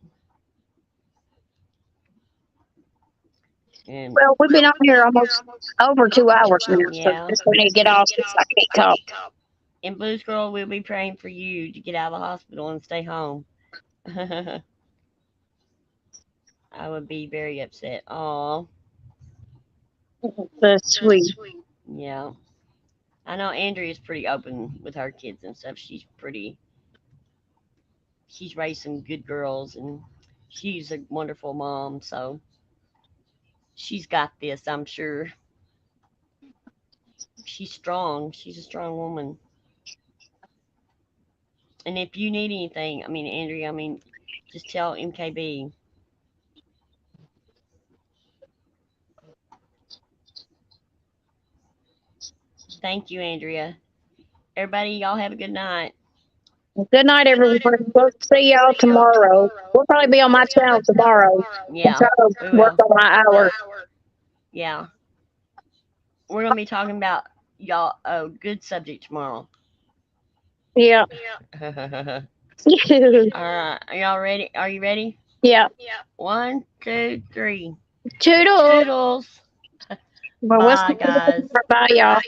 And Well, we've been on here almost over 2 hours now, so I yeah, guess we need to get off since I can't talk. and Blues Girl, we'll be praying for you to get out of the hospital and stay home. I would be very upset. Oh, That's sweet. yeah. I know Andrea's pretty open with her kids and stuff. She's raised some good girls and she's a wonderful mom. So she's got this, I'm sure. She's strong. She's a strong woman. And if you need anything, I mean, Andrea, I mean, just tell MKB. Thank you, Andrea. Everybody, y'all have a good night. Good night, everyone. We'll see y'all tomorrow. We'll probably be on my channel tomorrow. I'm Yeah, trying to we work will. on my hour. Yeah, we're gonna be talking about y'all a good subject tomorrow. Yeah. All right, are y'all ready? Are you ready? Yeah. One, two, three. Toodles. Toodles. Well, we'll see Bye, you guys. tomorrow. Bye, y'all.